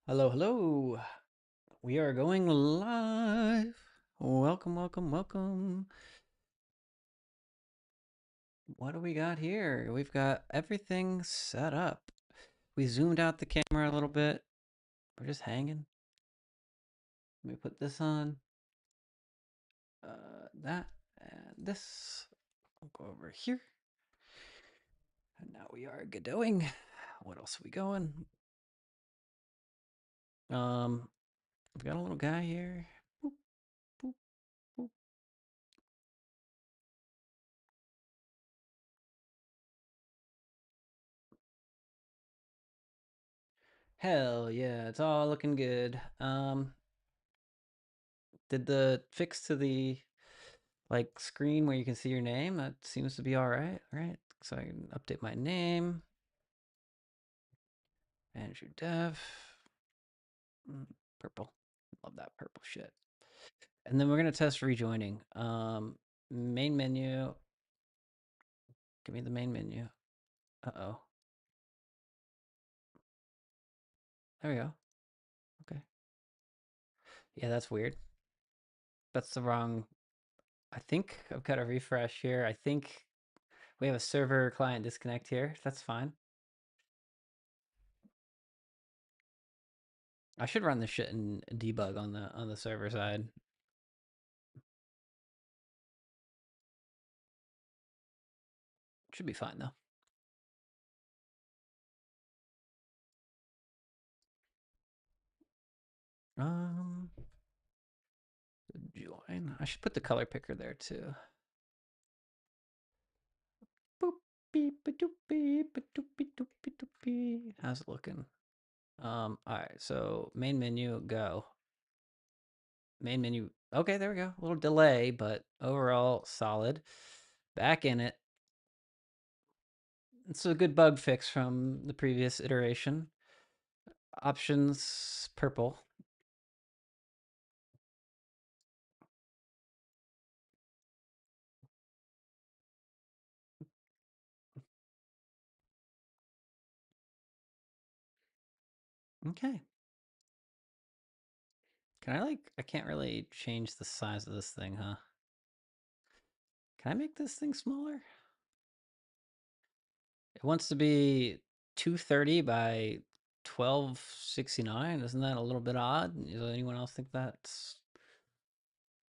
Hello, hello. We are going live. Welcome, welcome, welcome. What do we got here? We've got everything set up. We zoomed out the camera a little bit. We're just hanging. Let me put this on. That and this. I'll go over here. And now we are going. What else are we going? We've got a little guy here. Boop, boop, boop. Hell yeah, it's all looking good. Did the fix to the like screen where you can see your name? That seems to be all right, right? So I can update my name. Andrew Dev. Purple. Love that purple shit. And then we're gonna test rejoining. Main menu. Give me the main menu. Uh-oh. There we go. Okay. Yeah, that's weird. That's the wrong. I think I've got a refresh here. I think we have a server client disconnect here. That's fine. I should run this shit in debug on the server side. Should be fine though. Um, join. I should put the color picker there too. Boop beep a doop beep a doopy doopy doopy. How's it looking? All right. So main menu, go. Main menu. Okay, there we go. A little delay, but overall solid. Back in it. It's a good bug fix from the previous iteration. Options purple. Okay. Can I like? I can't really change the size of this thing, huh? Can I make this thing smaller? It wants to be 230 by 1269. Isn't that a little bit odd? Does anyone else think that's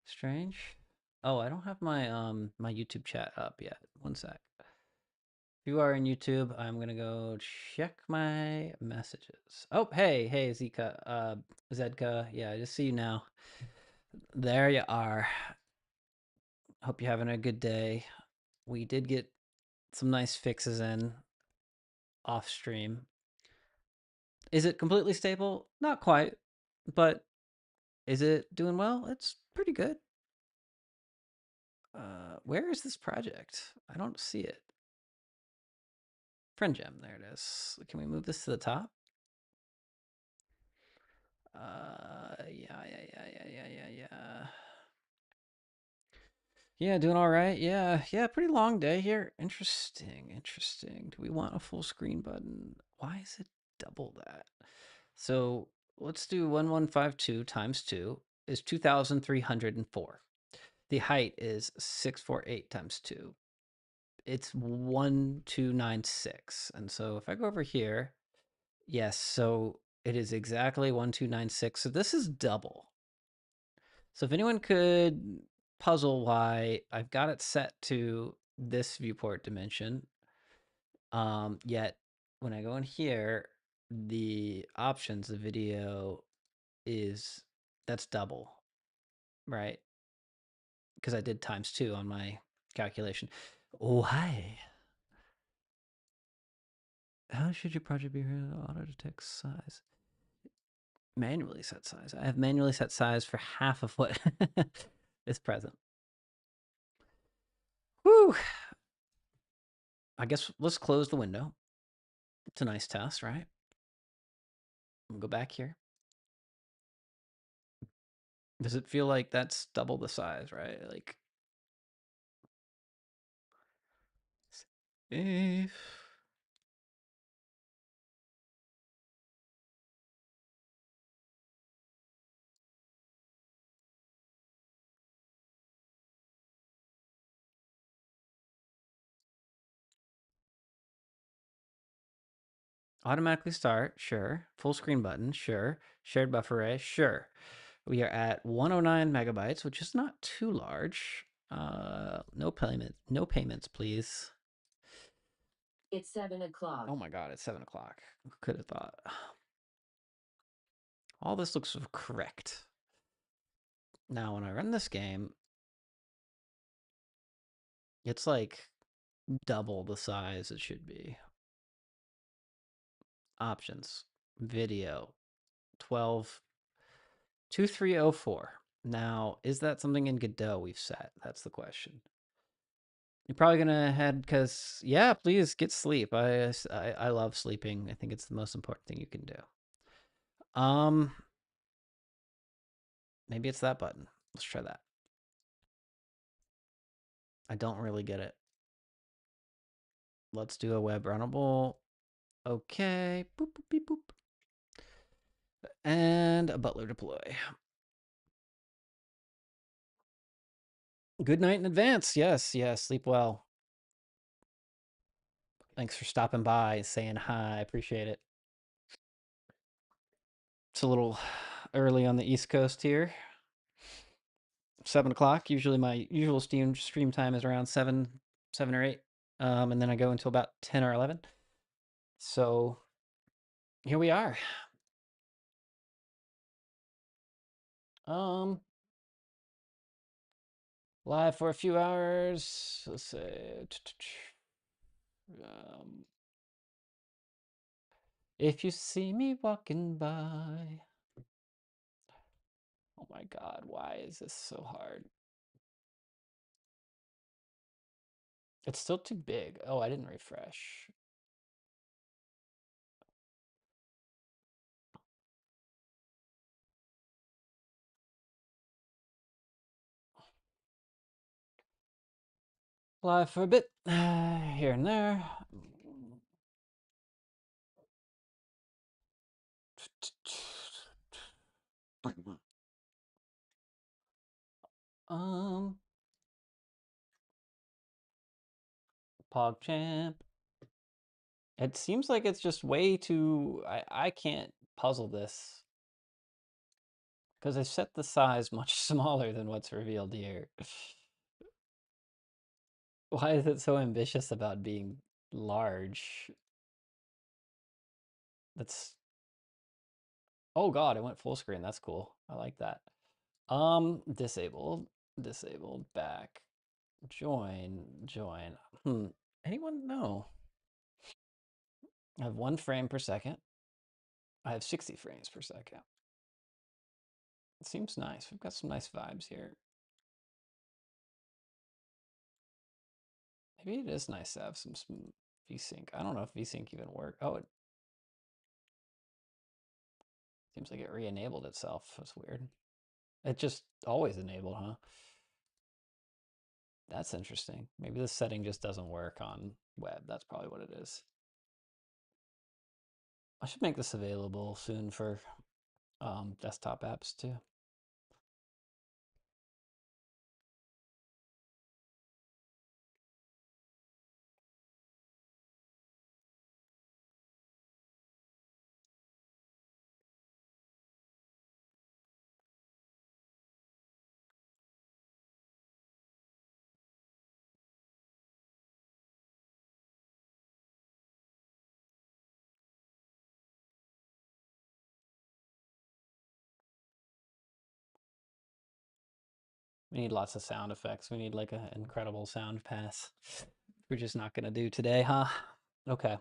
strange? Oh, I don't have my my YouTube chat up yet. One sec. If you are in YouTube, I'm gonna go check my messages. Oh, hey, hey, Zedka. Yeah, I just see you now. There you are. Hope you're having a good day. We did get some nice fixes in off stream. Is it completely stable? Not quite, but is it doing well? It's pretty good. Where is this project? I don't see it. Friend gem, there it is. Can we move this to the top? Yeah. Yeah, doing all right. Yeah, pretty long day here. Interesting. Do we want a full screen button? Why is it double that? So let's do 1152 times 2 is 2,304. The height is 648 times 2. It's 1296. And so if I go over here, yes, so it is exactly 1296. So this is double. So if anyone could puzzle why I've got it set to this viewport dimension, yet when I go in here, the options, the video is that's double, right? Because I did times 2 on my calculation. Why? How should your project be auto detect size? Manually set size. I have manually set size for half of what is present. Whew. I guess let's close the window. It's a nice test, right? We'll go back here. Does it feel like that's double the size, right? Like, if Automatically start, sure. Full screen button, sure. Shared buffer array, sure. We are at 109 megabytes, which is not too large. No payments, please. It's 7 o'clock. Oh my god, it's 7 o'clock. Who could have thought? All this looks correct. Now, when I run this game, it's like double the size it should be. Options, video, 12, 2304. Now, is that something in Godot we've set? That's the question. You're probably gonna head because yeah, please get sleep. I love sleeping. I think it's the most important thing you can do. Maybe it's that button. Let's try that. I don't really get it. Let's do a web runnable. Okay. Boop boop beep boop. And a butler deploy. Good night in advance. Yes, yes. Sleep well. Thanks for stopping by, saying hi. I appreciate it. It's a little early on the East Coast here. 7 o'clock. Usually my usual stream time is around 7 or 8. And then I go until about 10 or 11. So here we are. Um, live for a few hours. Let's say, if you see me walking by. Oh my God, why is this so hard? It's still too big. Oh, I didn't refresh. Live for a bit, here and there. Um, PogChamp. It seems like it's just way too. I can't puzzle this because I set the size much smaller than what's revealed here. Why is it so ambitious about being large? That's oh god, it went full screen. That's cool. I like that. Disabled, disabled, back, join, join. Anyone? No. I have 1 frame per second. I have 60 frames per second. It seems nice. We've got some nice vibes here. Maybe it is nice to have some smooth VSync. I don't know if VSync even works. Oh, it seems like it re-enabled itself. That's weird. It just always enabled, huh? That's interesting. Maybe this setting just doesn't work on web. That's probably what it is. I should make this available soon for desktop apps too. We need lots of sound effects. We need like an incredible sound pass. We're just not gonna do today, huh? Okay.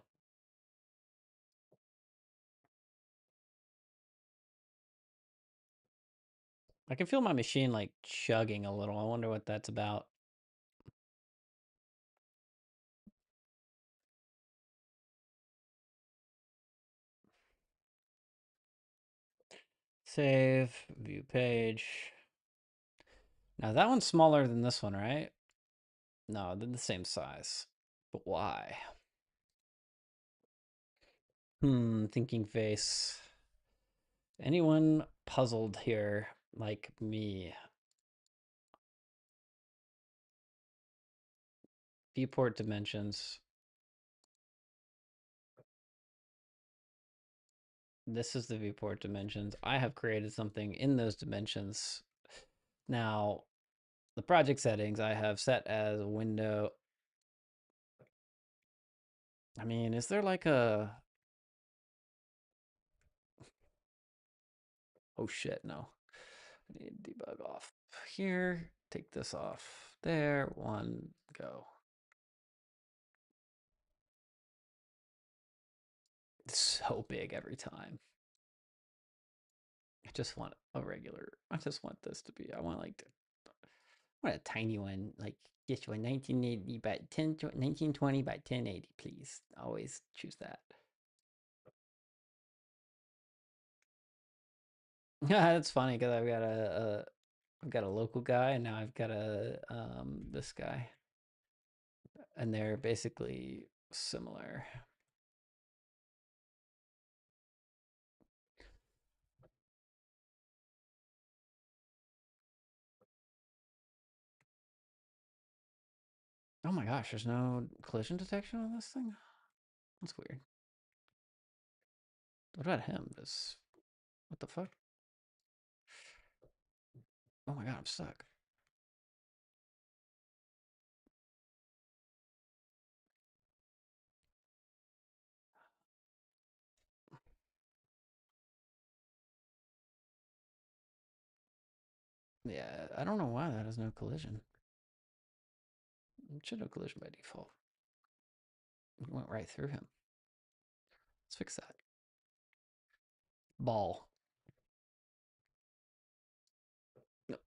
I can feel my machine like chugging a little. I wonder what that's about. Save, view page. Now that one's smaller than this one, right? No, they're the same size. But why? Thinking face. Anyone puzzled here like me? Viewport dimensions. This is the viewport dimensions. I have created something in those dimensions. Now, the project settings I have set as window. I mean, is there like a... Oh shit, no. I need to debug off here. Take this off there. One, go. It's so big every time. I just want a regular. I just want this to be. I want like. I want a tiny one, like this one, 1980 by 1920 by 1080, please. Always choose that. Yeah, that's funny because I've got a local guy and now I've got a this guy, and they're basically similar. Oh my gosh, there's no collision detection on this thing? That's weird. What about him? This, what the fuck? Oh my god, I'm stuck. Yeah, I don't know why that has no collision. It should have collision by default. It went right through him. Let's fix that. Ball. Yep.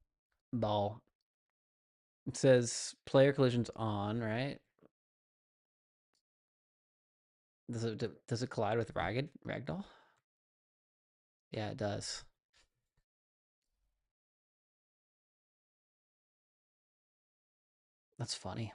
Ball. It says player collisions on, right? Does it collide with Ragdoll? Yeah, it does. That's funny.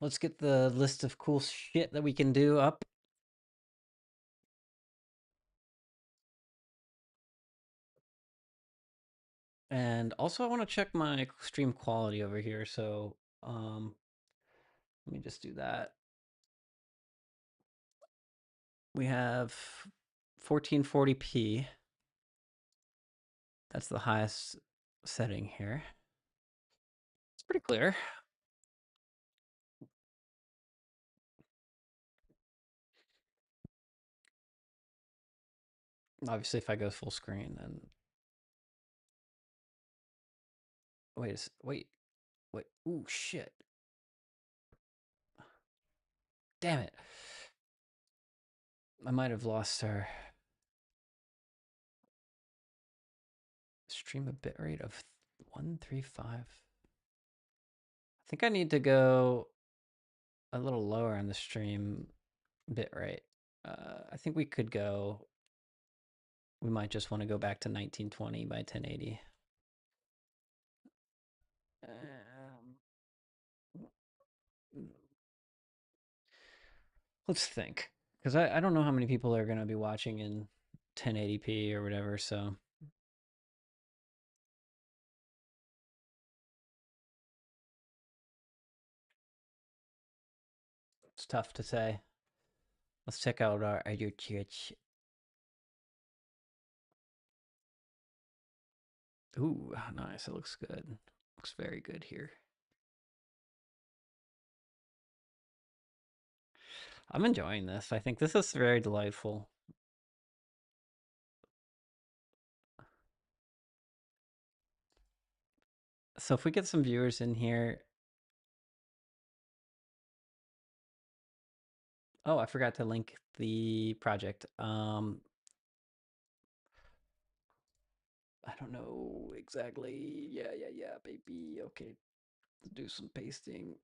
Let's get the list of cool shit that we can do up. And also I want to check my stream quality over here, so let me just do that. We have 1440p. That's the highest setting here. It's pretty clear. Obviously, if I go full screen, then wait. Ooh, shit! Damn it! I might have lost our stream a bitrate of 135. I think I need to go a little lower on the stream bitrate. I think we could go. We might just want to go back to 1920 by 1080. Let's think, because I don't know how many people are going to be watching in 1080p or whatever, so it's tough to say. Let's check out our church. Ooh, nice. It looks good. Looks very good here. I'm enjoying this. I think this is very delightful. So if we get some viewers in here. Oh, I forgot to link the project. I don't know exactly. Yeah, baby. Okay, let's do some pasting.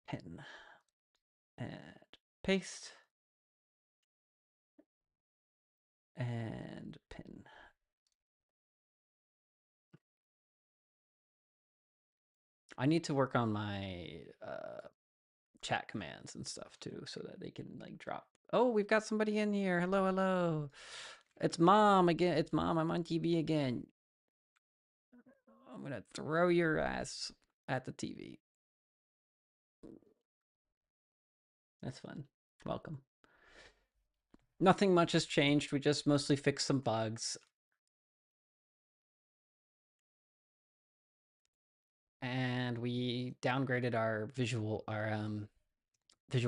Pen and paste and pin. I need to work on my chat commands and stuff too, so that they can like drop Oh, we've got somebody in here. Hello, hello. It's mom again. It's mom. I'm on TV again. I'm gonna throw your ass at the TV. That's fun. Welcome. Nothing much has changed. We just mostly fixed some bugs and we downgraded our visual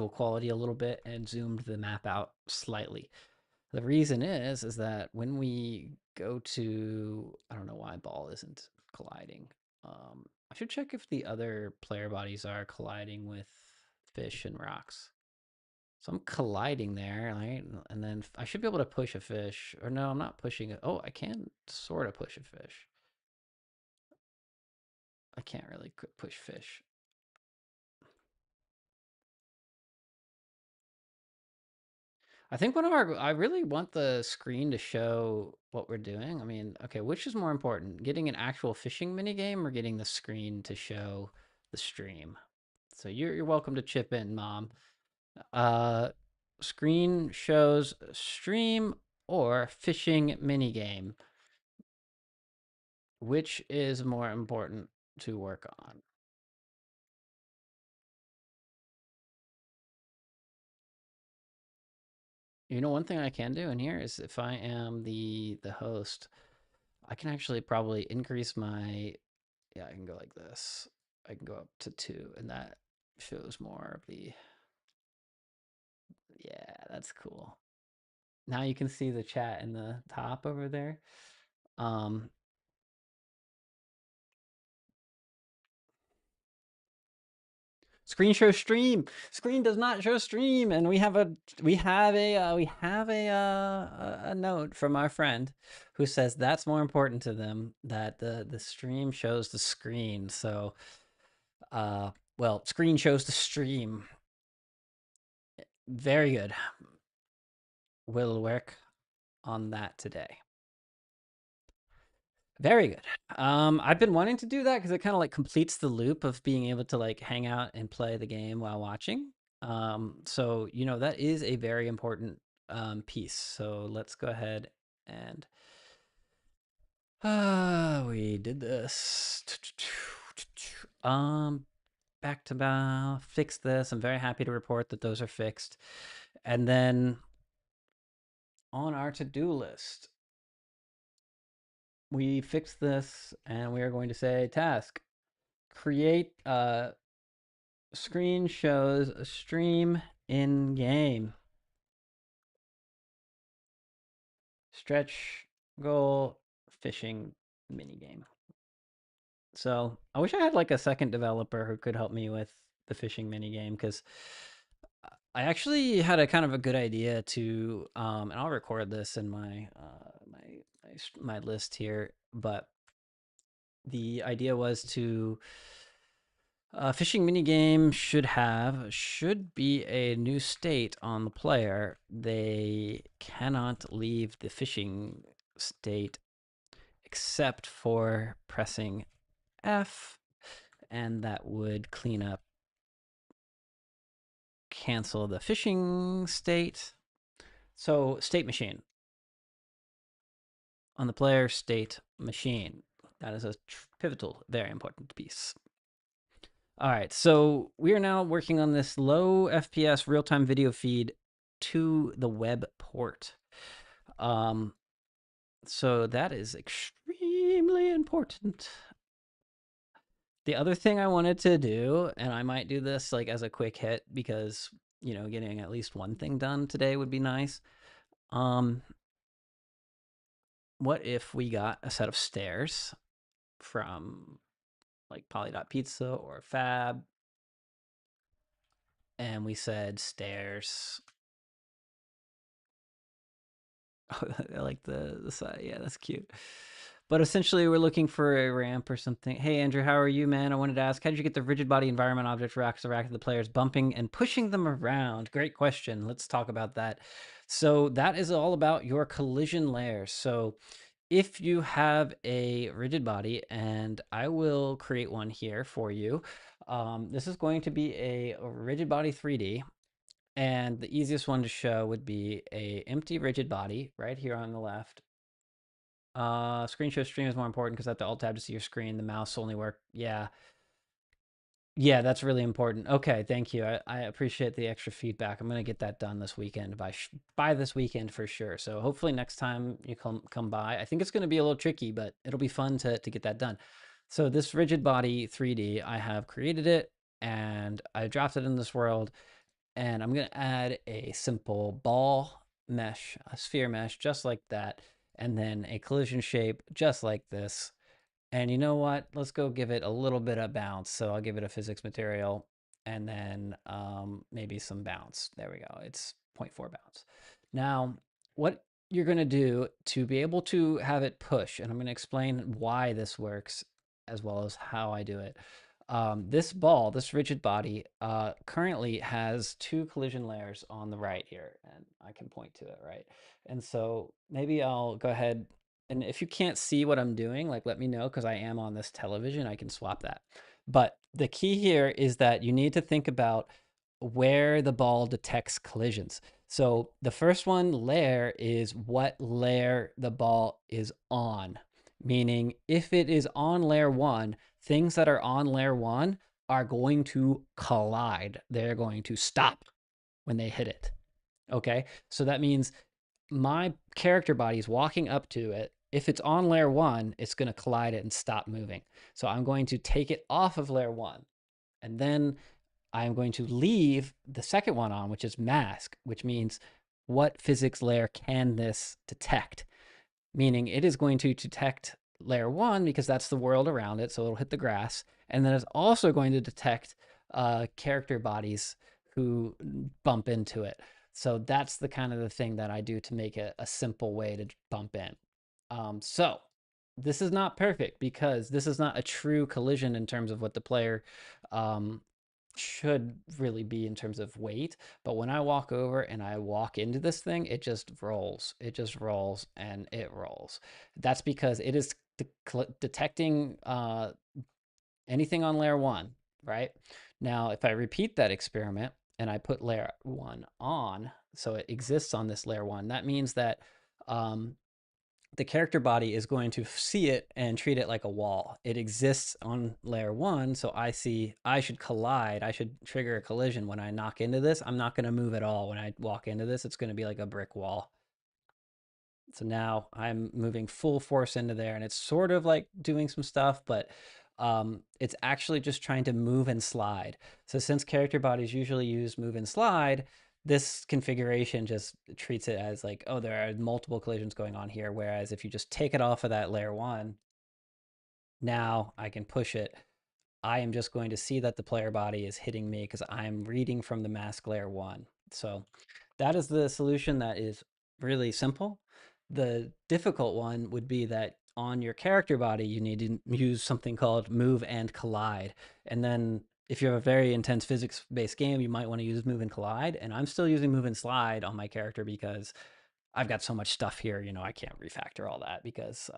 quality a little bit and zoomed the map out slightly. The reason is that when we go to, I don't know why ball isn't colliding. I should check if the other player bodies are colliding with fish and rocks. So I'm colliding there, right? And then I should be able to push a fish. Or no, I'm not pushing it. Oh, I can sort of push a fish. I can't really push fish. I think I really want the screen to show what we're doing. I mean, okay, which is more important? Getting an actual fishing mini game or getting the screen to show the stream? So you're welcome to chip in, Mom. Uh, Screen shows stream or fishing mini game. Which is more important to work on? You know, one thing I can do in here is if I am the host, I can actually probably increase my, yeah, I can go like this. I can go up to 2 and that shows more of the, yeah, that's cool. Now you can see the chat in the top over there. Um Screen show stream. Screen does not show stream, and we have a note from our friend who says that's more important to them, that the stream shows the screen. So, well, screen shows the stream. Very good. We'll work on that today. Very good. I've been wanting to do that because it kind of like completes the loop of being able to like hang out and play the game while watching. So you know that is a very important piece. So let's go ahead and we did this. Back to back, fix this. I'm very happy to report that those are fixed. And then on our to-do list, we fixed this and we are going to say task create screen shows a stream in game. Stretch goal fishing mini game. So I wish I had like a second developer who could help me with the fishing mini game because I actually had a kind of a good idea to and I'll record this in my list here, but the idea was to fishing minigame should be a new state on the player. They cannot leave the fishing state except for pressing F, and that would clean up, cancel the fishing state. So state machine on the player state machine. That is a pivotal, very important piece. All right, so we are now working on this low FPS real-time video feed to the web port. So that is extremely important. The other thing I wanted to do, and I might do this like as a quick hit because, you know, getting at least one thing done today would be nice. What if we got a set of stairs from like Poly.pizza or Fab, and we said stairs. Oh, I like the side. Yeah, that's cute. But essentially, we're looking for a ramp or something. Hey, Andrew, how are you, man? I wanted to ask, how did you get the rigid body environment object racks to rack of the players bumping and pushing them around? Great question. Let's talk about that. So that is all about your collision layers. So if you have a rigid body, and I will create one here for you. This is going to be a rigid body 3D. And the easiest one to show would be a empty rigid body right here on the left. Screen show stream is more important because I have to alt tab to see your screen. The mouse only work. Yeah. Yeah, that's really important. Okay, thank you. I appreciate the extra feedback. I'm gonna get that done this weekend by this weekend for sure. So hopefully next time you come by, I think it's gonna be a little tricky, but it'll be fun to get that done. So this rigid body 3D, I have created it and I dropped it in this world, and I'm gonna add a simple ball mesh, a sphere mesh, just like that, and then a collision shape just like this. And you know what? Let's go give it a little bit of bounce. So I'll give it a physics material and then maybe some bounce. There we go. It's zero point 0.4 bounce. Now, what you're going to do to be able to have it push, and I'm going to explain why this works as well as how I do it. This ball, this rigid body, currently has two collision layers on the right here, and I can point to it, right? And so maybe I'll go ahead, and if you can't see what I'm doing, like let me know because I am on this television. I can swap that. But the key here is that you need to think about where the ball detects collisions. So the first one layer is what layer the ball is on. Meaning if it is on layer one, things that are on layer one are going to collide. They're going to stop when they hit it. Okay. So that means my character body is walking up to it. If it's on layer one, it's going to collide it and stop moving. So I'm going to take it off of layer one. And then I'm going to leave the second one on, which is mask, which means what physics layer can this detect? Meaning it is going to detect layer one because that's the world around it. So it'll hit the grass. And then it's also going to detect character bodies who bump into it. So that's the kind of the thing that I do to make it a simple way to bump in. So this is not perfect because this is not a true collision in terms of what the player should really be in terms of weight. But when I walk over and I walk into this thing, it just rolls. It just rolls and it rolls. That's because it is detecting anything on layer one, right? Now, if I repeat that experiment and I put layer one on, so it exists on this layer one, that means that the character body is going to see it and treat it like a wall. It exists on layer one, so I see I should collide. I should trigger a collision when I knock into this. I'm not going to move at all when I walk into this. It's going to be like a brick wall. So now I'm moving full force into there, and it's sort of like doing some stuff, but it's actually just trying to move and slide. So since character bodies usually use move and slide, this configuration just treats it as like, oh, there are multiple collisions going on here. Whereas if you just take it off of that layer one, now I can push it. I am just going to see that the player body is hitting me because I'm reading from the mask layer one. So that is the solution that is really simple. The difficult one would be that on your character body, you need to use something called move and collide. And then if you have a very intense physics-based game, you might want to use move and collide. And I'm still using move and slide on my character because I've got so much stuff here, I can't refactor all that because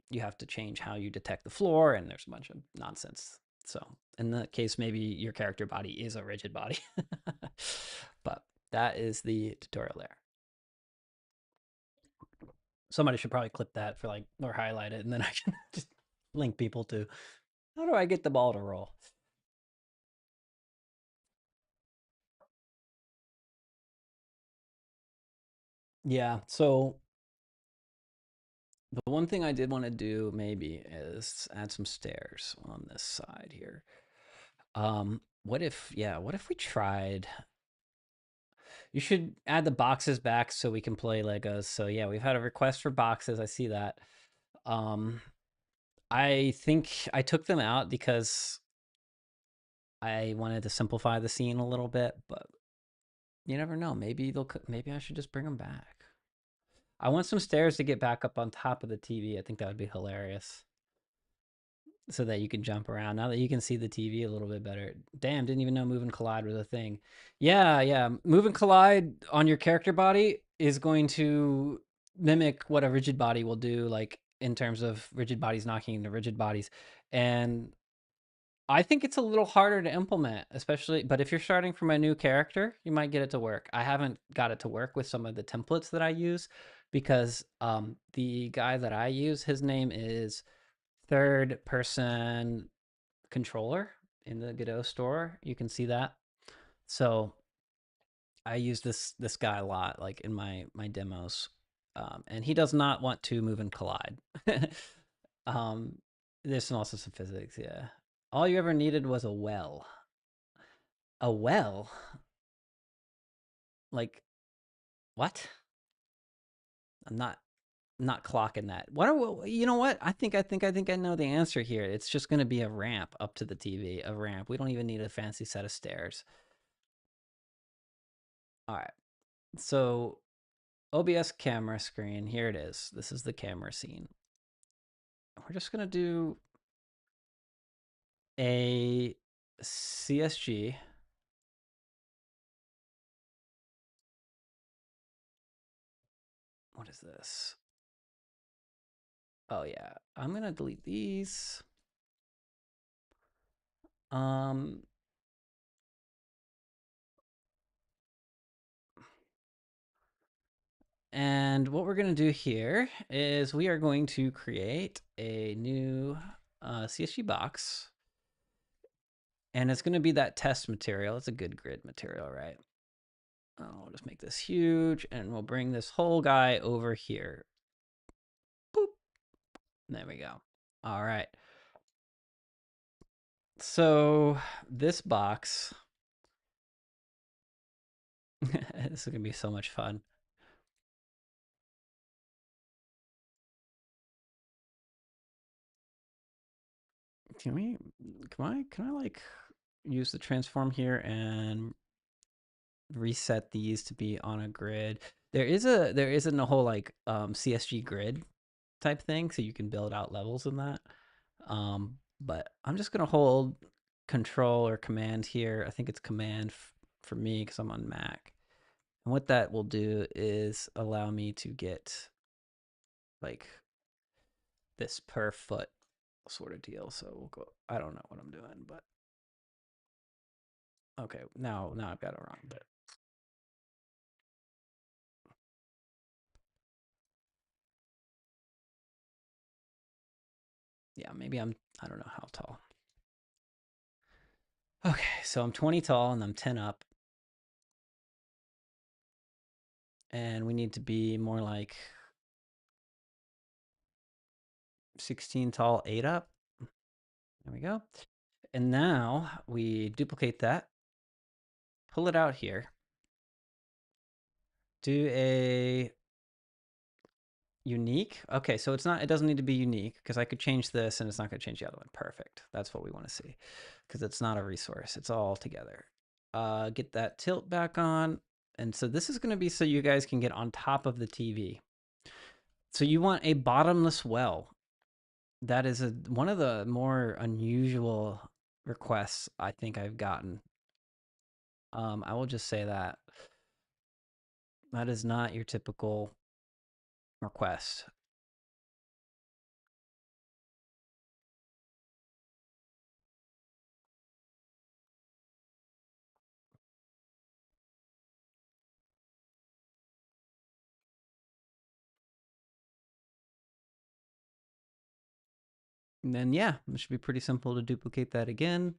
you have to change how you detect the floor, and there's a bunch of nonsense. So in that case, maybe your character body is a rigid body. But that is the tutorial there. Somebody should probably clip that for or highlight it, and then I can just link people to how do I get the ball to roll. Yeah, so the one thing I did want to do maybe is add some stairs on this side here. What if we tried, you should add the boxes back so we can play Legos. So yeah, we've had a request for boxes. I see that. Um, I think I took them out because I wanted to simplify the scene a little bit, but you never know. Maybe I should just bring them back. I want some stairs to get back up on top of the TV. I think that would be hilarious. So that you can jump around. Now that you can see the TV a little bit better. Damn, didn't even know move and collide was a thing. Yeah, yeah. Move and collide on your character body is going to mimic what a rigid body will do, like in terms of rigid bodies knocking into rigid bodies. And I think it's a little harder to implement, especially, but if you're starting from a new character, you might get it to work. I haven't got it to work with some of the templates that I use because the guy that I use, his name is third person controller in the Godot store. You can see that. So I use this guy a lot, like in my demos, and he does not want to move and collide. um, there's also some physics, yeah. All you ever needed was a well. A well? Like what? I'm not clocking that. What are you know what? I think I know the answer here. It's just going to be a ramp up to the TV, a ramp. We don't even need a fancy set of stairs. All right. So OBS camera screen, here it is. This is the camera scene. We're just going to do a CSG. What is this? Oh yeah, I'm going to delete these. Um And what we're going to do here is we are going to create a new CSG box. And it's going to be that test material. It's a good grid material, right? We'll just make this huge and we'll bring this whole guy over here. Boop. There we go. All right. So this box, this is going to be so much fun. Can I like use the transform here and reset these to be on a grid? There isn't a whole like CSG grid type thing, so you can build out levels in that. But I'm just gonna hold control or command here. I think it's command for me because I'm on Mac. And what that will do is allow me to get like this per foot sort of deal. So we'll go, I don't know what I'm doing, but okay, now I've got it wrong. But yeah, maybe I don't know how tall. Okay, so I'm 20 tall and I'm 10 up. And we need to be more like 16 tall, 8 up. There we go. And now we duplicate that, pull it out here, do a unique. Okay, so it doesn't need to be unique because I could change this and it's not going to change the other one. Perfect. That's what we want to see because it's not a resource. It's all together. Get that tilt back on. And so this is going to be so you guys can get on top of the TV. So you want a bottomless well. That is one of the more unusual requests I think I've gotten. I will just say that that is not your typical request. And then yeah, it should be pretty simple to duplicate that again.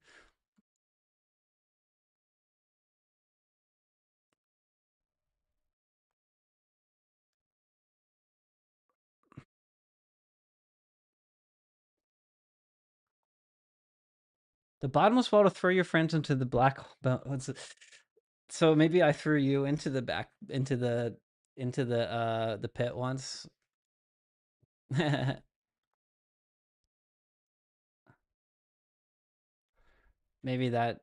The bottomless well to throw your friends into the black. What's it? So maybe I threw you into the back into the pit once. Maybe that.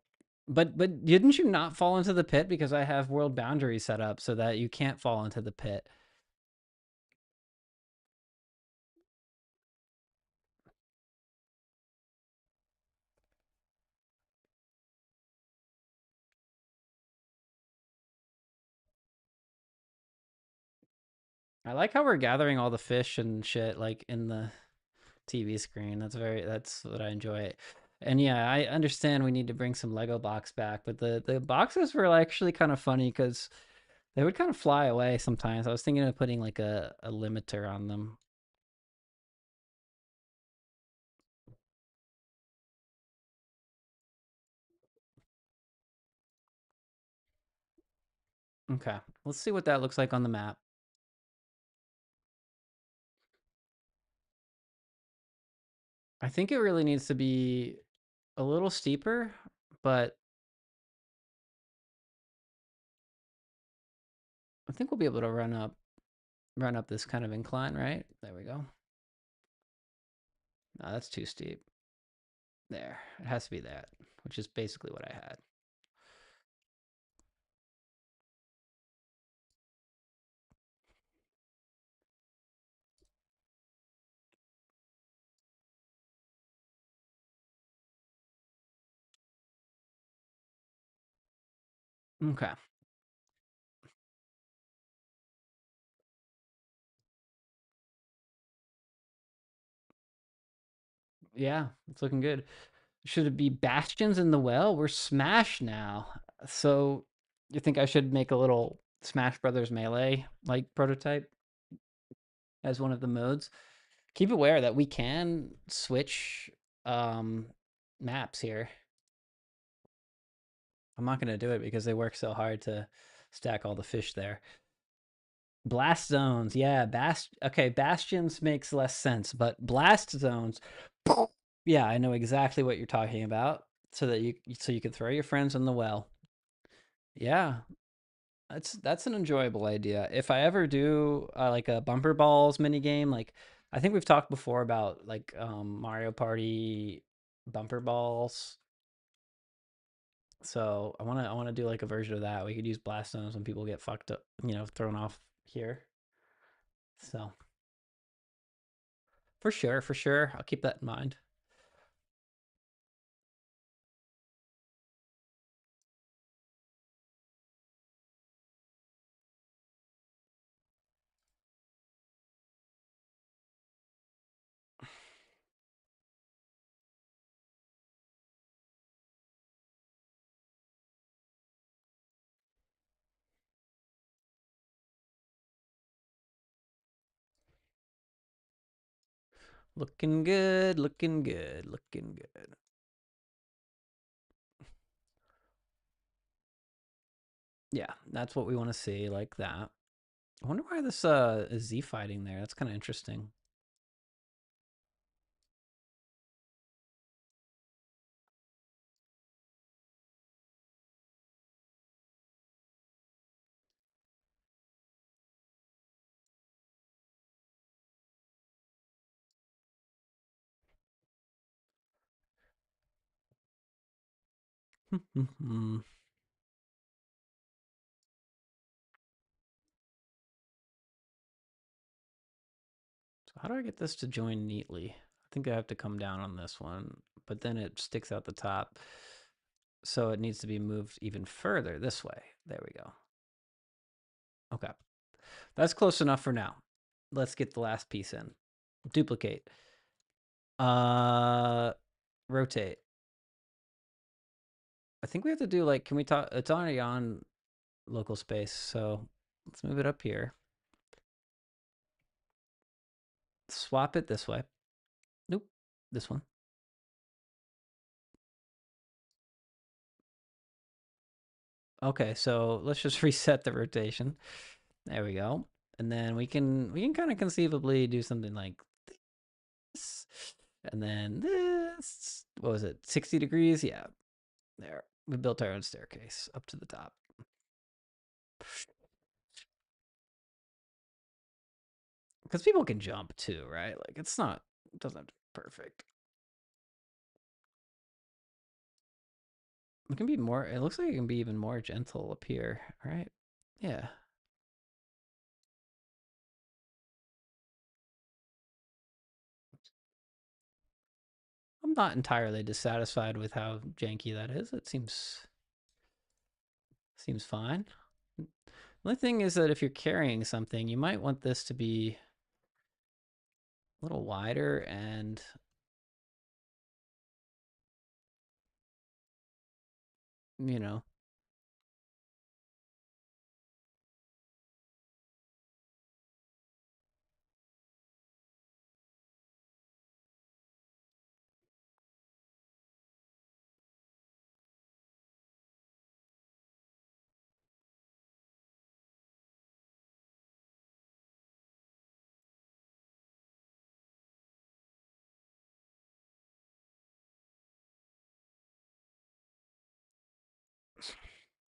But didn't you not fall into the pit because I have world boundaries set up so that you can't fall into the pit? I like how we're gathering all the fish and shit like in the TV screen. That's what I enjoy. And yeah, I understand we need to bring some Lego box back, but the boxes were actually kind of funny because they would kind of fly away sometimes. I was thinking of putting like a limiter on them. Okay, let's see what that looks like on the map. I think it really needs to be a little steeper, but I think we'll be able to run up this kind of incline, right? There we go. No, that's too steep. There, it has to be that, which is basically what I had. Okay. Yeah, it's looking good. Should it be bastions in the well? We're Smash now. So you think I should make a little Smash Brothers Melee like prototype as one of the modes? Keep aware that we can switch um maps here. I'm not gonna do it because they work so hard to stack all the fish there. Blast zones, yeah, okay, bastions makes less sense, but blast zones, yeah, I know exactly what you're talking about. So you can throw your friends in the well. Yeah, that's an enjoyable idea. If I ever do like a bumper balls mini game, like I think we've talked before about like Mario Party bumper balls. So I wanna do like a version of that. We could use blast zones when people get fucked up, thrown off here. So for sure, I'll keep that in mind. Looking good, looking good, looking good. Yeah, that's what we want to see, like that. I wonder why this is Z fighting there. That's kind of interesting. So how do I get this to join neatly? I think I have to come down on this one, but then it sticks out the top. So it needs to be moved even further this way. There we go. Okay. That's close enough for now. Let's get the last piece in. Duplicate. Uh rotate. I think we have to do like, can we talk? It's already on local space, so let's move it up here. Swap it this way. Nope, this one. Okay, so let's just reset the rotation. There we go. And then we can kind of conceivably do something like this. And then this. What was it? 60 degrees? Yeah. There. We built our own staircase up to the top. Because people can jump too, right? Like it doesn't have to be perfect. It can be more, it looks like it can be even more gentle up here, right? Yeah. I'm not entirely dissatisfied with how janky that is. It seems fine. The only thing is that if you're carrying something, you might want this to be a little wider and you know.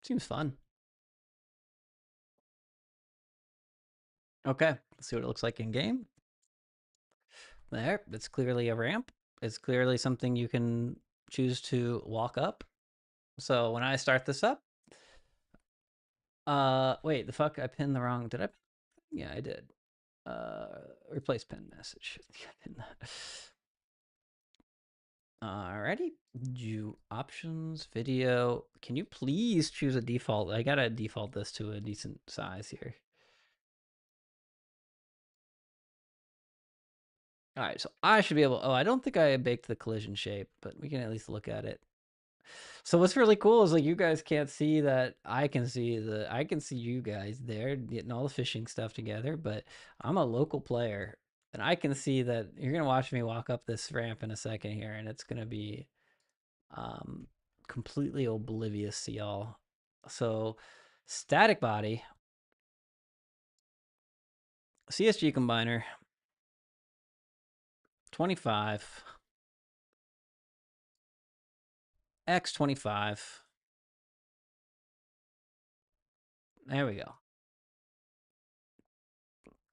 Seems fun. Okay, let's see what it looks like in game. There, it's clearly a ramp. It's clearly something you can choose to walk up. So when I start this up, wait, the fuck, I pinned the wrong, did I? Yeah, I did. Replace pin message. I pinned that. Alrighty, do options, video. Can you please choose a default? I gotta default this to a decent size here. All right, so I should be able. Oh, I don't think I baked the collision shape, but we can at least look at it. So what's really cool is like you guys can't see that I can see I can see you guys there getting all the fishing stuff together, but I'm a local player and I can see that you're gonna watch me walk up this ramp in a second here, and it's gonna be um completely oblivious to y'all. So static body, CSG combiner, 25, X25. There we go.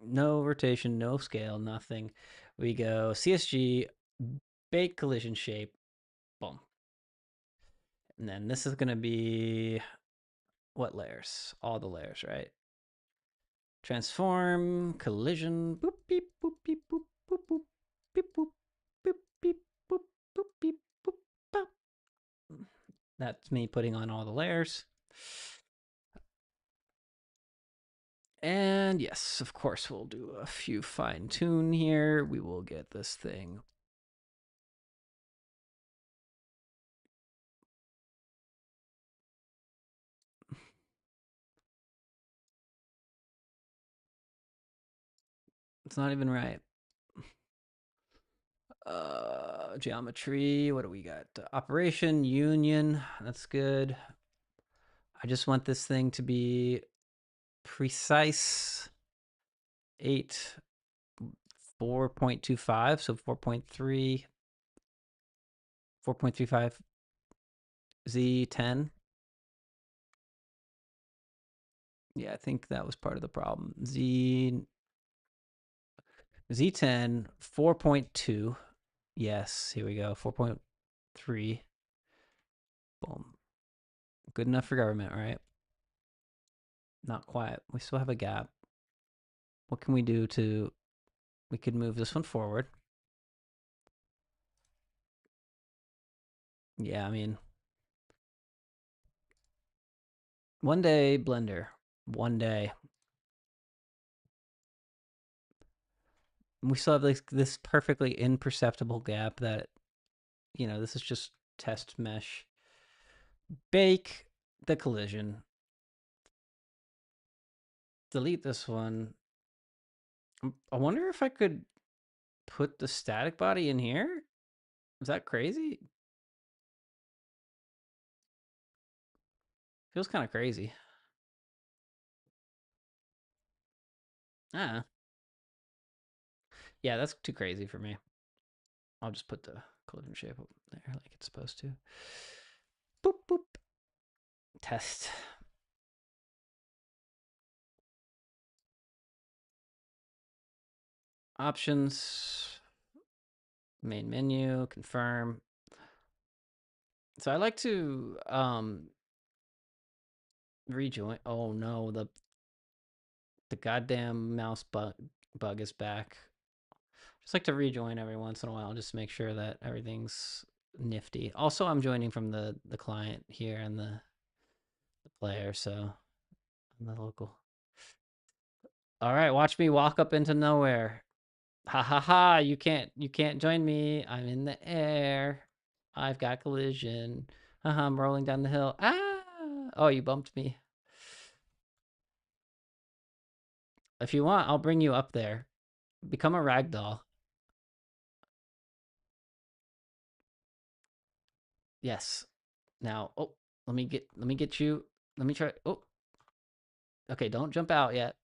No rotation, no scale, nothing. We go CSG, bake collision shape, boom. And then this is going to be what layers? All the layers, right? Transform, collision, boop, beep, boop, beep, boop, boop, boop, beep, boop, beep, beep, boop, boop, beep, boop, bop. That's me putting on all the layers. And yes, of course, we'll do a few fine tune here. We will get this thing. It's not even right. Geometry. What do we got? Operation, union. That's good. I just want this thing to be precise. 8, 4.25, so 4.3, 4.35, Z10. Yeah, I think that was part of the problem. Z10, 4.2. Yes, here we go. 4.3. Boom. Good enough for government, right? Not quite. We still have a gap. What can we do to... We could move this one forward. Yeah, I mean... One day, Blender. One day. We still have like this perfectly imperceptible gap that, you know, this is just test mesh. Bake the collision. Delete this one. I wonder if I could put the static body in here. Is that crazy? Feels kind of crazy. Ah, yeah, that's too crazy for me. I'll just put the collision shape up there like it's supposed to. Boop, boop. Test. Options. Main menu. Confirm. So I like to rejoin. Oh no, the goddamn mouse bug is back. Just like to rejoin every once in a while, just to make sure that everything's nifty. Also, I'm joining from the client here and the player, so I'm the local. All right, watch me walk up into nowhere. Ha ha ha! You can't join me. I'm in the air. I've got collision. I'm rolling down the hill. Ah! Oh, you bumped me. If you want, I'll bring you up there. Become a ragdoll. Yes. Now, oh, let me get you. Let me try. Oh, okay, don't jump out yet.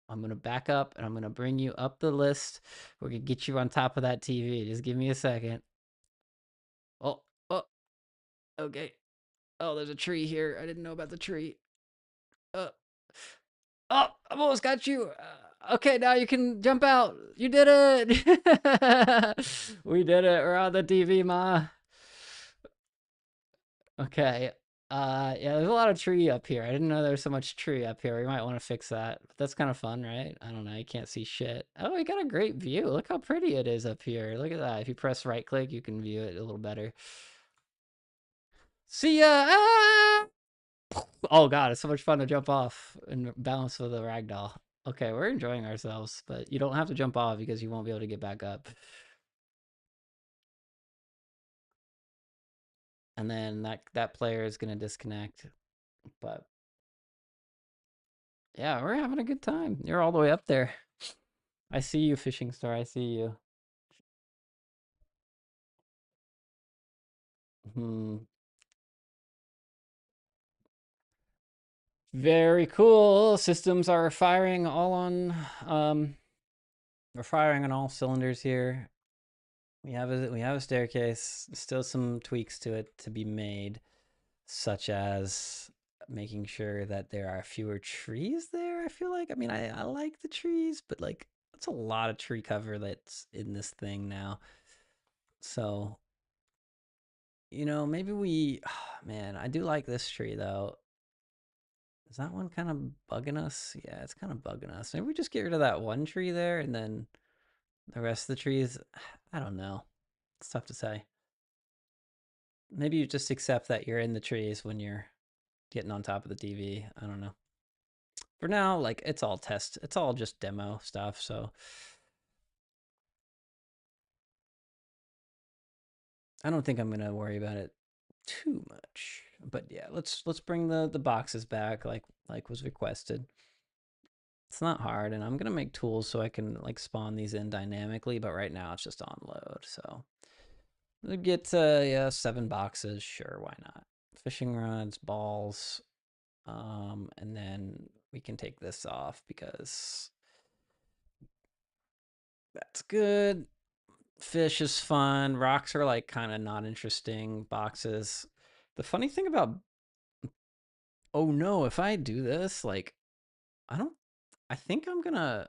I'm gonna back up and I'm gonna bring you up the list. We're gonna get you on top of that TV. Just give me a second. Oh, oh, okay. Oh, there's a tree here. I didn't know about the tree. Uh, oh, I've almost got you. Okay, now you can jump out. You did it. We did it. We're on the TV, Ma. Okay. Yeah, there's a lot of tree up here. I didn't know there was so much tree up here. We might want to fix that. But that's kind of fun, right? I don't know. You can't see shit. Oh, we got a great view. Look how pretty it is up here. Look at that. If you press right click, you can view it a little better. See ya! Ah! Oh god, it's so much fun to jump off and bounce with a ragdoll. Okay, we're enjoying ourselves, but you don't have to jump off because you won't be able to get back up. And then that player is gonna disconnect. But yeah, we're having a good time. You're all the way up there. I see you, Fishing Star. I see you. Hmm. Very cool. Systems are firing all on. We're firing on all cylinders here. We have a staircase. Still some tweaks to it to be made, such as making sure that there are fewer trees there. I feel like. I mean, I like the trees, but like that's a lot of tree cover that's in this thing now. So maybe we. Man, I do like this tree though. Is that one kind of bugging us? Yeah, it's kind of bugging us. Maybe we just get rid of that one tree there and then the rest of the trees. I don't know. It's tough to say. Maybe you just accept that you're in the trees when you're getting on top of the TV. I don't know. For now, like it's all test. It's all just demo stuff. So I don't think I'm gonna worry about it too much. But yeah, let's bring the boxes back like was requested. It's not hard, and I'm gonna make tools so I can like spawn these in dynamically, but right now it's just on load. So we'll get yeah, 7 boxes, sure, why not? Fishing rods, balls, and then we can take this off because that's good. Fish is fun. Rocks are like kind of not interesting boxes. The funny thing about, oh no, if I do this, like I don't I think I'm gonna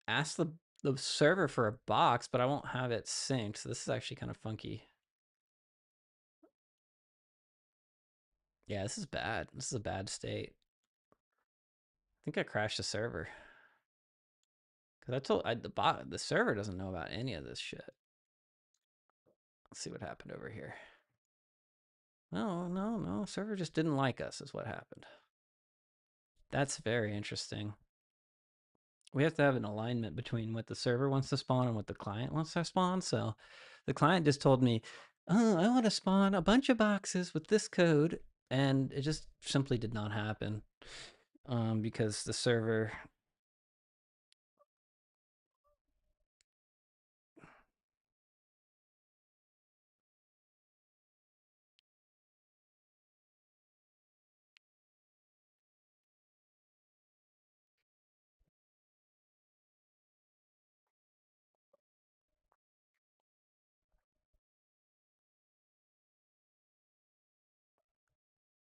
ask the server for a box, but I won't have it synced. So this is actually kind of funky. Yeah, this is bad. This is a bad state. I think I crashed the server because the server doesn't know about any of this shit. Let's see what happened over here. No, no, no. Server just didn't like us. Is what happened. That's very interesting. We have to have an alignment between what the server wants to spawn and what the client wants to spawn. So the client just told me, oh, I want to spawn a bunch of boxes with this code. And it just simply did not happen because the server.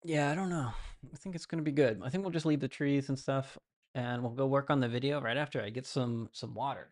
Yeah, I don't know. I think it's going to be good. I think we'll just leave the trees and stuff and we'll go work on the video right after I get some water.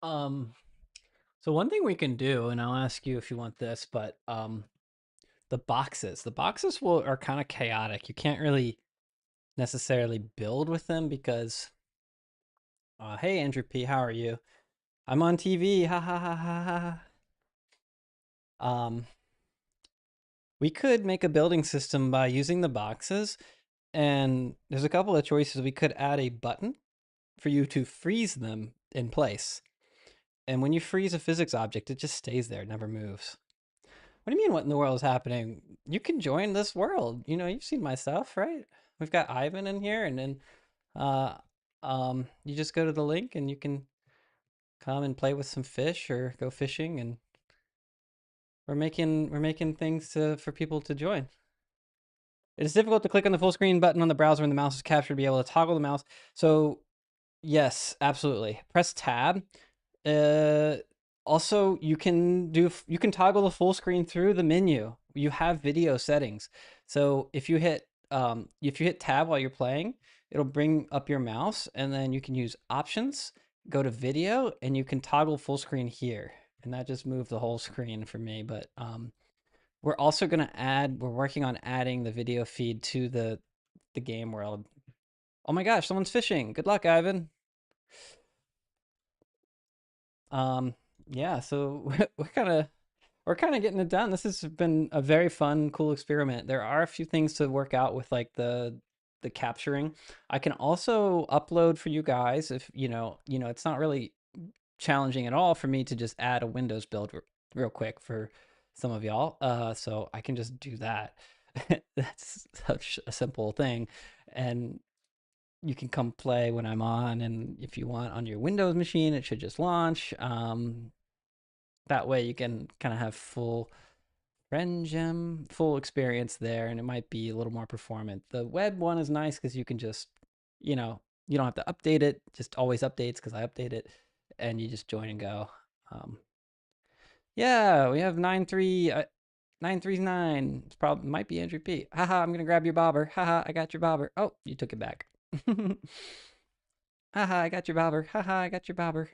Um, so one thing we can do, and I'll ask you if you want this, but the boxes will are kind of chaotic. You can't really necessarily build with them because, hey Andrew P, how are you? I'm on TV. Ha ha ha ha ha. Um, we could make a building system by using the boxes, and there's a couple of choices. We could add a button for you to freeze them in place. And when you freeze a physics object, it just stays there, it never moves. What do you mean, what in the world is happening? You can join this world. You know, you've seen my stuff, right? We've got Ivan in here, and then uh, you just go to the link and you can come and play with some fish or go fishing, and we're making things for people to join. It is difficult to click on the full screen button on the browser when the mouse is captured to be able to toggle the mouse. So yes, absolutely. Press tab. Uh, Also, you can toggle the full screen through the menu. You have video settings. So if you hit tab while you're playing, it'll bring up your mouse, and then you can use options, go to video, and you can toggle full screen here. And that just moved the whole screen for me. But we're working on adding the video feed to the game world. Oh my gosh, someone's fishing. Good luck, Ivan. Um, yeah, so we're kind of getting it done. This has been a very fun, cool experiment. There are a few things to work out with like the capturing. I can also upload for you guys if it's not really challenging at all for me to just add a Windows build real quick for some of y'all. So I can just do that. That's such a simple thing. And you can come play when I'm on, and if you want on your Windows machine, it should just launch. That way you can kind of have full experience there, and it might be a little more performant. The web one is nice because you can just, you don't have to update it, just always updates because I update it, and you just join and go. Um, yeah, we have 939. It's probably might be Andrew P. Haha, I'm gonna grab your bobber. Haha, I got your bobber. Oh, you took it back. Haha, I got your bobber. Haha, I got your bobber.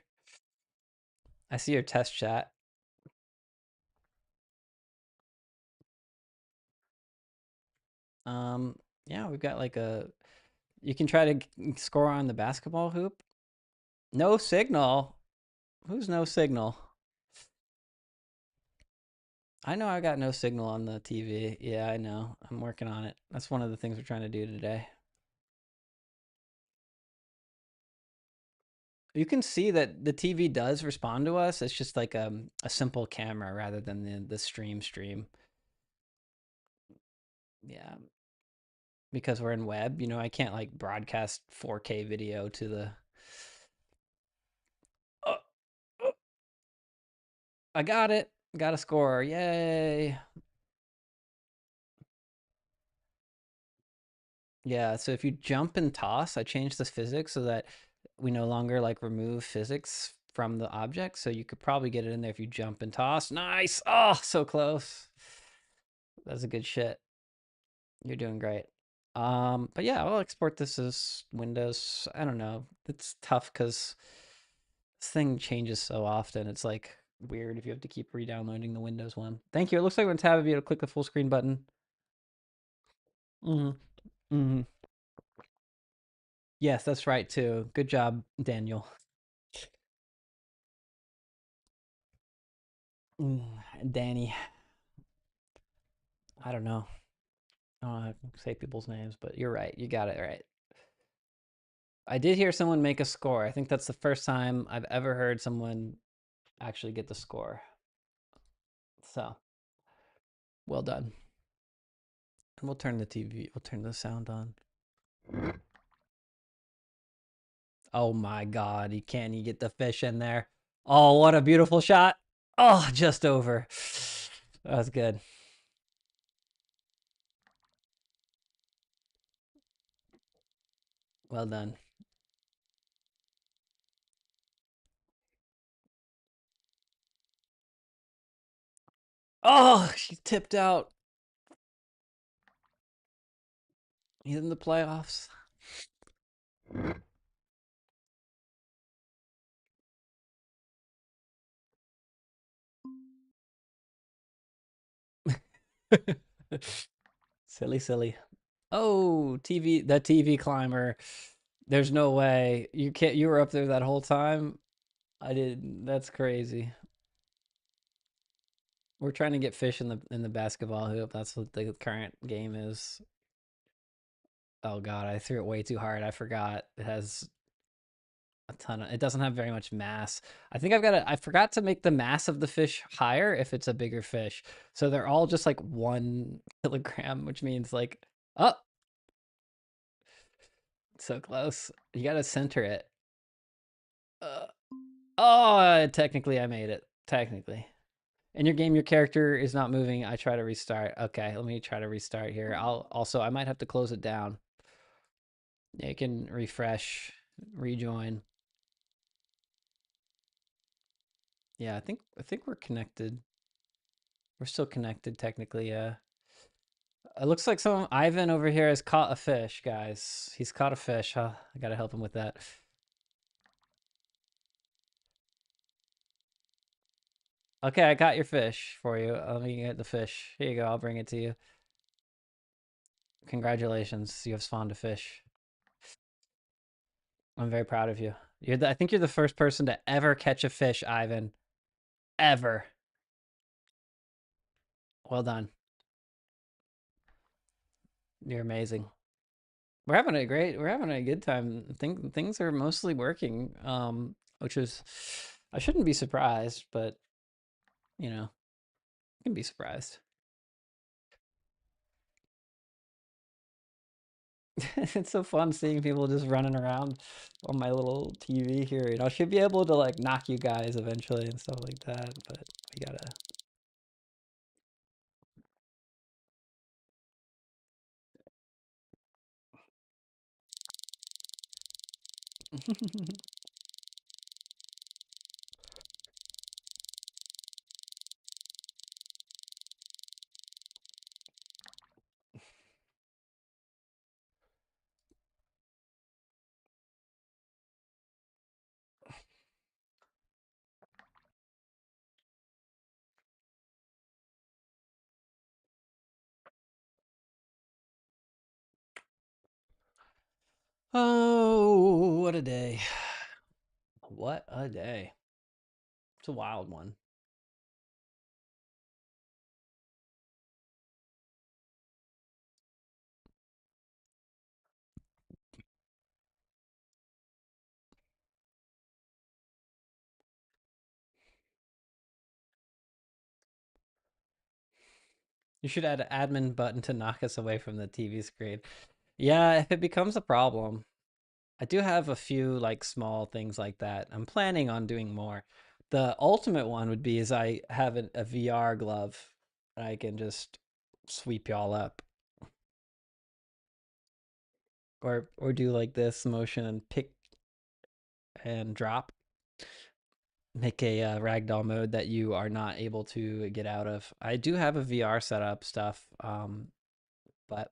I see your test chat. Um, yeah, we've got like you can try to score on the basketball hoop. No signal. Who's no signal? I know I got no signal on the TV. Yeah, I know. I'm working on it. That's one of the things we're trying to do today. You can see that the TV does respond to us. It's just like a simple camera rather than the stream. Yeah, because we're in web, I can't like broadcast 4K video to the. Oh, oh, I got it. Got a score. Yay. Yeah, so if you jump and toss, I changed the physics so that we no longer like remove physics from the object. So you could probably get it in there if you jump and toss. Nice. Oh, so close. That's a good shit. You're doing great. But yeah, I'll export this as Windows. I don't know. It's tough because this thing changes so often. It's like weird if you have to keep re-downloading the Windows one. Thank you. It looks like when tab, you able to click the full screen button. Mm-hmm. Mm-hmm. Yes, that's right too. Good job, Daniel. Danny. I don't know. I don't know how to say people's names, but you're right. You got it right. I did hear someone make a score. I think that's the first time I've ever heard someone actually get the score. So, well done. And we'll turn the TV, we'll turn the sound on. Oh my God. Can you get the fish in there? Oh, what a beautiful shot. Oh, just over. That was good. Well done. Oh, she tipped out. He's in the playoffs. Silly, silly. Oh, TV, the TV climber. There's no way. You can't, you were up there that whole time? I didn't. That's crazy. We're trying to get fish in the basketball hoop. That's what the current game is. Oh god, I threw it way too hard. I forgot. It has a ton of, it doesn't have very much mass. I think I forgot to make the mass of the fish higher if it's a bigger fish. So they're all just like 1 kilogram, which means like, oh, so close. You gotta center it. Uh, oh, technically I made it. Technically. In your game, your character is not moving. I try to restart. Okay, let me try to restart here. I'll also, I might have to close it down. Yeah, you can refresh, rejoin. Yeah, I think we're connected. We're still connected technically. It looks like some Ivan over here has caught a fish, guys. He's caught a fish. Huh? I gotta help him with that. Okay, I got your fish for you. Let me get the fish. Here you go. I'll bring it to you. Congratulations, you have spawned a fish. I'm very proud of you. I think you're the first person to ever catch a fish, Ivan. Ever. Well done. You're amazing. We're having a good time. Things are mostly working. Which is, I shouldn't be surprised, but you know, you can be surprised. It's so fun seeing people just running around on my little TV here. I should be able to like knock you guys eventually and stuff like that, but we gotta. Oh, what a day. What a day. It's a wild one. You should add an admin button to knock us away from the TV screen. Yeah, if it becomes a problem. I do have a few like small things like that. I'm planning on doing more. The ultimate one would be is I have a VR glove and I can just sweep y'all up. Or do like this motion and pick and drop. Make a ragdoll mode that you are not able to get out of. I do have a VR setup stuff, but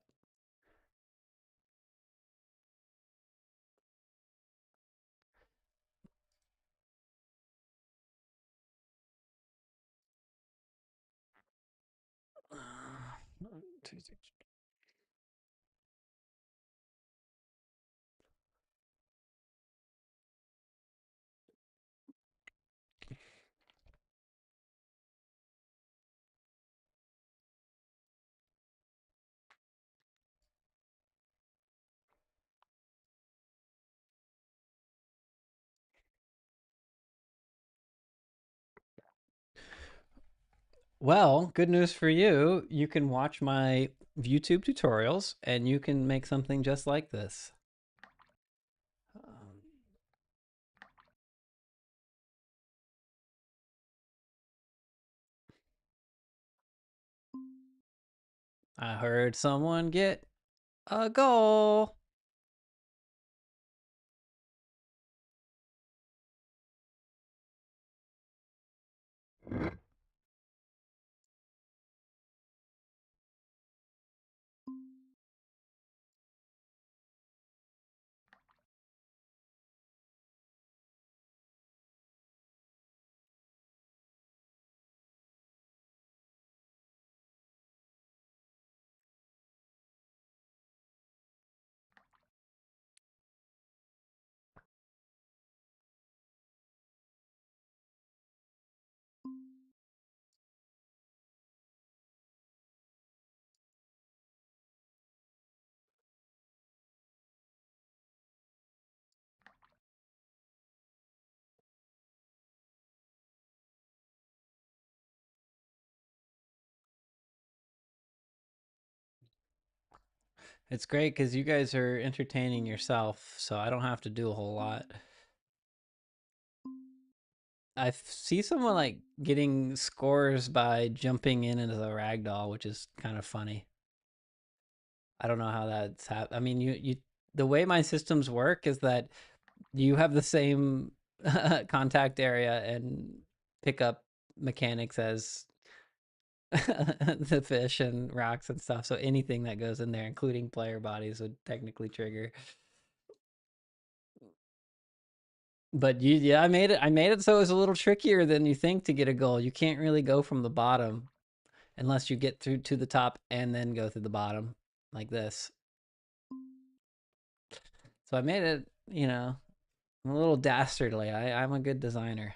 well, good news for you. You can watch my YouTube tutorials and you can make something just like this. Um, I heard someone get a goal. It's great because you guys are entertaining yourself, so I don't have to do a whole lot. See someone like getting scores by jumping in into the ragdoll, which is kind of funny. I don't know how that's happened. I mean, the way my systems work is that you have the same contact area and pickup mechanics as the fish and rocks and stuff. So anything that goes in there, including player bodies, would technically trigger. But yeah, I made it. I made it so it's a little trickier than you think to get a goal. You can't really go from the bottom unless you get through to the top and then go through the bottom like this. So I made it, a little dastardly. I'm a good designer.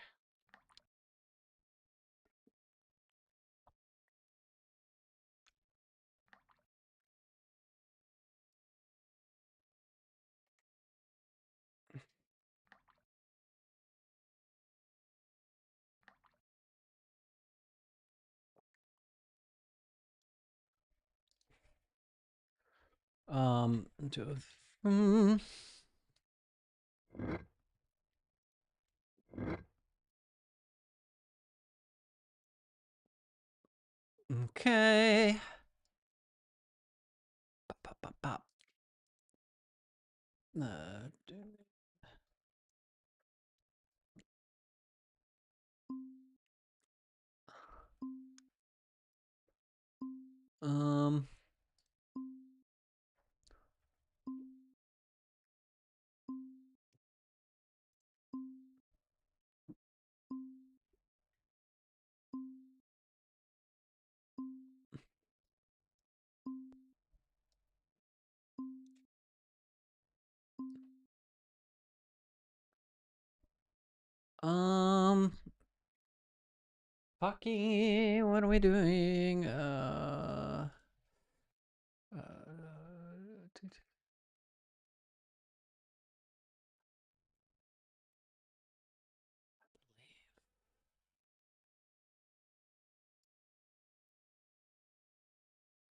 Um, mm, okay. Pop, pop, pop, pop. Uh, um, um, fucking, what are we doing? Uh,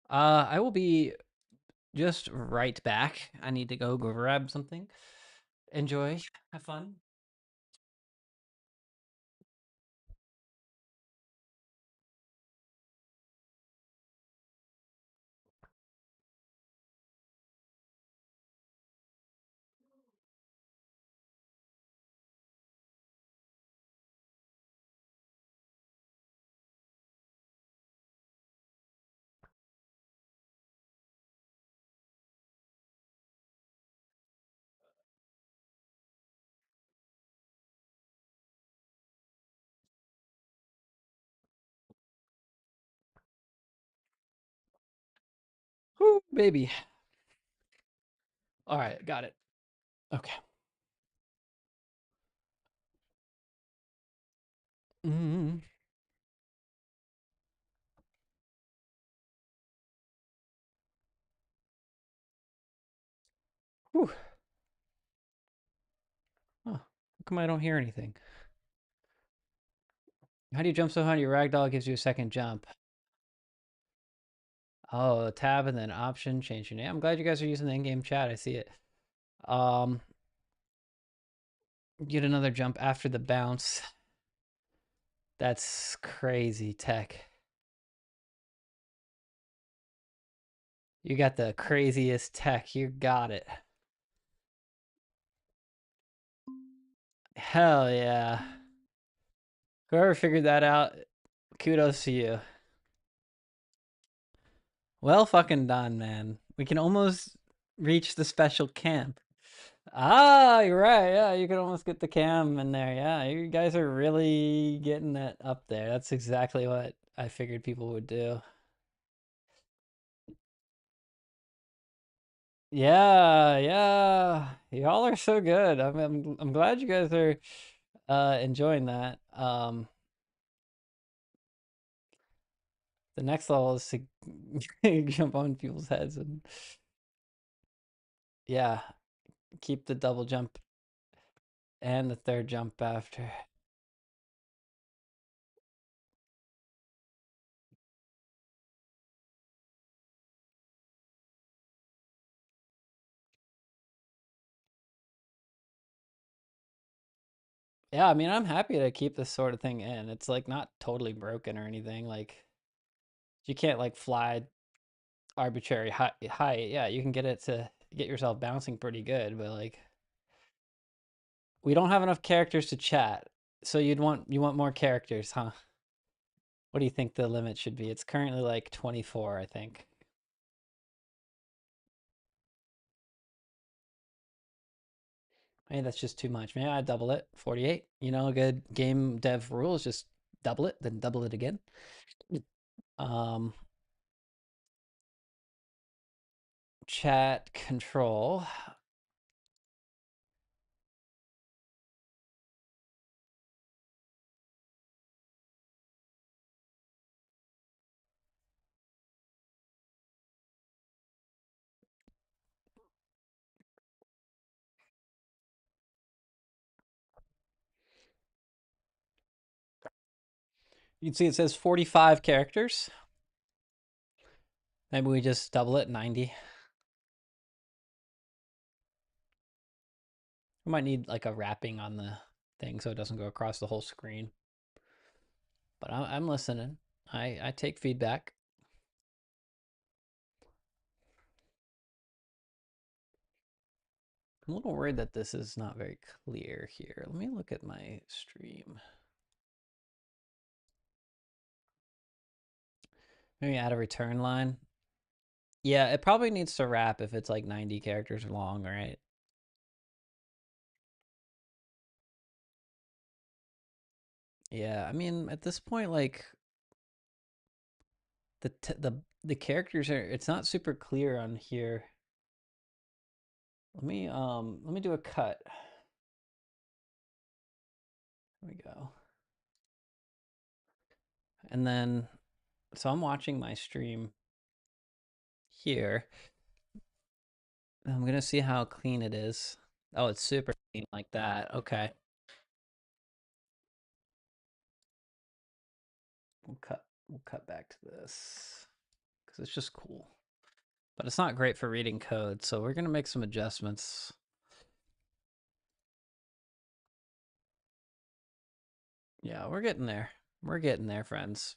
I will be just right back. I need to go grab something. Enjoy. Have fun. Whoo, baby. All right, got it. Okay. Mm. Whew. Oh, how come I don't hear anything? How do you jump so high? Your ragdoll gives you a second jump. Oh, tab and then option, change your name. I'm glad you guys are using the in-game chat. I see it. Um, get another jump after the bounce. That's crazy tech. You got the craziest tech. You got it. Hell yeah. Whoever figured that out, kudos to you. Well fucking done, man. We can almost reach the special camp. Ah, you're right. Yeah, you can almost get the cam in there. Yeah, you guys are really getting it up there. That's exactly what I figured people would do. Yeah, yeah. Y'all are so good. I'm glad you guys are enjoying that. The next level is to jump on people's heads and yeah, keep the double jump and the third jump after. Yeah, I mean, I'm happy to keep this sort of thing in. It's like not totally broken or anything. Like you can't like fly arbitrary height. Yeah, you can get it to get yourself bouncing pretty good, but like we don't have enough characters to chat. So you want more characters, huh? What do you think the limit should be? It's currently like 24, I think. Maybe that's just too much. Maybe I double it, 48. You know, a good game dev rule is just double it, then double it again. Um, chat control. You can see it says 45 characters. Maybe we just double it, 90. We might need like a wrapping on the thing so it doesn't go across the whole screen. But I'm listening. I take feedback. I'm a little worried that this is not very clear here. Let me look at my stream. Maybe add a return line. Yeah, it probably needs to wrap if it's like 90 characters long, right? Yeah, I mean, at this point, like the characters are, it's not super clear on here. Let me do a cut. There we go. And then so I'm watching my stream here. I'm gonna see how clean it is. Oh, it's super clean like that. Okay. We'll cut back to this because it's just cool. But it's not great for reading code, so we're gonna make some adjustments. Yeah, we're getting there. We're getting there, friends.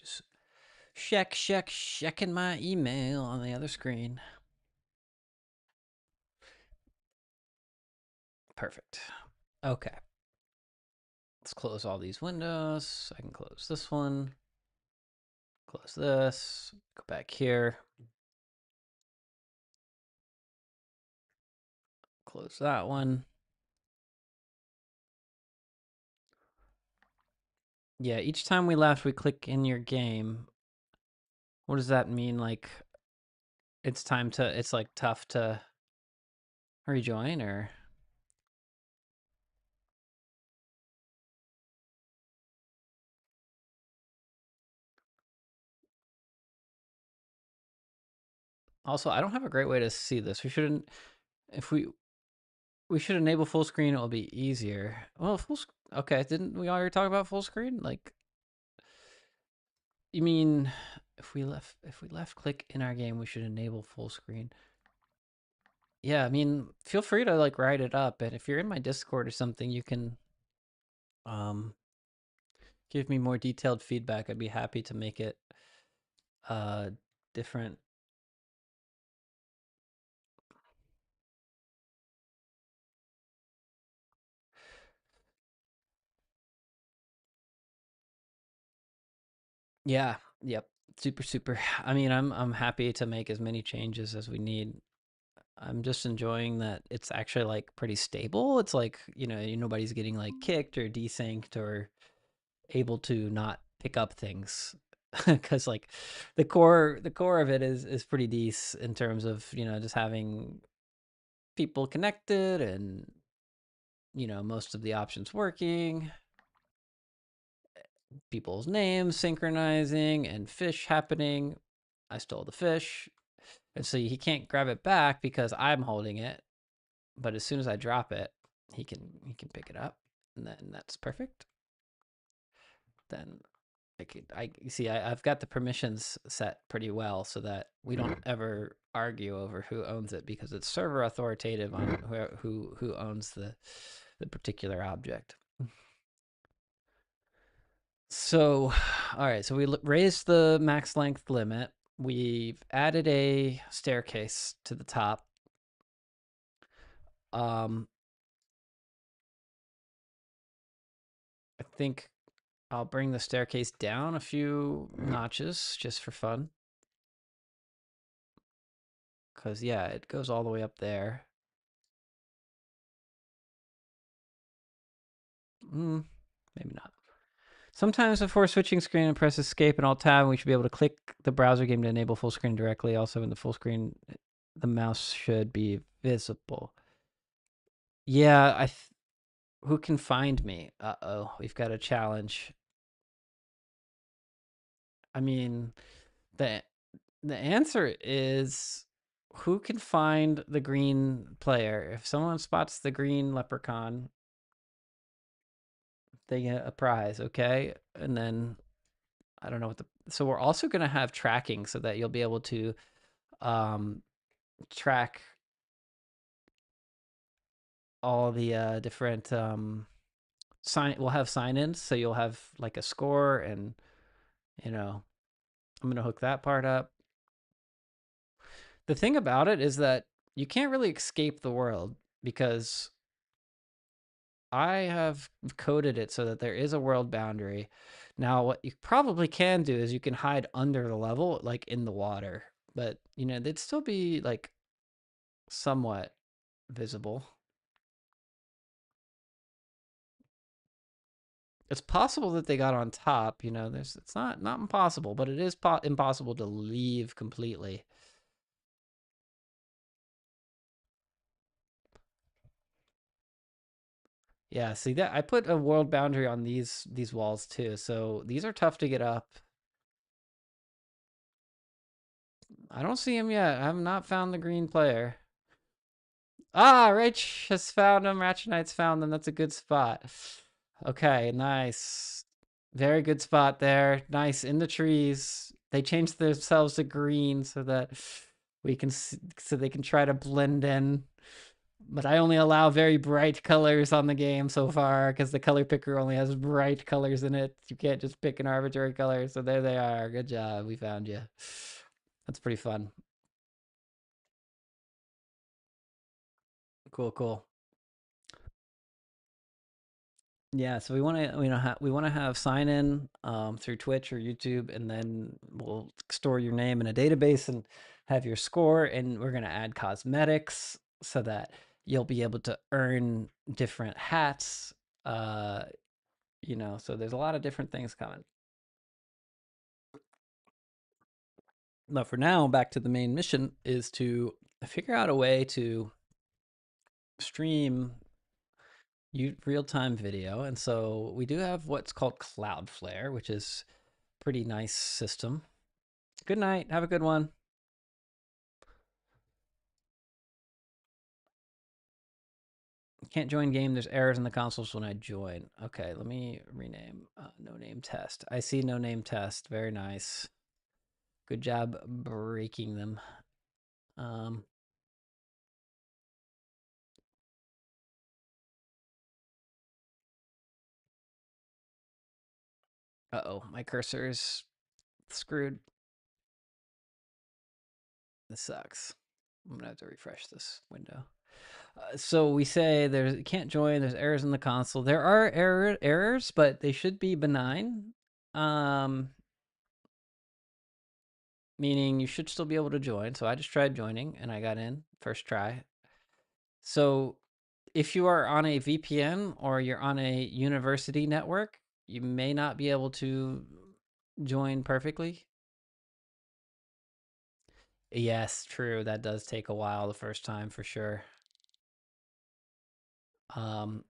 Just checking my email on the other screen. Perfect. Okay. Let's close all these windows. I can close this one. Close this. Go back here. Close that one. Yeah, each time we left, we click in your game. What does that mean? Like, it's time to, it's like tough to rejoin or? Also, I don't have a great way to see this. We shouldn't, if we should enable full screen, it will be easier. Well, okay, didn't we already talk about full screen? Like, you mean if we left click in our game, we should enable full screen. Yeah, I mean, feel free to like write it up, and if you're in my Discord or something, you can um give me more detailed feedback. I'd be happy to make it uh different. Yeah, yep. Super. I mean, I'm happy to make as many changes as we need. I'm just enjoying that it's actually like pretty stable. It's like, nobody's getting like kicked or desynced or able to not pick up things. Because like the core of it is pretty decent in terms of just having people connected and, most of the options working, people's names synchronizing, and fish happening. I stole the fish. And so he can't grab it back because I'm holding it. But as soon as I drop it, he can pick it up. And then that's perfect. Then I see I've got the permissions set pretty well so that we don't ever argue over who owns it because it's server authoritative on who owns the particular object. So, all right, so we raised the max length limit. We've added a staircase to the top. I think I'll bring the staircase down a few notches just for fun. Because, yeah, it goes all the way up there. Maybe not. Sometimes before switching screen and press escape and alt tab, we should be able to click the browser game to enable full screen directly. Also in the full screen, the mouse should be visible. Yeah, who can find me? Uh-oh, we've got a challenge. I mean, the the answer is who can find the green player? If someone spots the green leprechaun, they get a prize, okay? And then I don't know what so we're also going to have tracking so that you'll be able to um track all the different we'll have sign-ins, so you'll have like a score and you know I'm going to hook that part up. The thing about it is that you can't really escape the world because I have coded it so that there is a world boundary. Now, what you probably can do is you can hide under the level, like in the water, but they'd still be like somewhat visible. It's possible that they got on top. It's not impossible, but it is impossible to leave completely. Yeah, see that I put a world boundary on these walls too, so these are tough to get up. I don't see him yet. I have not found the green player. Ah, Rach has found him. Ratchet Knight's found them. That's a good spot. Okay, nice. Very good spot there. Nice in the trees. They changed themselves to green so that we can so they can try to blend in. But I only allow very bright colors on the game so far because the color picker only has bright colors in it. You can't just pick an arbitrary color. So there they are. Good job. We found you. That's pretty fun. Cool, cool. Yeah, so we want to we want to have sign in through Twitch or YouTube, and then we'll store your name in a database and have your score. And we're gonna add cosmetics so that you'll be able to earn different hats. Uh, so there's a lot of different things coming. But for now, back to the main mission is to figure out a way to stream real-time video. And so we do have what's called Cloudflare, which is pretty nice system. Good night. Have a good one. Can't join game. There's errors in the consoles when I join. Okay, let me rename. No name test. I see no name test. Very nice. Good job breaking them. Uh-oh, my cursor is screwed. This sucks. I'm gonna have to refresh this window. So we say there's can't join. There's errors in the console. There are errors, but they should be benign. Meaning you should still be able to join. So I just tried joining and I got in first try. So if you are on a VPN or you're on a university network, you may not be able to join perfectly. Yes, true. That does take a while the first time for sure. Um,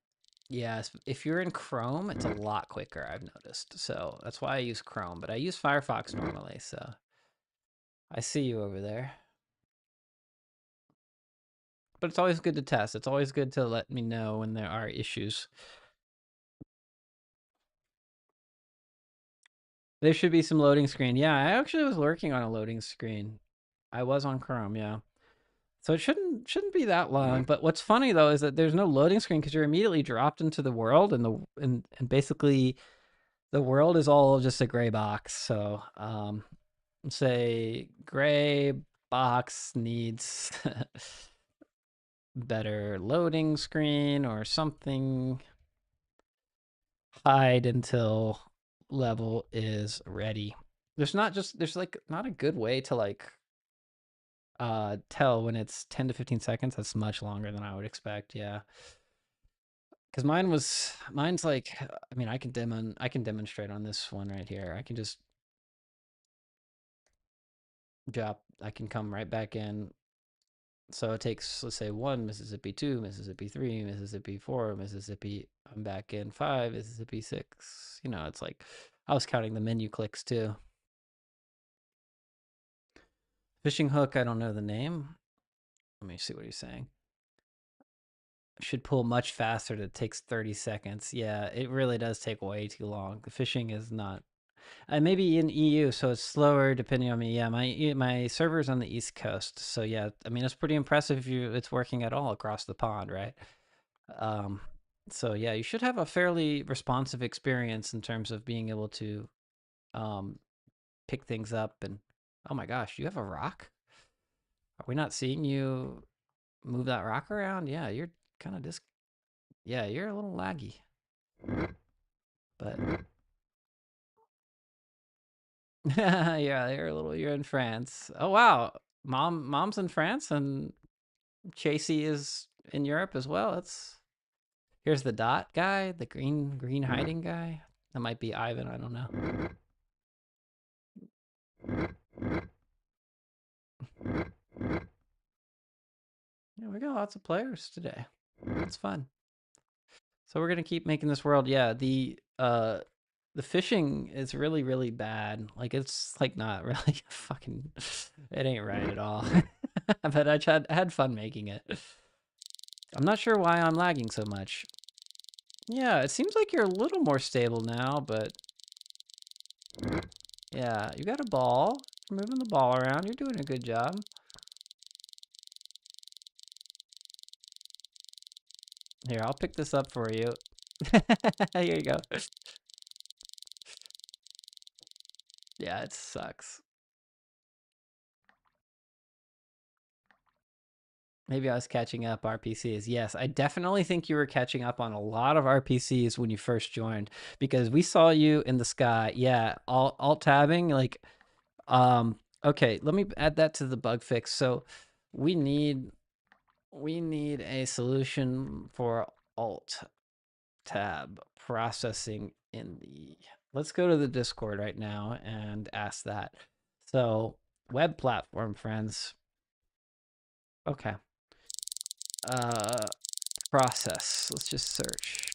yeah, if you're in Chrome, it's a lot quicker, I've noticed. So that's why I use Chrome, but I use Firefox normally. So I see you over there. But it's always good to test. It's always good to let me know when there are issues. There should be some loading screen. Yeah, I actually was working on a loading screen. I was on Chrome, yeah. So it shouldn't be that long. But what's funny though is that there's no loading screen because you're immediately dropped into the world, and and basically the world is all just a gray box. So say gray box needs better loading screen or something. Hide until level is ready. There's like not a good way to like tell when it's 10 to 15 seconds. That's much longer than I would expect. Yeah. Cuz mine's like, I mean, I can demonstrate on this one right here. I can just I can come right back in. So it takes, let's say, 1 Mississippi, 2 Mississippi, 3 Mississippi, 4 Mississippi. I'm back in 5 Mississippi, 6. You know, it's like I was counting the menu clicks too. Fishing hook, I don't know the name. Let me see what he's saying. Should pull much faster. That takes 30 seconds. Yeah, it really does take way too long. The fishing is not. Maybe in EU, so it's slower depending on me. Yeah, my server's on the East Coast, so yeah. I mean, it's pretty impressive if it's working at all across the pond, right? Um, so yeah, you should have a fairly responsive experience in terms of being able to um, pick things up. And oh my gosh, you have a rock? Are we not seeing you move that rock around? Yeah, you're kind of yeah, you're a little laggy. But yeah, you're in France. Oh wow. Mom's in France and Chasey is in Europe as well. It's Here's the dot guy, the green hiding guy. That might be Ivan, I don't know. Yeah, we got lots of players today. It's fun. So we're gonna keep making this world. Yeah, the fishing is really bad. Like it's like not really fucking. It ain't right at all. But I had fun making it. I'm not sure why I'm lagging so much. Yeah, it seems like you're a little more stable now, but yeah, you got a ball. You're moving the ball around. You're doing a good job. Here, I'll pick this up for you. Here you go. Yeah, it sucks. Maybe I was catching up RPCs. Yes, I definitely think you were catching up on a lot of RPCs when you first joined because we saw you in the sky. Yeah, alt tabbing like okay, let me add that to the bug fix. So we need a solution for alt tab processing in the. Let's go to the Discord right now and ask that. So, web platform friends. Okay. Uh process. Let's just search.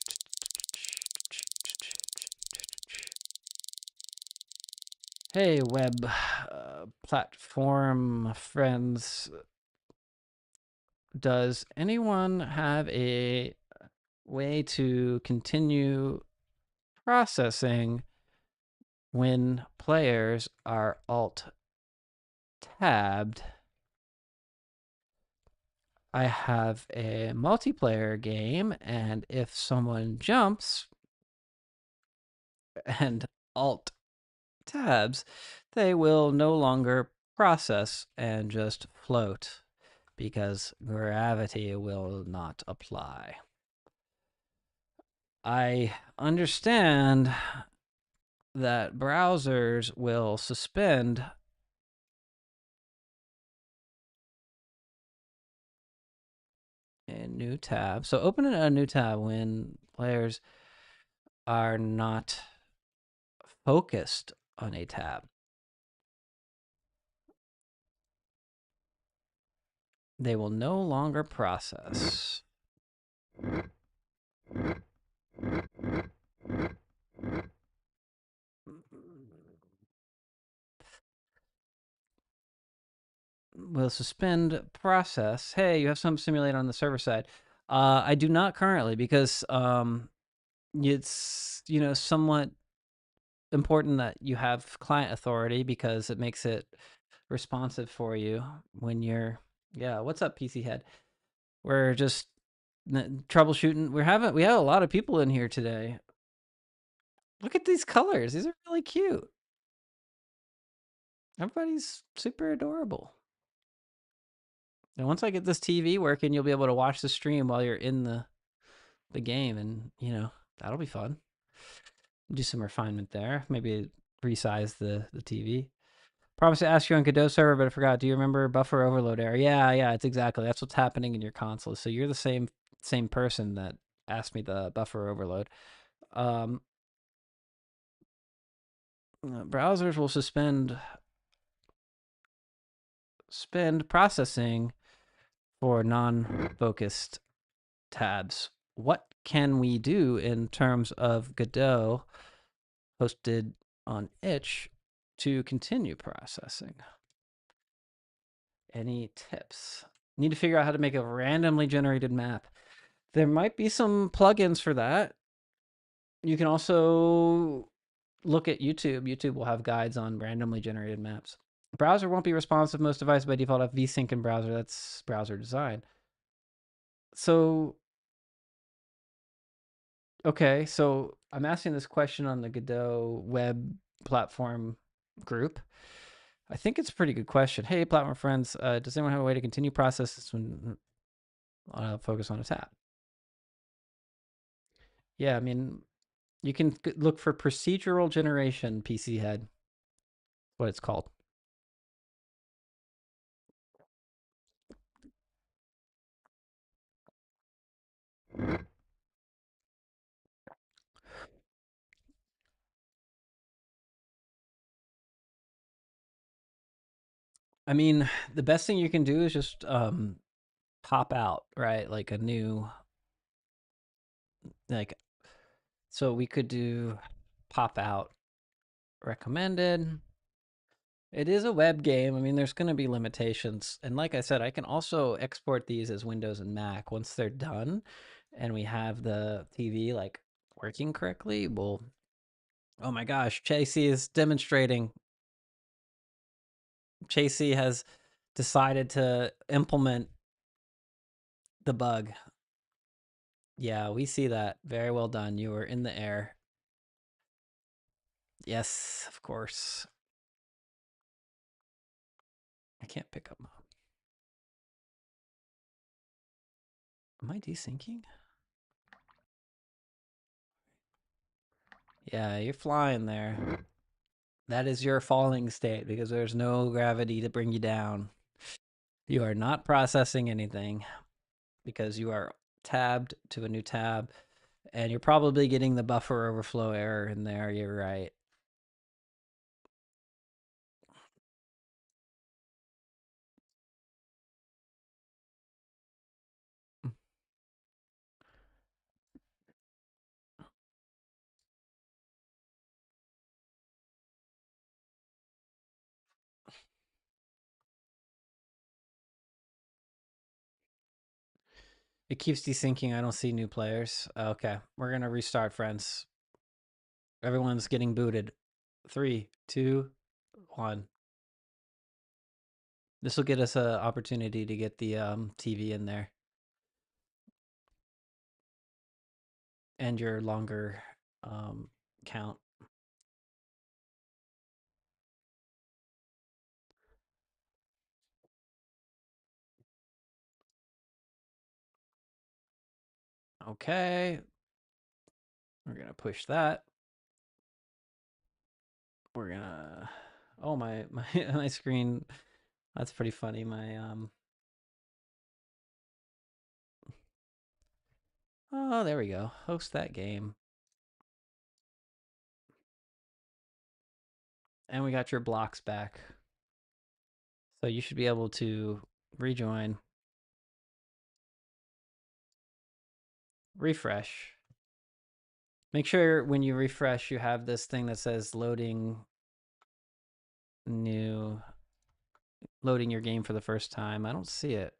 Hey, web platform friends. Does anyone have a way to continue processing when players are alt tabbed? I have a multiplayer game, and if someone jumps and alt tabs, they will no longer process and just float because gravity will not apply. I understand that browsers will suspend a new tab. So open a new tab when players are not focused on a tab. They will no longer process. Will suspend process. Hey, you have some simulated on the server side. I do not currently because it's somewhat important that you have client authority because it makes it responsive for you when you're yeah. What's up, PC head? We're just troubleshooting. We have a lot of people in here today. Look at these colors. These are really cute. Everybody's super adorable. And once I get this TV working, you'll be able to watch the stream while you're in the game, and that'll be fun. Do some refinement there. Maybe resize the TV. Promise to ask you on Godot server, but I forgot. Do you remember buffer overload error? Yeah, it's exactly that's what's happening in your console. So you're the same person that asked me the buffer overload. Um, Browsers will suspend processing for non-focused tabs. What can we do in terms of Godot hosted on itch to continue processing? Any tips? Need to figure out how to make a randomly generated map. There might be some plugins for that. You can also look at YouTube. YouTube will have guides on randomly generated maps. Browser won't be responsive. Most devices by default have vsync in browser. That's browser design. So, okay, so I'm asking this question on the Godot web platform group. I think it's a pretty good question. Hey, platform friends, does anyone have a way to continue processes when focus on a tab? Yeah, I mean, you can look for procedural generation, PC head, what it's called. I mean, the best thing you can do is just pop out, right? Like a new, like, so we could do pop out recommended. It is a web game. I mean, there's going to be limitations. And like I said, I can also export these as Windows and Mac. Once they're done and we have the TV like working correctly, we'll, oh my gosh, Chasey is demonstrating. Chasey has decided to implement the bug. Yeah, we see that. Very well done. You were in the air. Yes, of course. I can't pick up. Am I desyncing? Yeah, you're flying there. That is your falling state because there's no gravity to bring you down. You are not processing anything because you are tabbed to a new tab and you're probably getting the buffer overflow error in there. You're right. It keeps desyncing. I don't see new players. Okay, we're going to restart, friends. Everyone's getting booted. 3, 2, 1. This will get us an opportunity to get the TV in there. And your longer count. Okay. We're going to push that. We're going to oh my my screen, that's pretty funny. My oh, there we go. Host that game. And we got your blocks back. So you should be able to rejoin. Refresh. Make sure when you refresh, you have this thing that says new, loading your game for the first time. I don't see it.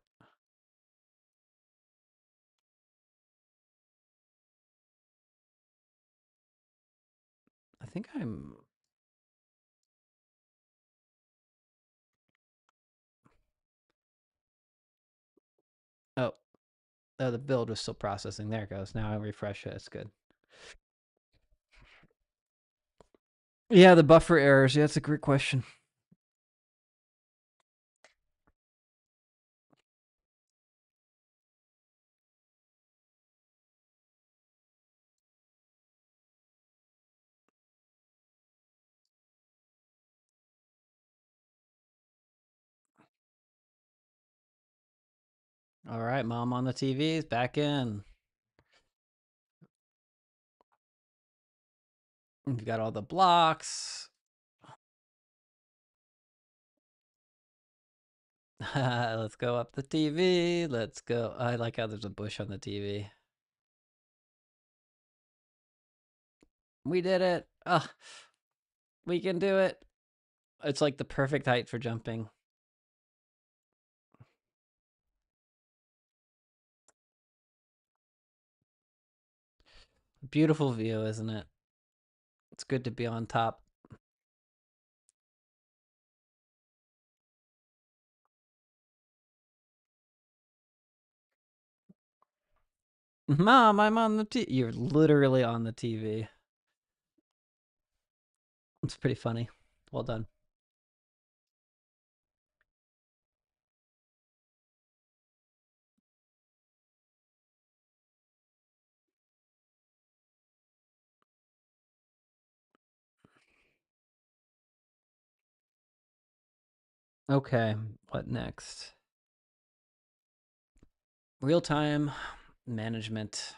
I think I'm. Oh, oh, the build was still processing. There it goes. Now I refresh it. It's good. Yeah, the buffer errors. Yeah, that's a great question. All right, mom on the TV's back in. We've got all the blocks. Let's go up the TV. Let's go. I like how there's a bush on the TV. We did it. Oh, we can do it. It's like the perfect height for jumping. Beautiful view, isn't it? It's good to be on top. Mom, I'm on the TV. You're literally on the TV. It's pretty funny. Well done. Okay, what next? Real time management.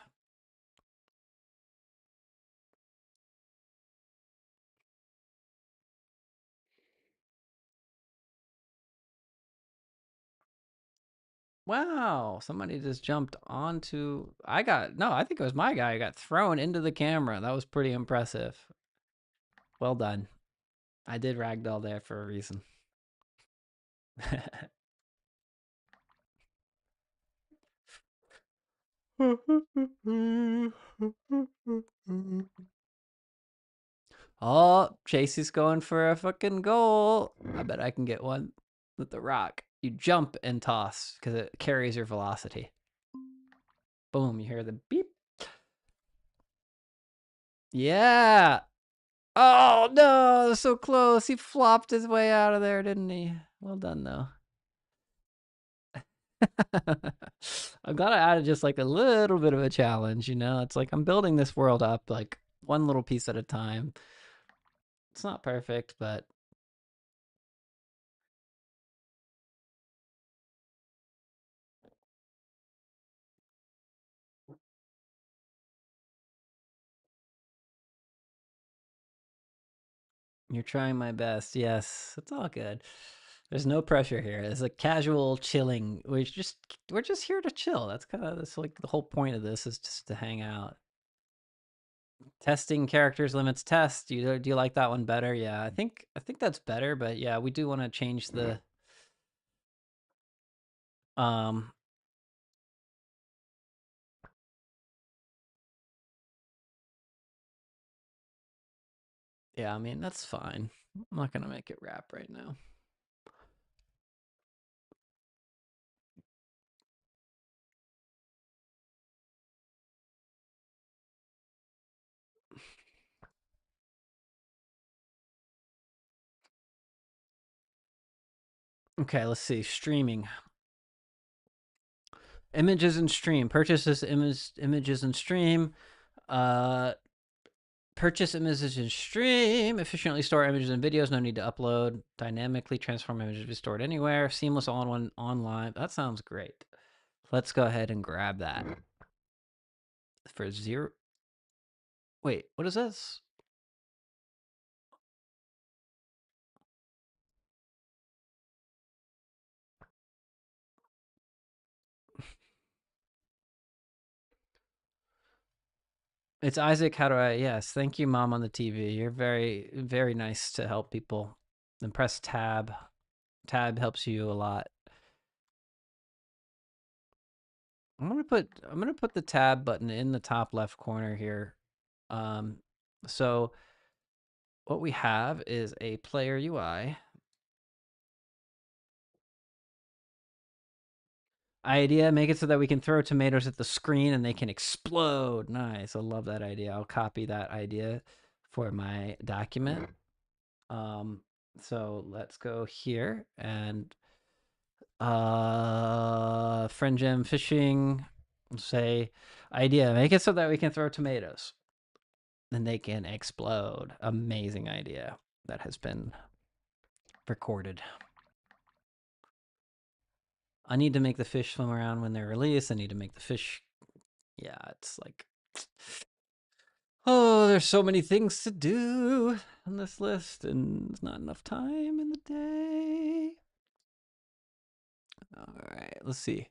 Wow, somebody just jumped onto. I think it was my guy. I got thrown into the camera. That was pretty impressive. Well done. I did ragdoll there for a reason. Oh, Chase is going for a fucking goal. I bet I can get one with the rock. You jump and toss because it carries your velocity. Boom, you hear the beep. Yeah. Oh, no, so close. He flopped his way out of there, didn't he? Well done, though. I'm glad I added just like a little bit of a challenge, you know? It's like I'm building this world up like one little piece at a time. It's not perfect, but you're trying my best. Yes, it's all good. There's no pressure here. It's a casual chilling. We're just here to chill. That's like the whole point of this is just to hang out. Testing characters limits test. Do you like that one better? Yeah, I think that's better, but yeah, we do want to change the um yeah, I mean, that's fine. I'm not going to make it rap right now. Okay, let's see. Streaming. Images and stream. Purchase this images and stream. Uh Purchase images and stream. Efficiently store images and videos. No need to upload. Dynamically transform images to be stored anywhere. Seamless all-in-one online. That sounds great. Let's go ahead and grab that. For zero. Wait, what is this? It's Isaac. How do I? Yes, thank you, Mom on the TV. You're very, very nice to help people. Then press tab. Tab helps you a lot. I'm gonna put the tab button in the top left corner here. Um, so what we have is a player UI idea. Make it so that we can throw tomatoes at the screen and they can explode. Nice. I love that idea. I'll copy that idea for my document. Um, so let's go here and friend gem fishing. Say idea. Make it so that we can throw tomatoes. Then they can explode. Amazing idea that has been recorded. I need to make the fish swim around when they're released. I need to make the fish. Yeah, it's like, oh, there's so many things to do on this list, and there's not enough time in the day. All right, let's see.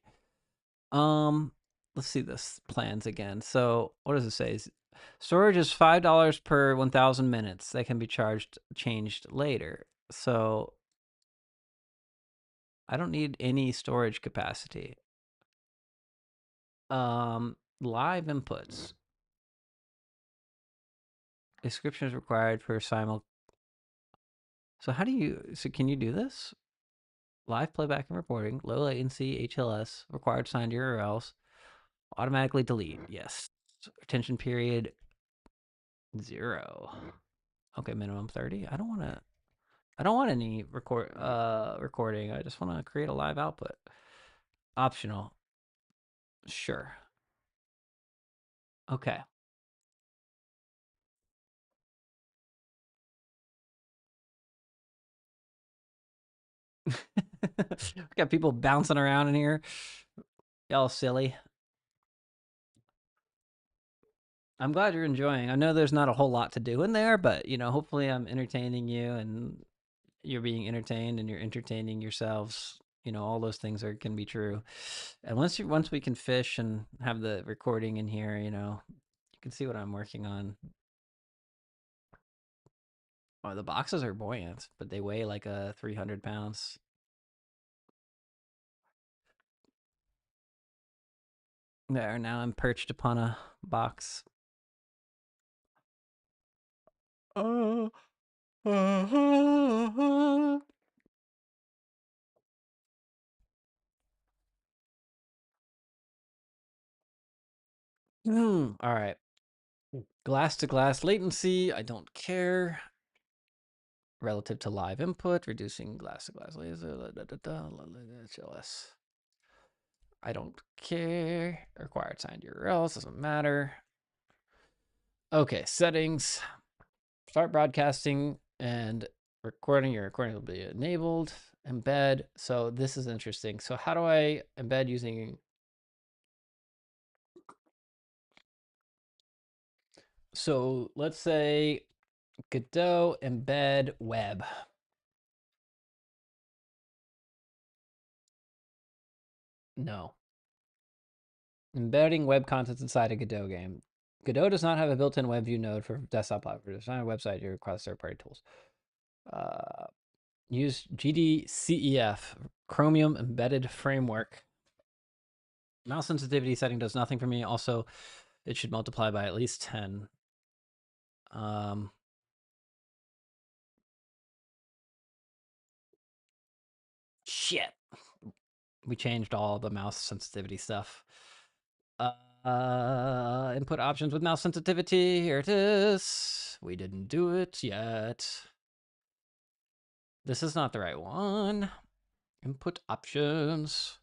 Um, let's see this plans again. So, what does it say? Storage is $5 per 1,000 minutes. That can be changed later. So, I don't need any storage capacity. Live inputs. Description is required for simul. So how do you? So can you do this? Live playback and reporting, low latency, HLS, required signed URLs, automatically delete. Yes. Retention period 0. Okay, minimum 30. I don't want to. I don't want any recording. I just want to create a live output. Optional. Sure. Okay. Got people bouncing around in here. Y'all silly. I'm glad you're enjoying. I know there's not a whole lot to do in there, but hopefully I'm entertaining you and you're being entertained and you're entertaining yourselves. All those things can be true. And once we can fish and have the recording in here, you can see what I'm working on. Oh, the boxes are buoyant, but they weigh like 300 pounds. There, now I'm perched upon a box. Oh, all right. Glass to glass latency, I don't care. Relative to live input, reducing glass to glass laser, HLS. I don't care. Required signed URLs, doesn't matter. Okay, settings. Start broadcasting and recording. Your recording will be enabled. Embed. So this is interesting. So how do I embed using... So let's say Godot embed web. No. Embedding web contents inside a Godot game. Godot does not have a built-in web view node for desktop platforms. It's not a website. You require third-party tools. Use GDCEF, Chromium Embedded Framework. Mouse sensitivity setting does nothing for me. Also, it should multiply by at least 10. Shit. We changed all the mouse sensitivity stuff. Input options with mouse sensitivity. Here it is. We didn't do it yet. This is not the right one. Input options.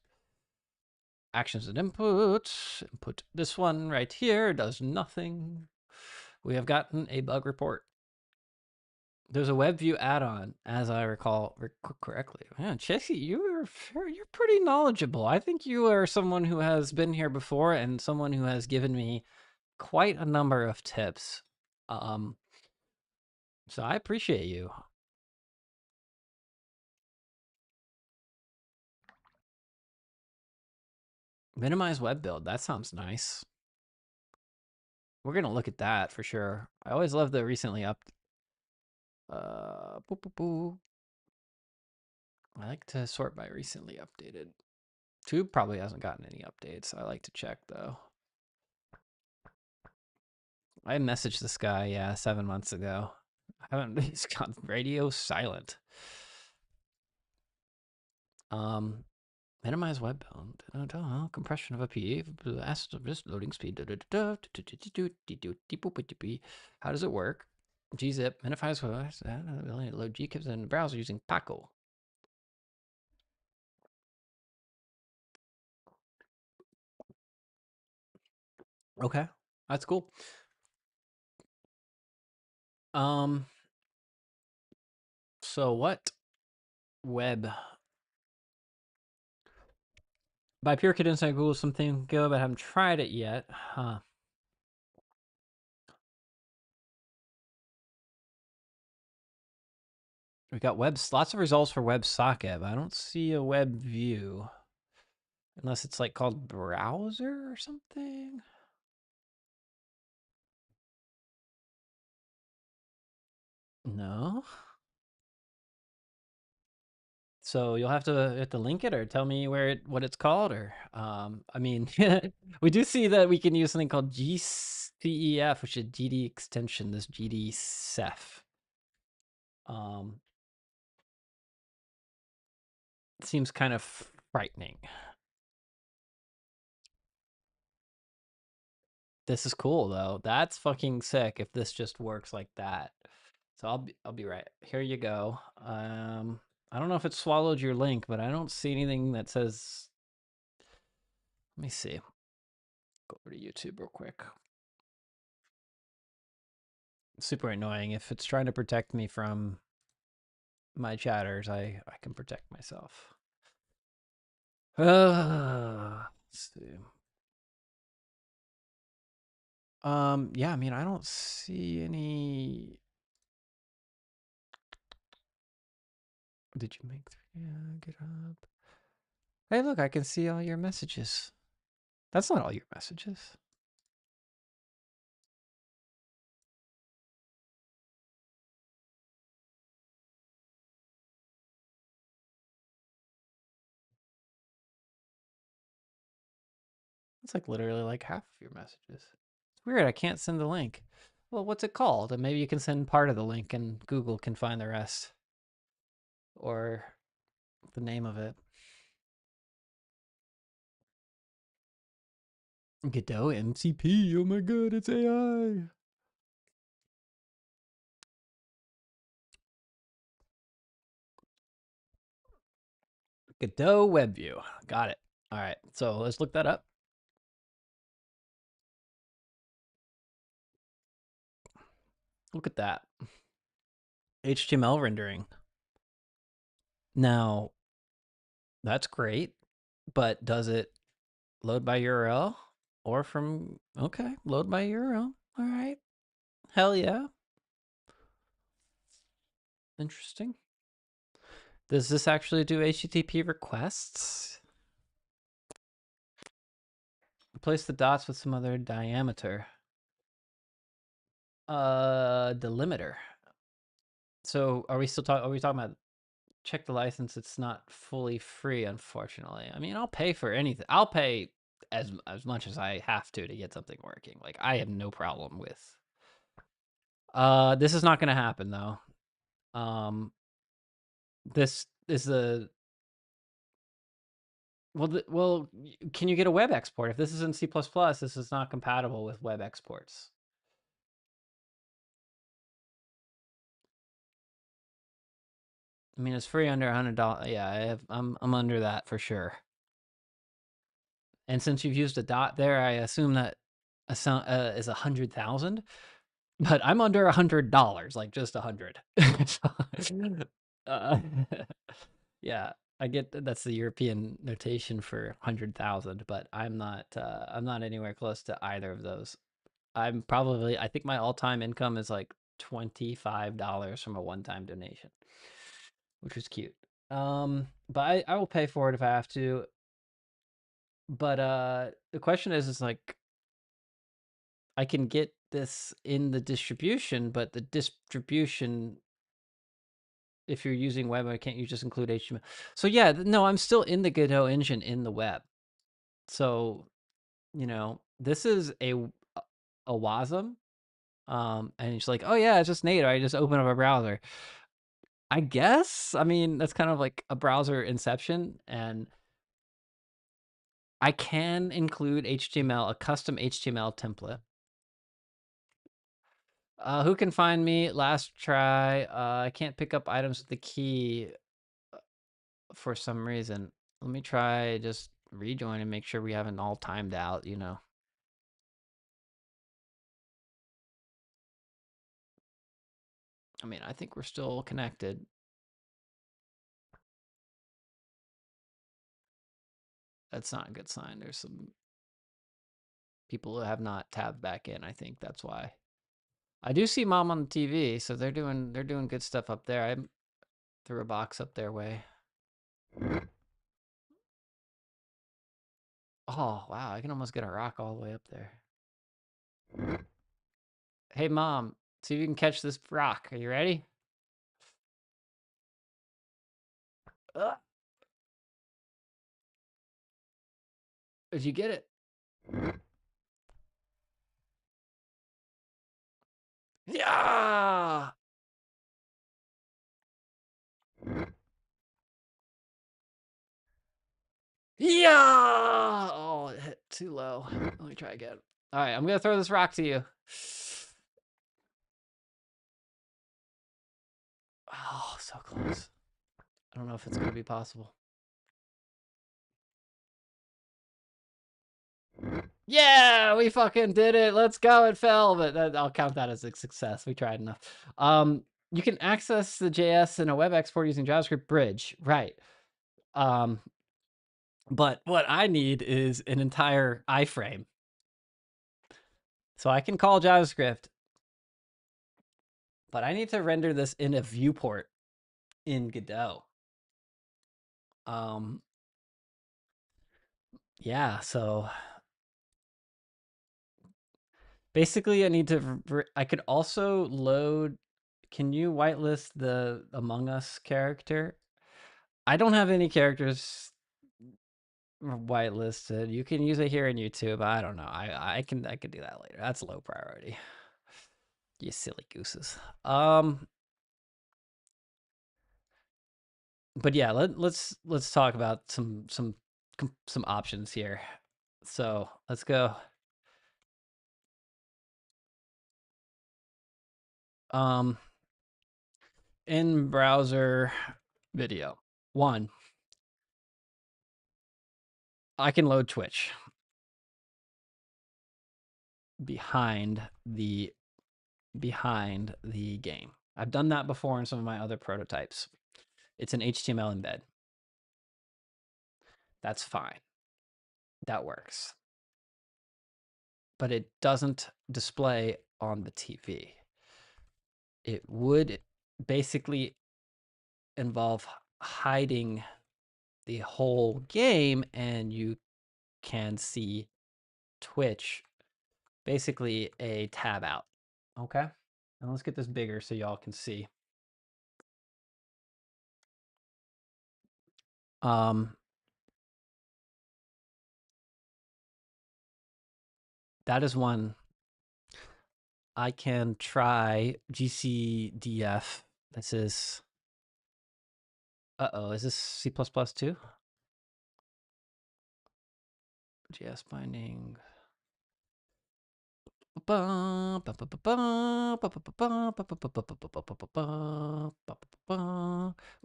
Actions and input. Input this one right here does nothing. We have gotten a bug report. There's a WebView add-on, as I recall correctly. Man, Chessie, you're pretty knowledgeable. I think you are someone who has been here before and someone who has given me quite a number of tips. So I appreciate you. Minimize web build. That sounds nice. We're gonna look at that for sure. I always love the recently up. Boo, boo, boo. I like to sort by recently updated. Tube probably hasn't gotten any updates. I like to check though. I messaged this guy, yeah, 7 months ago. I haven't. He's got radio silent. Um, Minimize web bound. Compression of a PE. Just loading speed. How does it work? gzip minifies load gzip in the browser using Paco. Okay, that's cool. So what web by pure kid inside Google something good, but I haven't tried it yet. Huh. We got lots of results for WebSocket, but I don't see a web view. Unless it's like called browser or something. No. So you'll have to link it or tell me what it's called or I mean we do see that we can use something called GCEF, which is GD extension, this GDCEF. It seems kind of frightening. This is cool though. That's fucking sick if this just works like that. So I'll be right. Here you go. I don't know if it swallowed your link, but I don't see anything that says. Let me see. Go over to YouTube real quick. Super annoying. If it's trying to protect me from my chatters, I can protect myself. Let's see. Yeah, I mean, I don't see any. Did you make GitHub? Hey, look, I can see all your messages. That's not all your messages. It's like literally like half of your messages. It's weird. I can't send the link. Well, what's it called? And maybe you can send part of the link and Google can find the rest. Or the name of it. Godot MCP. Oh my god, it's AI. Godot WebView. Got it. All right. So let's look that up. Look at that. HTML rendering. Now, that's great, but does it load by URL or from, okay, load by URL. All right. Hell yeah. Interesting. Does this actually do HTTP requests? Replace the dots with some other diameter. Delimiter. So are we talking about check the license? It's not fully free, unfortunately. I mean, I'll pay for anything. I'll pay as much as I have to get something working. Like I have no problem with. This is not going to happen though. This is the well. Can you get a web export if this is in C++? This is not compatible with web exports. I mean, it's free under $100. Yeah, I'm under that for sure. And since you've used a dot there, I assume that a sound is 100,000. But I'm under $100, like just 100. uh, yeah, I get that's the European notation for 100,000, but I'm not anywhere close to either of those. I think my all-time income is like $25 from a one-time donation, which was cute. But I will pay for it if I have to. But the question is like I can get this in the distribution, but the distribution, if you're using web, can't you just include HTML? So yeah, no, I'm still in the Godot engine in the web. So, this is a WASM. And it's like, oh yeah, it's just native. I just open up a browser. I guess. I mean, that's kind of like a browser inception, and I can include HTML, a custom HTML template. Who can find me? Last try. I can't pick up items with the key for some reason. Let me try just rejoin and make sure we haven't all timed out. I mean, I think we're still connected. That's not a good sign. There's some people who have not tabbed back in. I think that's why. I do see mom on the TV, so they're doing good stuff up there. I threw a box up their way. Oh wow, I can almost get a rock all the way up there. Hey mom, see if you can catch this rock. Are you ready? Uh, did you get it? Yeah. Yeah. Oh, it hit too low. Let me try again. All right, I'm gonna throw this rock to you. Oh, so close. I don't know if it's gonna be possible. Yeah, we fucking did it. Let's go. It fell, but I'll count that as a success. We tried enough. You can access the JS in a web export using JavaScript bridge, right? But what I need is an entire iframe. So I can call JavaScript, but I need to render this in a viewport in Godot. Yeah, so basically I need to, I could also load, can you whitelist the Among Us character? I don't have any characters whitelisted. You can use it here in YouTube. I don't know. I can do that later. That's low priority. You silly gooses. But yeah, let's talk about some options here. So let's go. In browser video. One, I can load Twitch behind the game. I've done that before in some of my other prototypes. It's an HTML embed. That's fine. That works. But it doesn't display on the TV. It would basically involve hiding the whole game, and you can see Twitch, basically a tab out. Okay. And let's get this bigger so y'all can see. That is one. I can try GCDF. This is, is this C++ too? JS binding.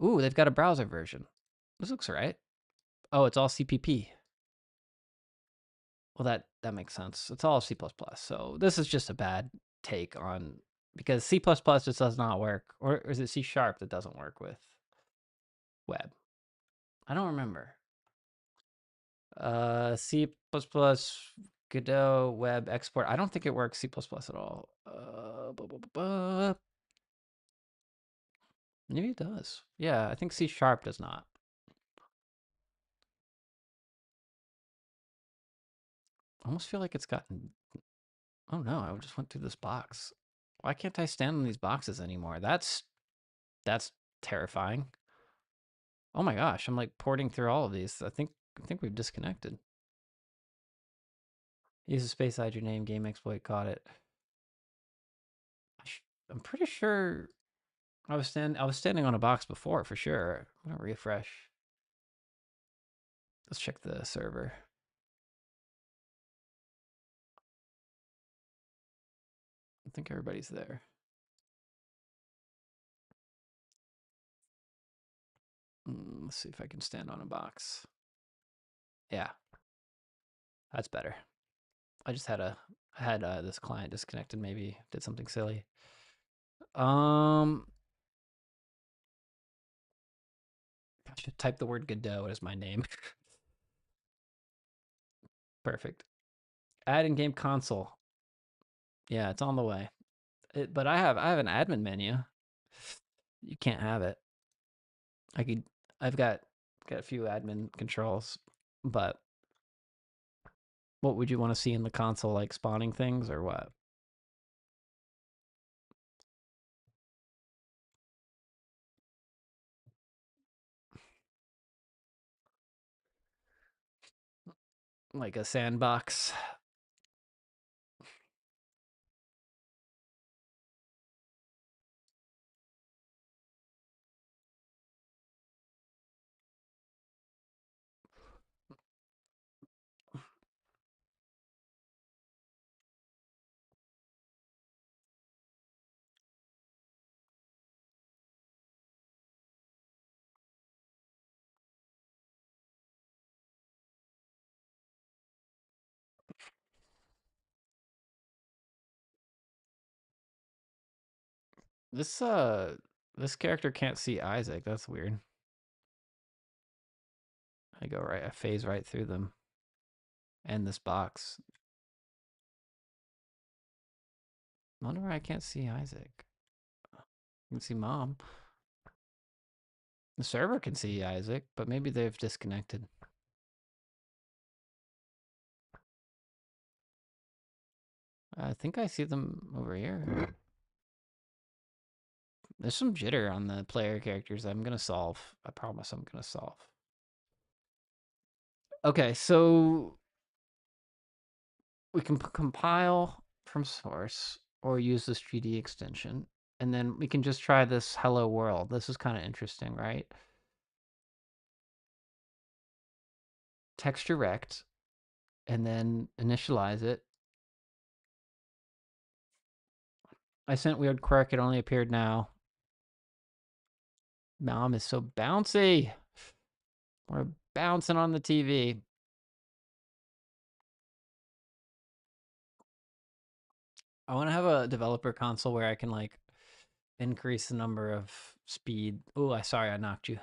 Ooh, they've got a browser version. This looks right. Oh, it's all CPP. Well, that makes sense. It's all C++. So this is just a bad take on, because C++ just does not work. Or is it C# that doesn't work with web? I don't remember. C++, Godot, web export. I don't think it works C++ at all. Maybe it does. Yeah, I think C# does not. I almost feel like it's gotten Oh no, I just went through this box. Why can't I stand on these boxes anymore? That's terrifying. Oh my gosh, I'm like porting through all of these. I think we've disconnected. Use a space hide your name, game exploit caught it. I'm pretty sure I was standing on a box before for sure. I'm gonna refresh. Let's check the server. I think everybody's there. Let's see if I can stand on a box. Yeah, that's better. I just had this client disconnected. Maybe did something silly. I should type the word Godot as my name. Perfect. Add in-game console. Yeah, it's on the way. But I have an admin menu. You can't have it. I've got a few admin controls, but what would you want to see in the console, like spawning things or what? Like a sandbox. This this character can't see Isaac. That's weird. I phase right through them and this box. I wonder why I can't see Isaac. You can see Mom. The server can see Isaac, but maybe they've disconnected. I think I see them over here. There's some jitter on the player characters I'm gonna solve. I promise I'm gonna solve. Okay, so we can compile from source or use this GD extension, and then we can just try this hello world. This is kind of interesting, right? Text direct, and then initialize it. I sent weird quirk. It only appeared now. Mom is so bouncy. We're bouncing on the TV. I want to have a developer console where I can like increase the number of speed. Oh, sorry, I knocked you.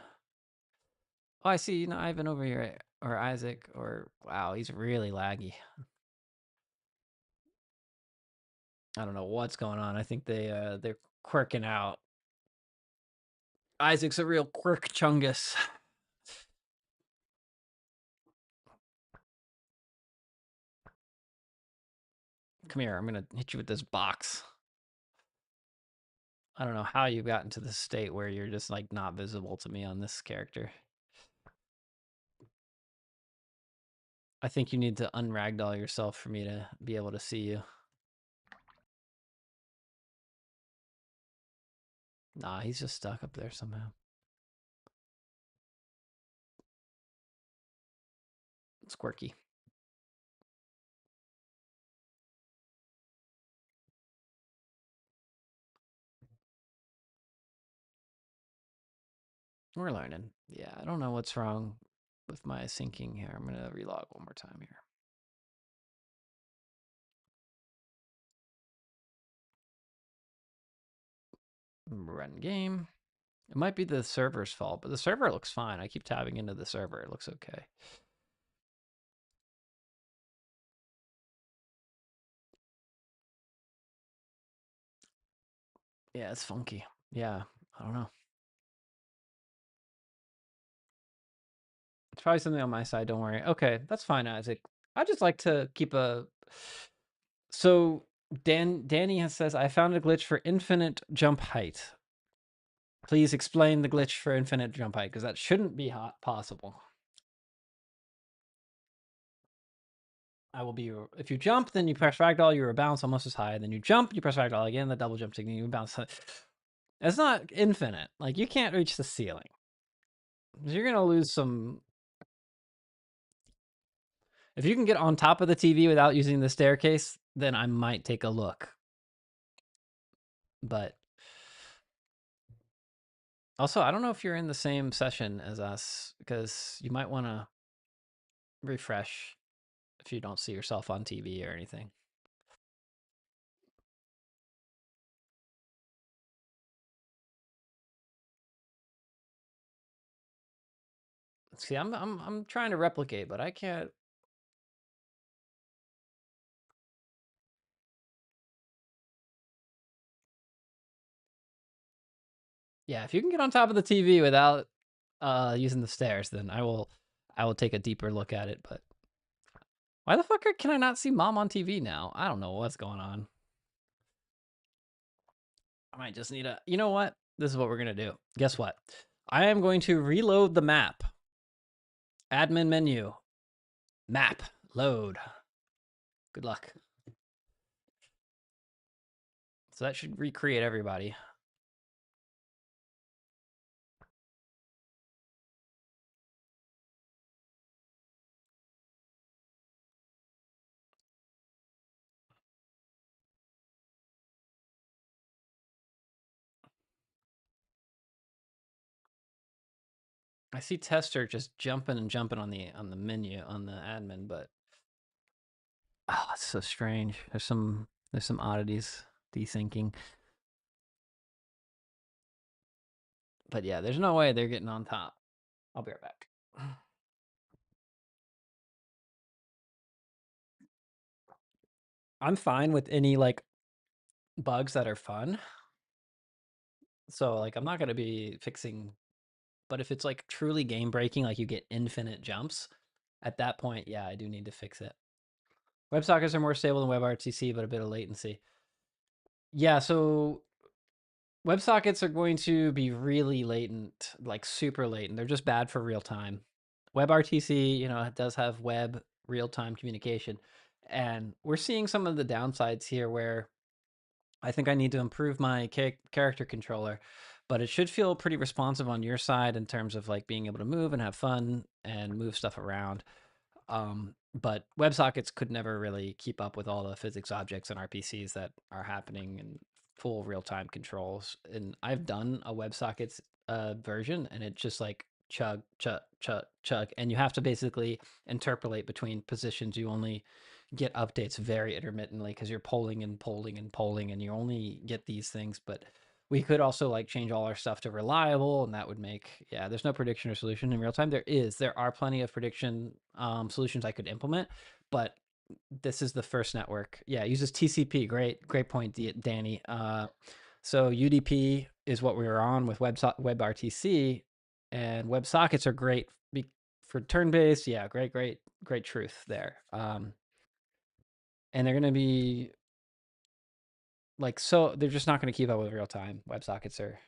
Oh, I see, Ivan over here, or Isaac, or wow, he's really laggy. I don't know what's going on. I think they're quirking out. Isaac's a real quirk chungus. Come here, I'm gonna hit you with this box. I don't know how you got into this state where you're just like not visible to me on this character. I think you need to unragdoll yourself for me to be able to see you. Nah, he's just stuck up there somehow. It's quirky. We're learning. Yeah, I don't know what's wrong with my syncing here. I'm gonna relog one more time here. Run game. It might be the server's fault, but the server looks fine. I keep tabbing into the server. It looks okay. Yeah, it's funky. Yeah, I don't know. It's probably something on my side. Don't worry. Okay, that's fine, Isaac. I just like to keep a. So Danny says, I found a glitch for infinite jump height. Please explain the glitch for infinite jump height, because that shouldn't be possible. I will be, if you jump, then you press ragdoll, you bounce almost as high. Then you jump, you press ragdoll again, the double jump technique, you bounce. It's not infinite. Like, you can't reach the ceiling. You're going to lose some. If you can get on top of the TV without using the staircase, then I might take a look. But also, I don't know if you're in the same session as us, because you might want to refresh if you don't see yourself on TV or anything. See, I'm trying to replicate, but I can't. Yeah, if you can get on top of the TV without using the stairs, then I will take a deeper look at it. But why the fuck can I not see mom on TV now? I don't know what's going on. I might just need a. You know what? This is what we're gonna do. Guess what? I am going to reload the map. Admin menu. Map. Load. Good luck. So that should recreate everybody. I see Tester just jumping and jumping on the menu on the admin, but oh, it's so strange. There's some oddities desyncing. But yeah, there's no way they're getting on top. I'll be right back. I'm fine with any like bugs that are fun. So like I'm not gonna be fixing, but if it's like truly game breaking, like you get infinite jumps, at that point, yeah, I do need to fix it. WebSockets are more stable than WebRTC, but a bit of latency. Yeah, so WebSockets are going to be really latent, like super latent. They're just bad for real time. WebRTC, it does have web real time communication. And we're seeing some of the downsides here where I think I need to improve my character controller, but it should feel pretty responsive on your side in terms of like being able to move and have fun and move stuff around. But WebSockets could never really keep up with all the physics objects and RPCs that are happening in full real-time controls. And I've done a WebSockets version, and it just like chug, chug, chug, chug, and you have to basically interpolate between positions. You only get updates very intermittently because you're polling and polling and polling, and you only get these things. But we could also like change all our stuff to reliable, and that would make, yeah, there's no prediction or solution in real time. There are plenty of prediction solutions I could implement, but this is the first network. Yeah, it uses TCP. Great point, Danny. So UDP is what we were on with WebRTC, and WebSockets are great for turn-based. Yeah, great truth there. And they're going to be like, so they're just not going to keep up with real time. WebSockets are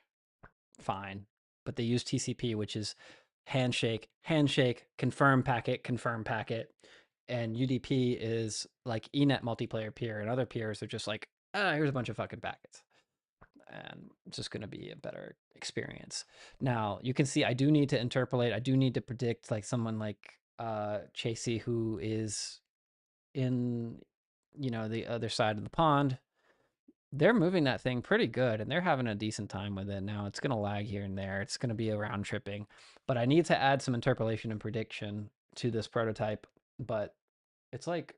fine, but they use TCP, which is handshake, confirm packet, and UDP is like eNet multiplayer peer, and other peers are just like, here's a bunch of fucking packets, and it's just going to be a better experience. Now you can see I do need to interpolate. I do need to predict like someone like Chasey, who is in the other side of the pond. They're moving that thing pretty good, and they're having a decent time with it. Now it's going to lag here and there. It's going to be a round tripping, but I need to add some interpolation and prediction to this prototype. But it's like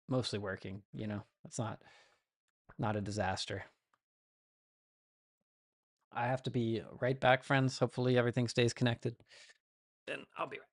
mostly working. It's not a disaster. I have to be right back, friends. Hopefully everything stays connected. Then I'll be right.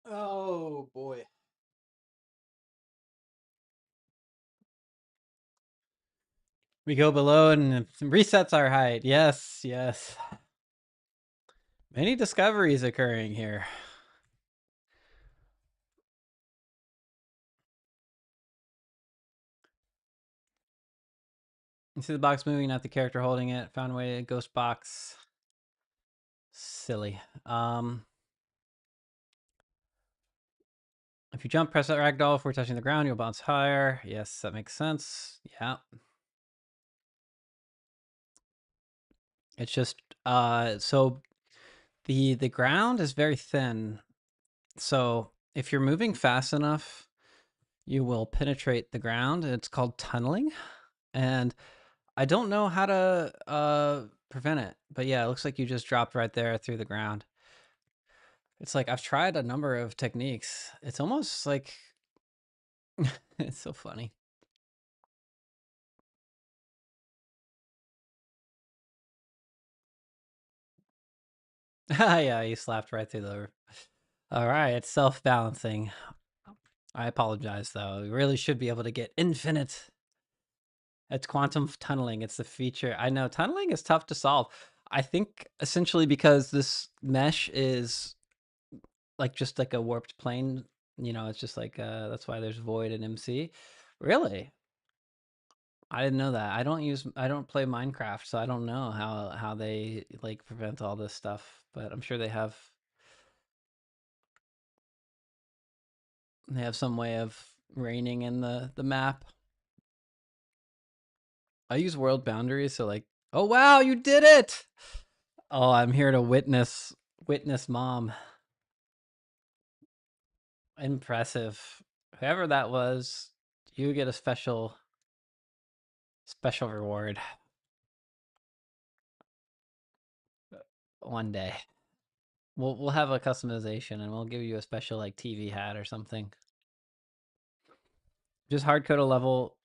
Oh boy. We go below and it resets our height. Yes, yes. Many discoveries occurring here. You see the box moving, not the character holding it. Found a way, ghost box. Silly. If you jump, press that ragdoll. If we're touching the ground, you'll bounce higher. Yes, that makes sense. Yeah. It's just so the ground is very thin. So if you're moving fast enough, you will penetrate the ground. It's called tunneling. And I don't know how to prevent it. But yeah, it looks like you just dropped right there through the ground. It's like I've tried a number of techniques. It's almost like it's so funny. Yeah, you slapped right through the. All right, it's self-balancing. I apologize though. We really should be able to get infinite. It's quantum tunneling. It's the feature. I know tunneling is tough to solve. I think essentially because this mesh is like just like a warped plane. You know, it's just like that's why there's void in MC. Really? I didn't know that. I don't play Minecraft, so I don't know how they like prevent all this stuff, but I'm sure they have some way of reining in the map. I use world boundaries, so like, oh wow, you did it! Oh, I'm here to witness mom. Impressive. Whoever that was, you get a special reward one day. We'll have a customization and we'll give you a special like TV hat or something. Just hard code a level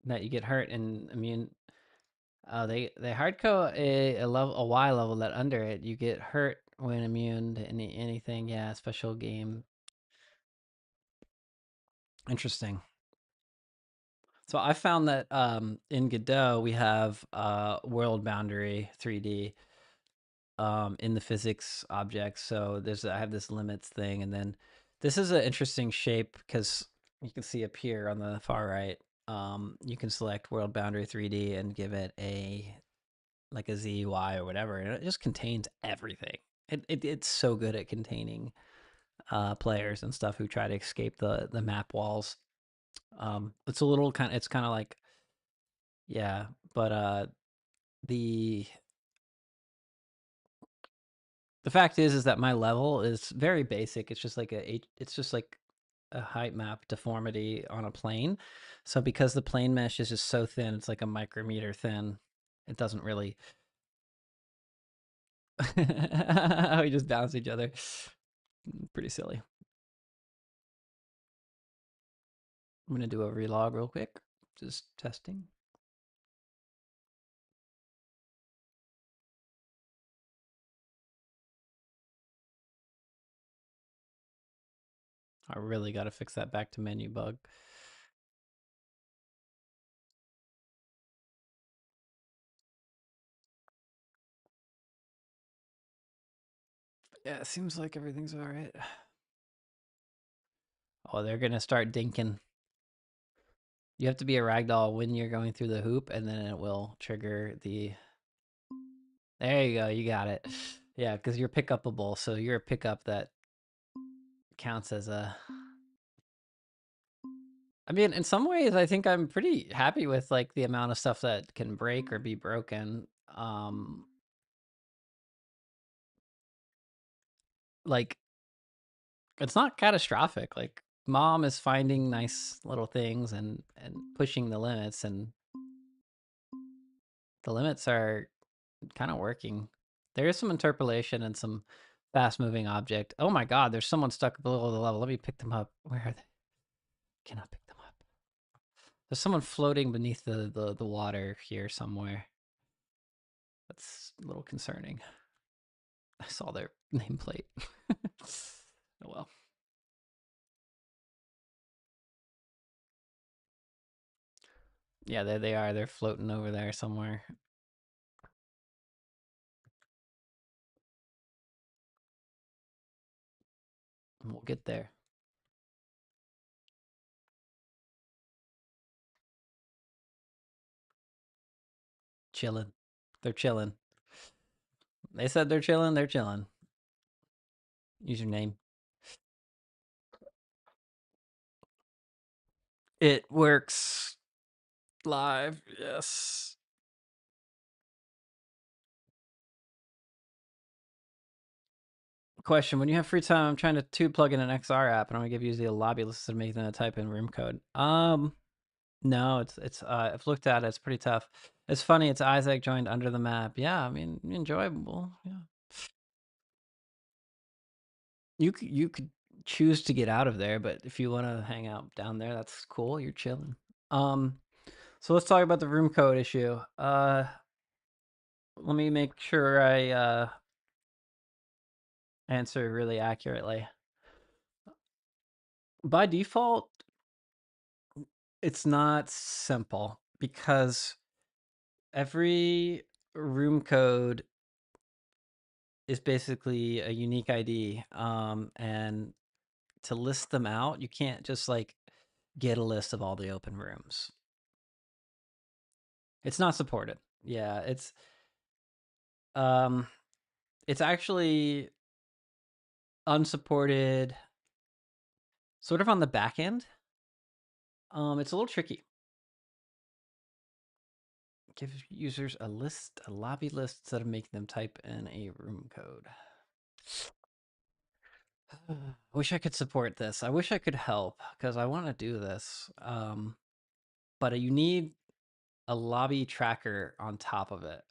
that you get hurt and immune. They hard code a level, a Y level that under it you get hurt when immune to anything. Yeah, special game. Interesting. So I found that in Godot we have world boundary 3D in the physics object. So I have this limits thing, and then this is an interesting shape because you can see up here on the far right. You can select world boundary 3D and give it a like a Z, Y, or whatever, and it just contains everything. It's so good at containing players and stuff who try to escape the map walls. It's a little it's kind of like yeah, but the the fact is that my level is very basic. It's just like a height map deformity on a plane. So because the plane mesh is just so thin, it's like a micrometer thin. It doesn't really. We just bounce each other. Pretty silly. I'm gonna do a relog real quick. Just testing. I really got to fix that back to menu bug. Yeah, it seems like everything's all right. Oh, they're gonna start dinking. You have to be a ragdoll when you're going through the hoop, and then it will trigger the. There you go. You got it. Yeah, because you're pick upable, so you're a pickup that counts as a. I mean, in some ways, I think I'm pretty happy with like the amount of stuff that can break or be broken. Like it's not catastrophic. Like mom is finding nice little things and pushing the limits, and the limits are kind of working. There is some interpolation and some fast moving object. Oh my god, there's someone stuck below the level. Let me pick them up. Where are they? Cannot pick them up. There's someone floating beneath the water here somewhere. That's a little concerning. I saw their nameplate. Oh well. Yeah, there they are. They're floating over there somewhere. We'll get there. Chilling. They're chilling. They said they're chilling. They're chilling. Username. It works live. Yes. Question: when you have free time, I'm trying to plug in an XR app, and I'm gonna give you the lobby list and make them type in room code. No, it's I've looked at it. It's pretty tough. It's funny. It's Isaac joined under the map. Yeah, I mean enjoyable. Yeah, you could choose to get out of there, but if you want to hang out down there, that's cool. You're chilling. Um, so let's talk about the room code issue. Let me make sure I answer really accurately. By default, it's not simple because every room code is basically a unique ID. And to list them out, you can't just like get a list of all the open rooms. It's not supported. Yeah, um it's actually unsupported sort of on the back end. It's a little tricky. Give users a list, a lobby list instead of making them type in a room code. I wish I could support this. I wish I could help because I want to do this. But you need a lobby tracker on top of it.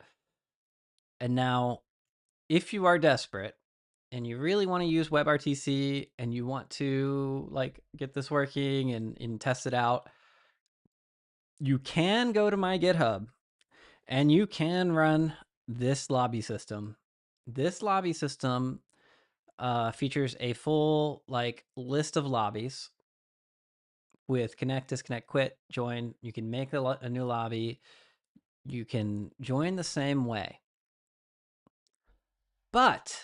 And now, if you are desperate and you really want to use WebRTC and you want to like get this working and test it out, you can go to my GitHub and you can run this lobby system. This lobby system features a full like list of lobbies with connect, disconnect, quit, join. You can make a new lobby. You can join the same way. But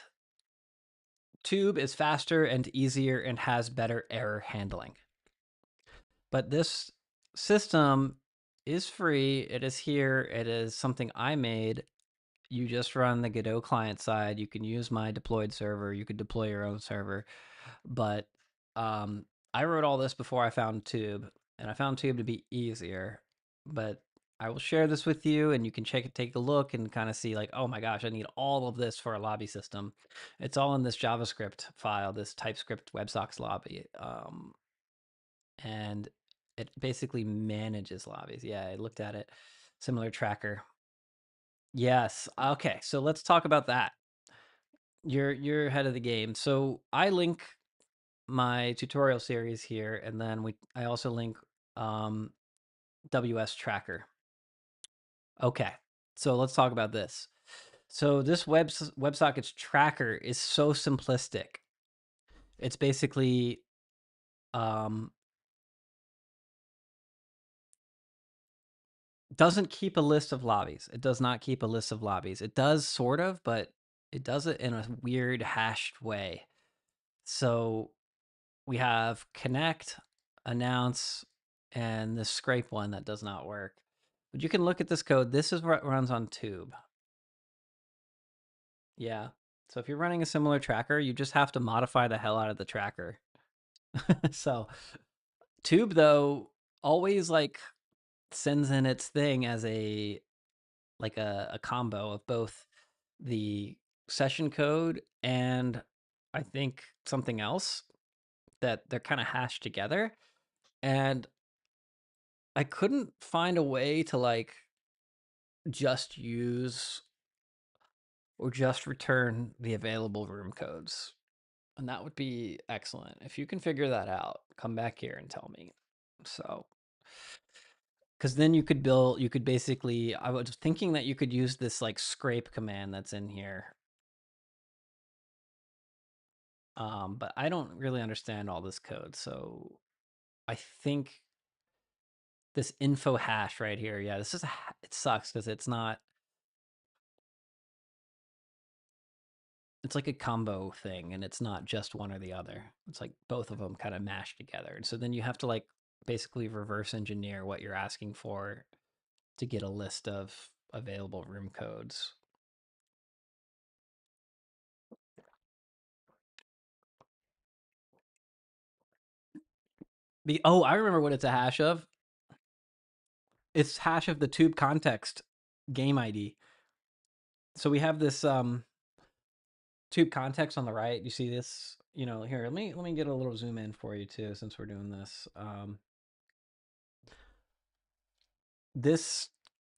Tube is faster and easier and has better error handling. But this system is free. It is here. It is something I made. You just run the Godot client side. You can use my deployed server. You could deploy your own server. But I wrote all this before I found Tube, and I found Tube to be easier. But I will share this with you, and you can take a look and kind of see like, oh my gosh, I need all of this for a lobby system. It's all in this JavaScript file, this TypeScript WebSockets lobby, and it basically manages lobbies. Yeah, I looked at it. Similar tracker. Yes. Okay. So let's talk about that. You're ahead of the game. So I link my tutorial series here, and then I also link um, WS Tracker. Okay, so let's talk about this. So this WebSockets tracker is so simplistic. It's basically um, doesn't keep a list of lobbies. It does not keep a list of lobbies. It does sort of, but it does it in a weird hashed way. So we have connect, announce, and the scrape one that does not work. But you can look at this code. This is what runs on Tube. Yeah. So if you're running a similar tracker, you just have to modify the hell out of the tracker. So Tube though always like sends in its thing as a like a combo of both the session code and I think something else that they're kind of hashed together. And I couldn't find a way to like just use or just return the available room codes. And that would be excellent. If you can figure that out, come back here and tell me. So, because then you could basically, I was thinking that you could use this like scrape command that's in here. But I don't really understand all this code. So I think this info hash right here. Yeah, this is it sucks because it's not. It's like a combo thing, and it's not just one or the other. It's like both of them kind of mashed together, and so then you have to like basically reverse engineer what you're asking for to get a list of available room codes. Oh, I remember what it's a hash of. It's hash of the tube context game ID. So we have this tube context on the right. You see this? You know, here, let me get a little zoom in for you too, since we're doing this. This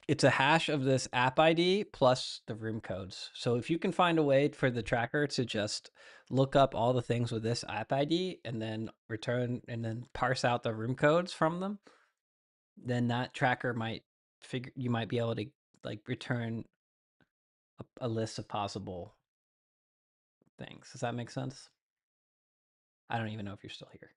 it's a hash of this app ID plus the room codes. So if you can find a way for the tracker to just look up all the things with this app ID and then return and then parse out the room codes from them, then that tracker might figure you might be able to like return a list of possible things. Does that make sense? I don't even know if you're still here.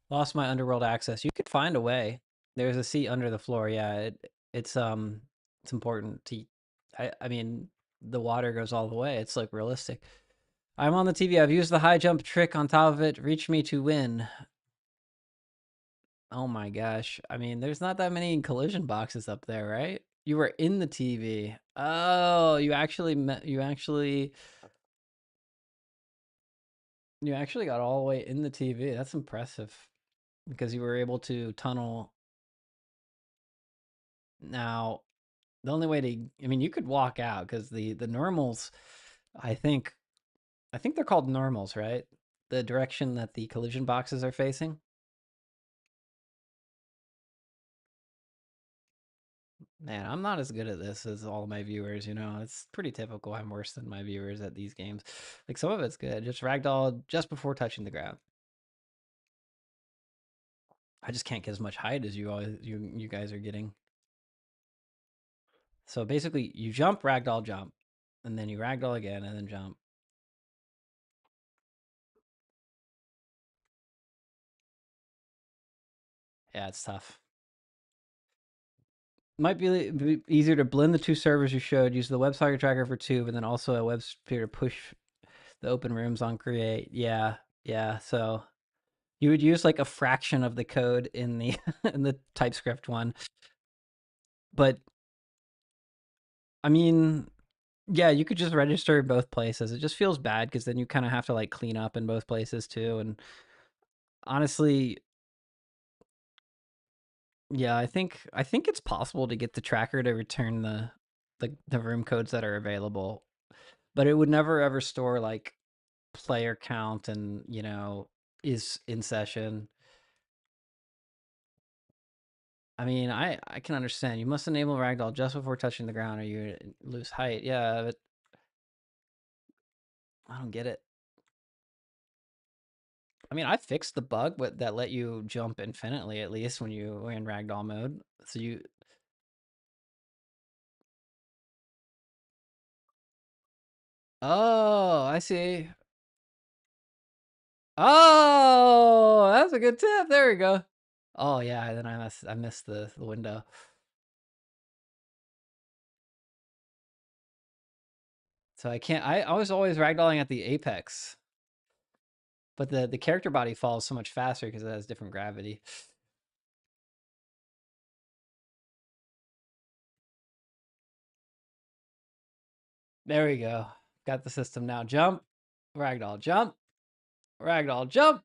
Lost my underworld access. You could find a way. There's a seat under the floor. Yeah, it's important to. I mean, the water goes all the way. It's like realistic. I'm on the TV. I've used the high jump trick on top of it. Reach me to win. Oh my gosh. I mean, there's not that many collision boxes up there, right? You were in the TV. Oh, you actually got all the way in the TV. That's impressive because you were able to tunnel. Now, the only way to, I mean, you could walk out because the normals, I think, I think they're called normals, right? The direction that the collision boxes are facing. Man, I'm not as good at this as all my viewers, you know. It's pretty typical. I'm worse than my viewers at these games. Like some of it's good. Just ragdoll just before touching the ground. I just can't get as much height as you guys are getting. So basically, you jump, ragdoll, jump, and then you ragdoll again, and then jump. Yeah, it's tough. Might be easier to blend the two servers you showed. Use the WebSocket tracker for tube, and then also a web sphere to push the open rooms on create. Yeah, yeah. So you would use like a fraction of the code in the in the TypeScript one, but I mean, yeah, you could just register both places. It just feels bad because then you kind of have to like clean up in both places too. And honestly, yeah, I think it's possible to get the tracker to return the room codes that are available, but it would never ever store like player count and is in session. I mean, I can understand. You must enable ragdoll just before touching the ground or you lose height. Yeah, but I don't get it. I mean, I fixed the bug that let you jump infinitely at least when you were in ragdoll mode. So you Oh, I see. Oh, that's a good tip. There we go. Oh yeah, then I missed the window. So I was always ragdolling at the apex. But the character body falls so much faster because it has different gravity. There we go. Got the system now. Jump, ragdoll, jump, ragdoll, jump.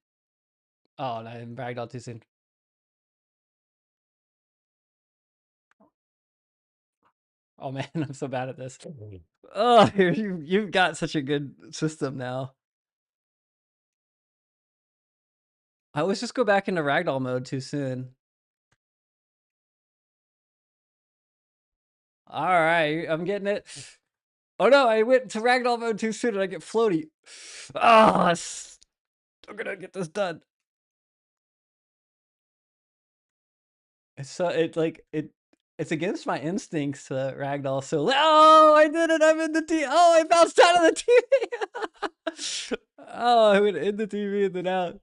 Oh, no, I didn't ragdoll too soon. Oh man, I'm so bad at this. Oh, you've got such a good system now. I always just go back into ragdoll mode too soon. All right, I'm getting it. Oh no, I went to ragdoll mode too soon and I get floaty. Oh, I'm gonna get this done. It's so it's against my instincts to ragdoll so. Oh, I did it! I'm in the TV. Oh, I bounced out of the TV. Oh, I went in the TV and then out.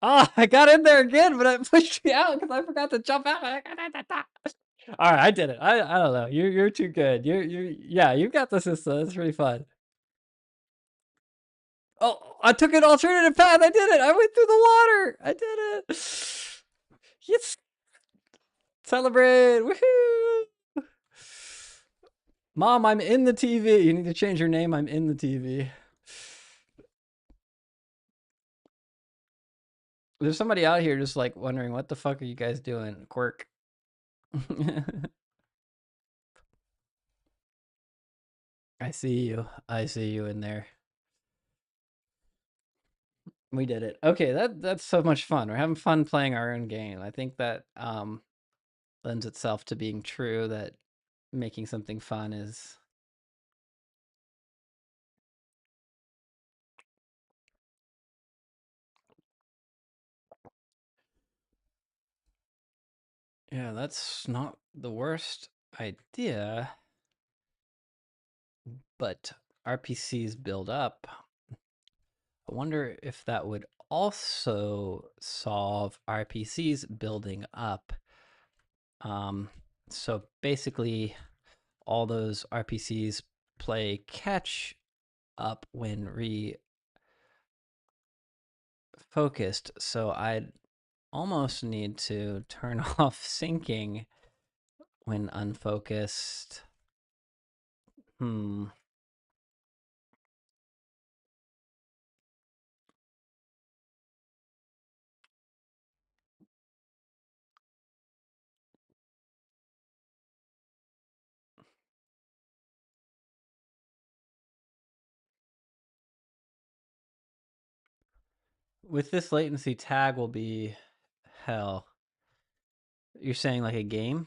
Oh, I got in there again, but it pushed me out because I forgot to jump out. All right, I did it. I don't know. You're too good. You're yeah. You got the system. That's pretty fun. Oh, I took an alternative path. I did it. I went through the water. I did it. Yes. Celebrate. Woohoo. Mom, I'm in the TV. You need to change your name. I'm in the TV. There's somebody out here just like wondering what the fuck are you guys doing? Quirk. I see you. I see you in there. We did it. Okay, that's so much fun. We're having fun playing our own game. I think that lends itself to being true that making something fun is yeah, that's not the worst idea, but RPCs build up. I wonder if that would also solve RPCs building up. So basically all those RPCs play catch up when refocused. So I'd almost need to turn off syncing when unfocused. Hmm. With this latency, tag will be hell. You're saying like a game?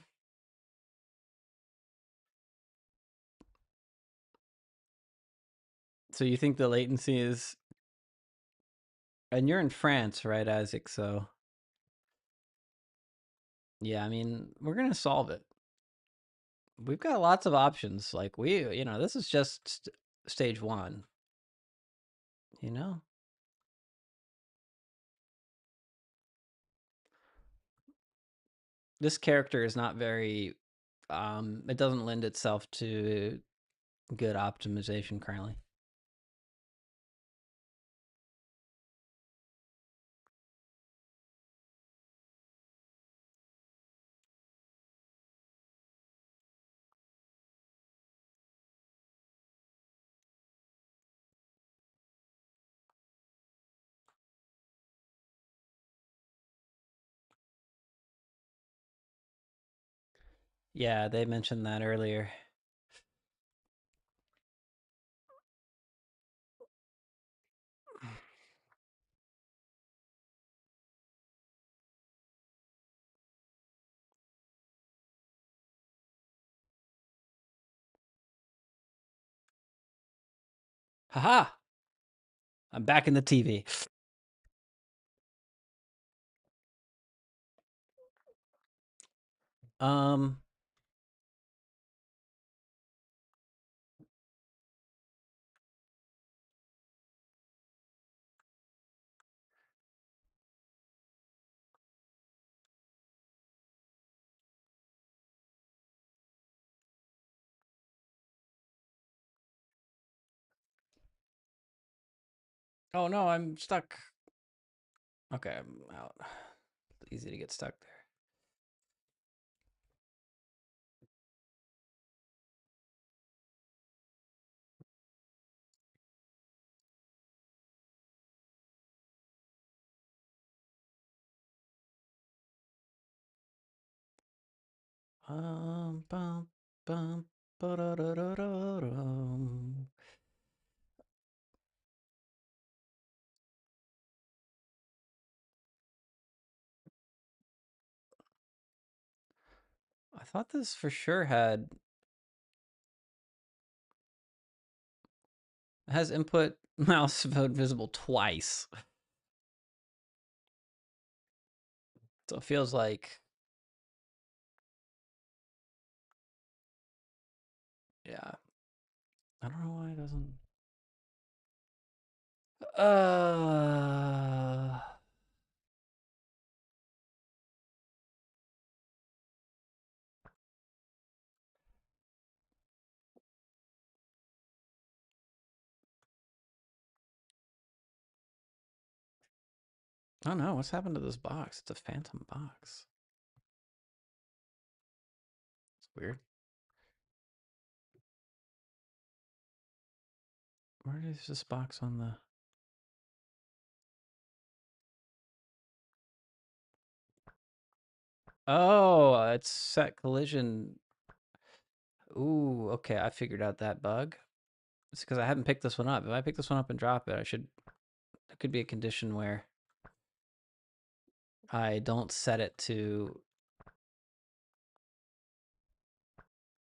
So you think the latency is, and you're in France, right, Isaac? So yeah, I mean, we're gonna solve it. We've got lots of options. Like this is just stage one. You know, this character is not very. It doesn't lend itself to good optimization currently. Yeah, they mentioned that earlier. Haha! I'm back in the TV. Um. Oh no, I'm stuck. Okay, I'm out. It's easy to get stuck there. Bum, bum, ba-da-da-da-da-dum. I thought this for sure had has input mouse mode visible twice. So it feels like, yeah. I don't know why it doesn't. Uh, I don't know what's happened to this box. It's a phantom box. It's weird. Where is this box on the? Oh, it's set collision. Ooh, okay. I figured out that bug. It's because I haven't picked this one up. If I pick this one up and drop it, I should. It could be a condition where I don't set it to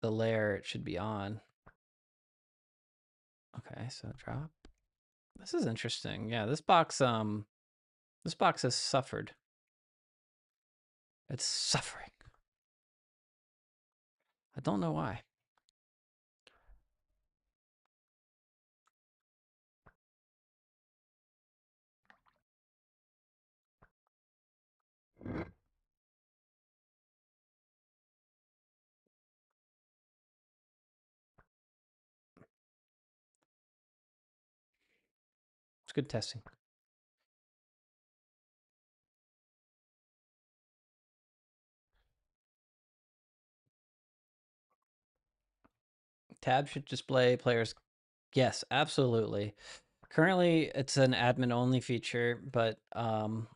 the layer it should be on. Okay, so drop. This is interesting. Yeah, this box has suffered. It's suffering. I don't know why. It's good testing. Tab should display players. Yes, absolutely. Currently, it's an admin only feature, but let's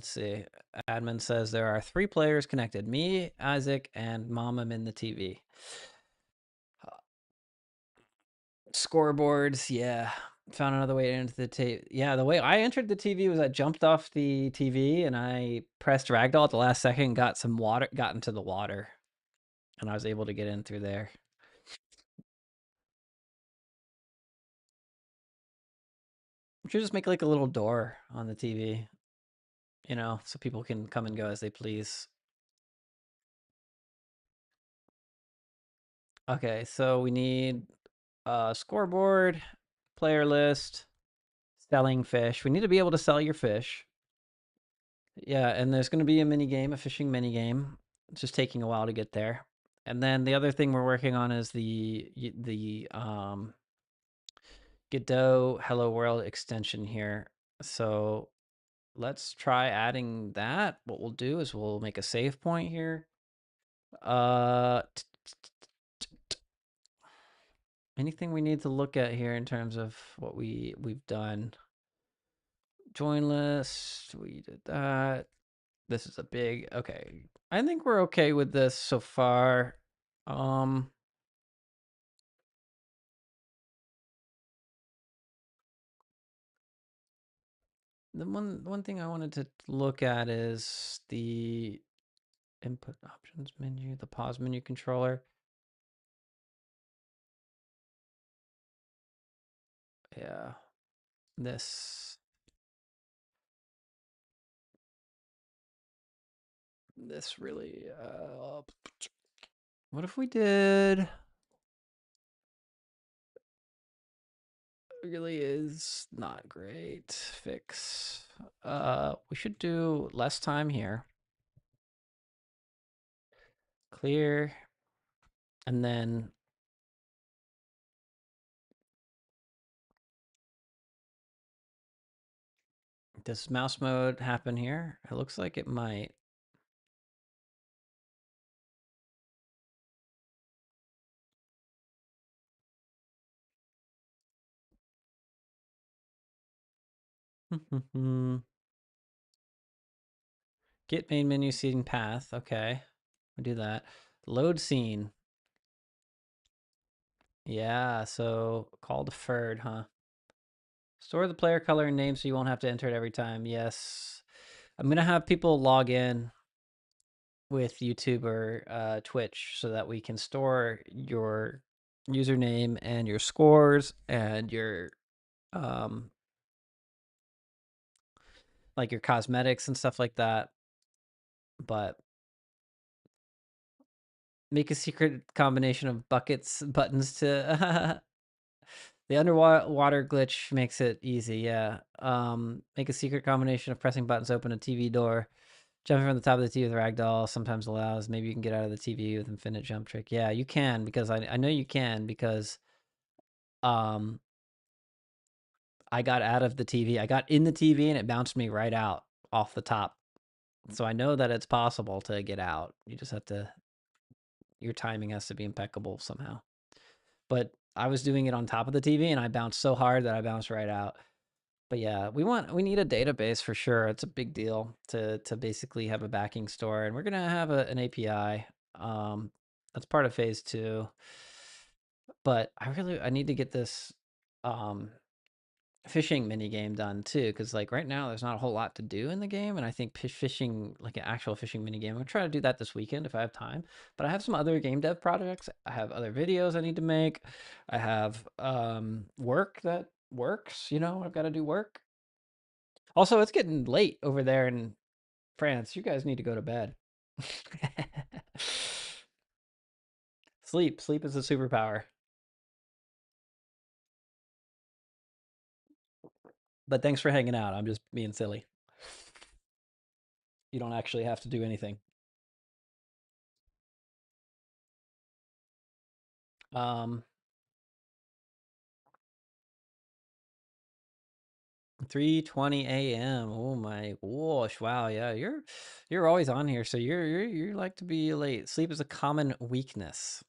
see. Admin says there are 3 players connected: me, Isaac, and Mom. I'm in the TV. Scoreboards, yeah. Found another way into the tape. Yeah, the way I entered the TV was I jumped off the TV and I pressed ragdoll at the last second, got some water, got into the water, and I was able to get in through there. We should just make like a little door on the TV, so people can come and go as they please. Okay, so we need a scoreboard, player list, selling fish. We need to be able to sell your fish. Yeah, and there's going to be a mini game, a fishing mini game. It's just taking a while to get there. And then the other thing we're working on is the Godot Hello World extension here. So let's try adding that. What we'll do is we'll make a save point here. Uh, anything we need to look at here in terms of what we've done? Join list. We did that. This is a big, okay. I think we're okay with this so far. Um, the one thing I wanted to look at is the input options menu, the pause menu controller. Yeah, this this really. What if we did? Really is not great. Fix. We should do less time here. Clear, and then does mouse mode happen here? It looks like it might. Get main menu seating path. Okay, we do that. Load scene. Yeah, so call deferred, huh? Store the player color and name so you won't have to enter it every time. Yes. I'm gonna have people log in. with YouTube or Twitch so that we can store your username and your scores and your um like your cosmetics and stuff like that. But make a secret combination of buckets buttons to the underwater glitch makes it easy. Yeah. Make a secret combination of pressing buttons to open a TV door. Jumping from the top of the TV with ragdoll sometimes allows. Maybe you can get out of the TV with infinite jump trick. Yeah, you can because I know you can because um I got out of the TV. I got in the TV and it bounced me right out off the top. So I know that it's possible to get out. You just have to your timing has to be impeccable somehow. But I was doing it on top of the TV and I bounced so hard that I bounced right out. But yeah, we need a database for sure. It's a big deal to basically have a backing store, and we're gonna have an API. That's part of phase two. But I need to get this um fishing mini game done too, because like right now there's not a whole lot to do in the game, and I think fishing like an actual fishing mini game. I'm gonna try to do that this weekend if I have time. But I have some other game dev projects. I have other videos I need to make. I have work that works. I've got to do work. Also, it's getting late over there in France. You guys need to go to bed. Sleep is a superpower. But thanks for hanging out. I'm just being silly. You don't actually have to do anything. Um, 3:20 a.m. Oh my gosh! Wow, yeah, you're always on here, so you like to be late. Sleep is a common weakness.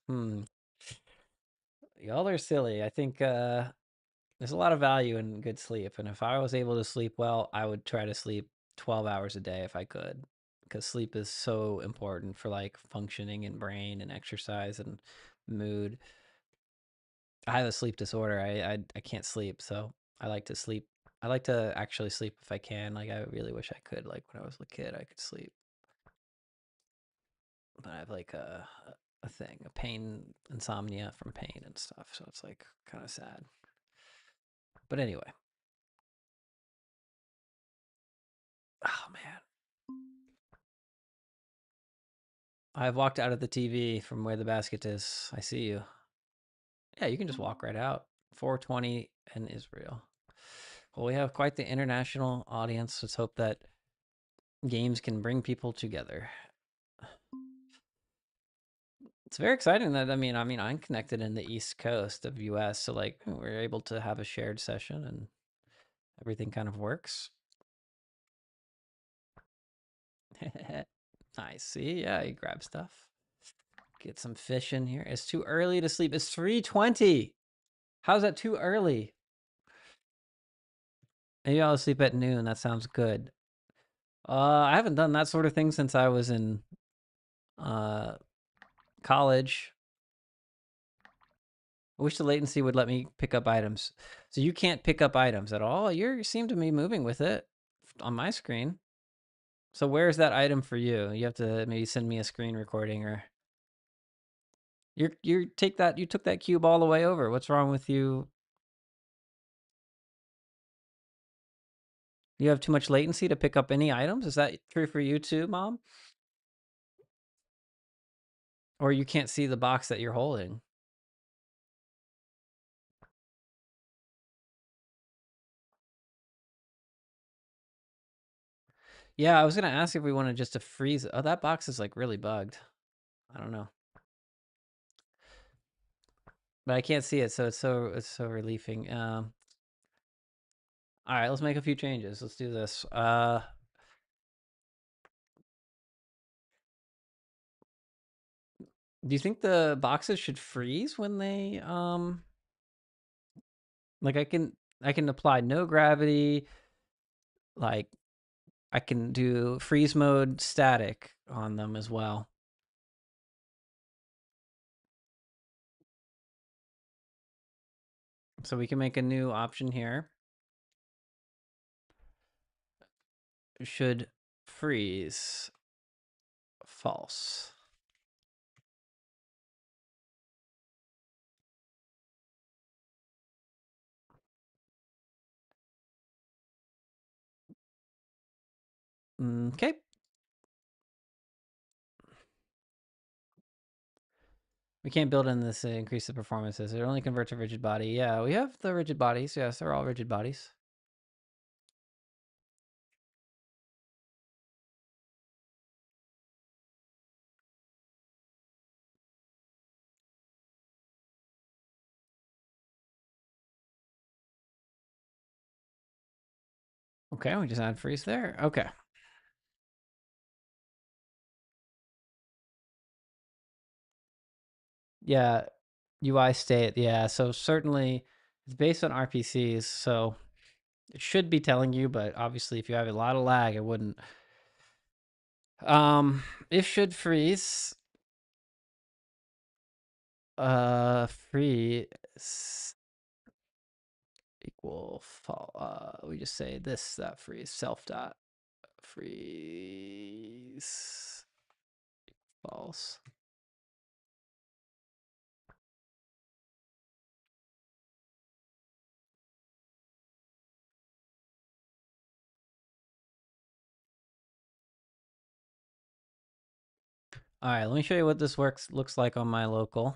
Y'all are silly. I think there's a lot of value in good sleep, and if I was able to sleep well, I would try to sleep 12 hours a day if I could, because sleep is so important for like functioning in brain and exercise and mood. I have a sleep disorder. I can't sleep, so I like to sleep. I like to actually sleep if I can. Like I really wish I could. Like when I was a kid, I could sleep, but I have like a thing, a pain, insomnia from pain and stuff. So it's like kind of sad. But anyway, oh man, I've walked out of the TV from where the basket is. I see you. Yeah, you can just walk right out. 420 in Israel. Well, we have quite the international audience. Let's hope that games can bring people together. It's very exciting that I mean I'm connected in the East Coast of US, so like we're able to have a shared session and everything kind of works. Nice. See, yeah, you grab stuff. Get some fish in here. It's too early to sleep. It's 3:20. How's that too early? Maybe I'll sleep at noon. That sounds good. I haven't done that sort of thing since I was in uh college. I wish the latency would let me pick up items. So you can't pick up items at all? You seem to be moving with it on my screen. So where's that item for you? You have to maybe send me a screen recording or you took that cube all the way over. What's wrong with you? You have too much latency to pick up any items? Is that true for you too, Mom? Or you can't see the box that you're holding? Yeah, I was gonna ask if we wanted just to freeze. Oh, that box is like really bugged. I don't know, but I can't see it, so it's so relieving. All right, let's make a few changes. Let's do this. Do you think the boxes should freeze when they like I can apply no gravity, like I can do freeze mode static on them as well. So we can make a new option here. Should freeze false. Okay. We can't build in this increase the performances. It only converts a rigid body. Yeah, we have the rigid bodies. Yes, they're all rigid bodies. Okay, we just add freeze there. Okay. Yeah, UI state. Yeah, so certainly it's based on RPCs, so it should be telling you, but obviously if you have a lot of lag, it wouldn't. If should freeze, freeze equal we just say this, that freeze, self dot freeze false. All right, let me show you what this looks like on my local.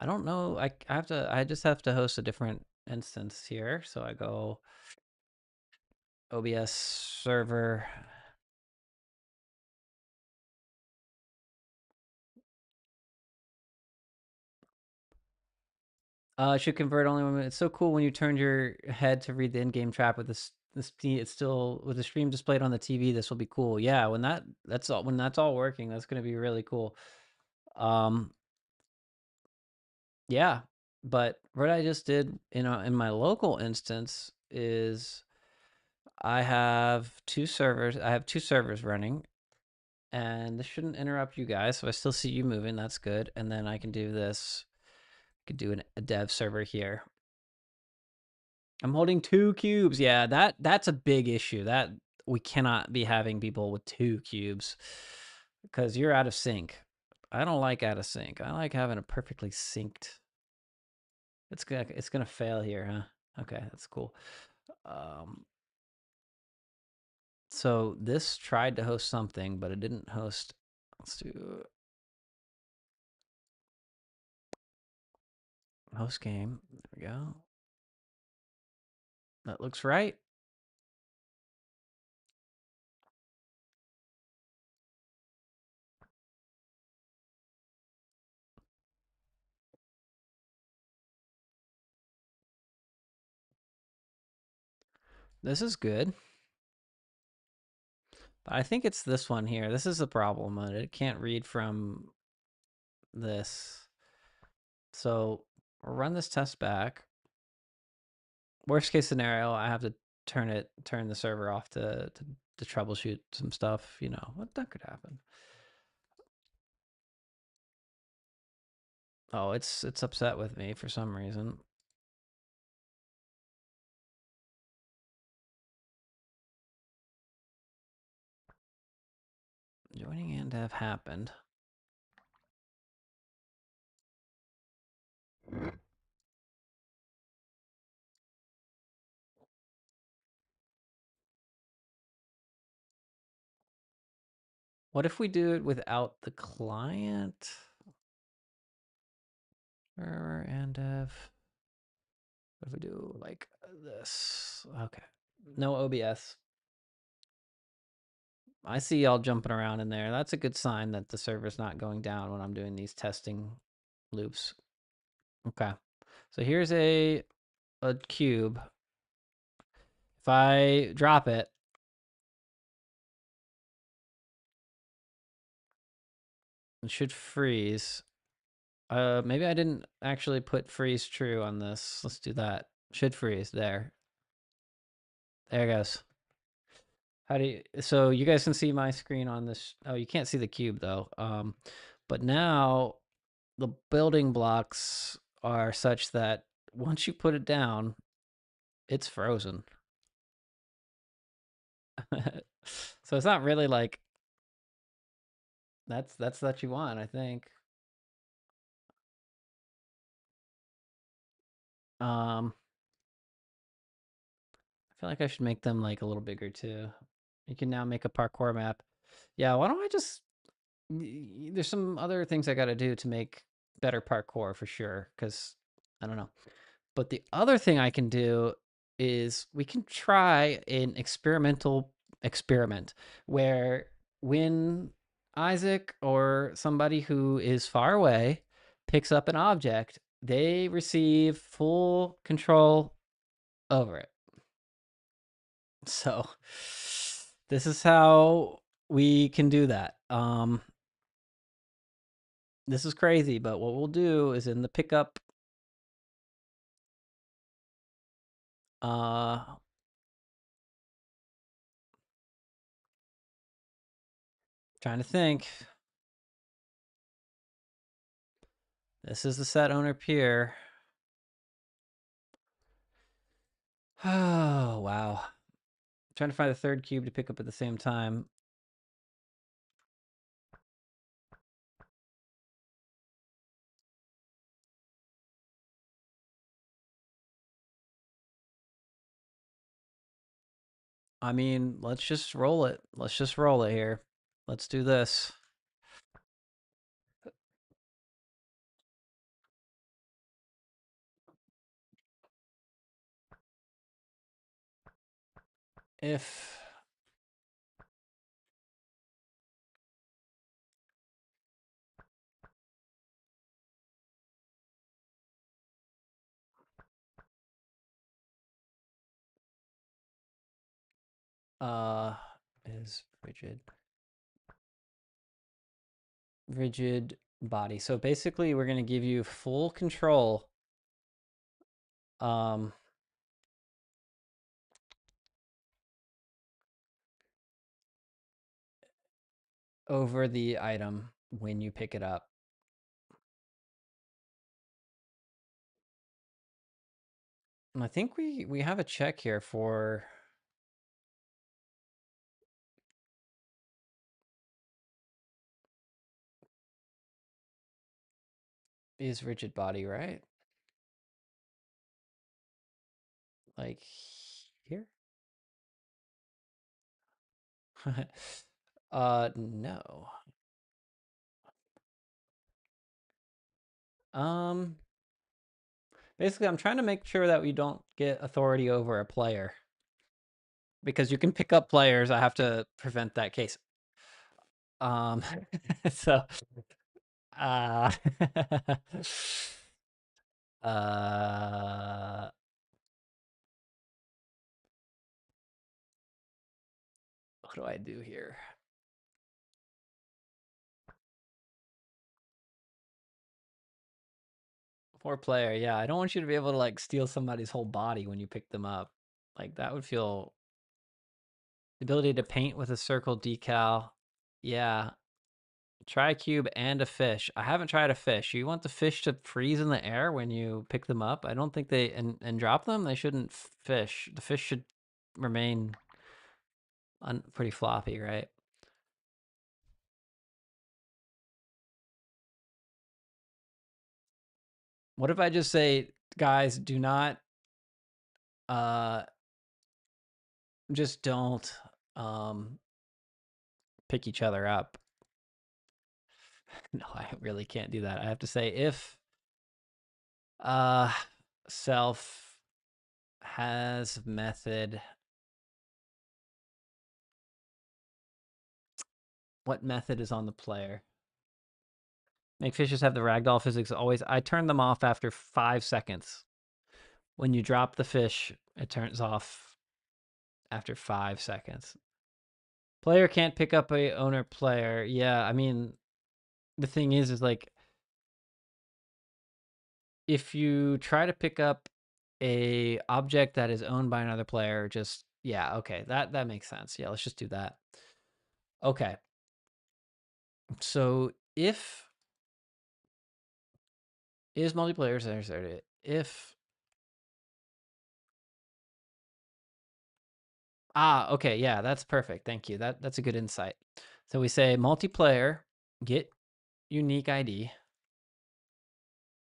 I don't know. I just have to host a different instance here. So I go OBS server. It should convert only when it's so cool when you turn your head to read the in-game chat with this it's still with the stream displayed on the TV. This will be cool. Yeah, when that's all working, that's going to be really cool. Yeah, but what I just did in my local instance is I have two servers. I have two servers running, and this shouldn't interrupt you guys. So I still see you moving. That's good. And then I can do this. I could do a dev server here. I'm holding 2 cubes. Yeah, that's a big issue. That we cannot be having people with 2 cubes because you're out of sync. I don't like out of sync. I like having a perfectly synced. It's gonna fail here, huh? Okay, that's cool. Um, so this tried to host something, but it didn't host. Let's do host game. There we go. That looks right. This is good. But I think it's this one here. This is the problem. It can't read from this. So we'll run this test back. Worst case scenario, I have to turn the server off to troubleshoot some stuff. You know what that could happen. Oh, it's upset with me for some reason. Joining and have happened. What if we do it without the client? Server and dev. What if we do like this? Okay. No OBS. I see y'all jumping around in there. That's a good sign that the server's not going down when I'm doing these testing loops. Okay. So here's a cube. If I drop it, it should freeze. Maybe I didn't actually put freeze true on this. Let's do that. Should freeze there. There it goes. How do you, so you guys can see my screen on this. Oh, you can't see the cube though. But now the building blocks are such that once you put it down, it's frozen. So it's not really like That's what you want, I think. Um, I feel like I should make them like a little bigger too. You can now make a parkour map. Yeah, why don't I just there's some other things I got to do to make better parkour for sure cuz I don't know. But the other thing I can do is we can try an experimental experiment where when Isaac or somebody who is far away picks up an object, they receive full control over it. So this is how we can do that. This is crazy, but what we'll do is in the pickup uh trying to think. This is the set owner peer. Oh, wow. I'm trying to find the third cube to pick up at the same time. I mean, let's just roll it. Let's just roll it here. Let's do this. If uh is rigid body. So basically we're going to give you full control um over the item when you pick it up. And I think we have a check here for is rigid body, right? Like here? No. Um Basically I'm trying to make sure that we don't get authority over a player because you can pick up players. I have to prevent that case. Um so uh uh what do I do here? Poor player. Yeah, I don't want you to be able to like steal somebody's whole body when you pick them up. Like that would feel the ability to paint with a circle decal. Yeah. Try a cube and a fish. I haven't tried a fish. You want the fish to freeze in the air when you pick them up? I don't think they and drop them. They shouldn't fish. The fish should remain pretty floppy, right? What if I just say, guys, do not uh just don't um pick each other up. No, I really can't do that. I have to say if uh self has method, what method is on the player? Make fishes have the ragdoll physics always. I turn them off after 5 seconds. When you drop the fish, it turns off after 5 seconds. Player can't pick up a owner player. Yeah, I mean, the thing is like if you try to pick up a object that is owned by another player, just yeah, okay, that makes sense. Yeah, let's just do that. Okay, so if is multiplayer started if okay, yeah, that's perfect. Thank you. That's a good insight. So we say multiplayer get unique ID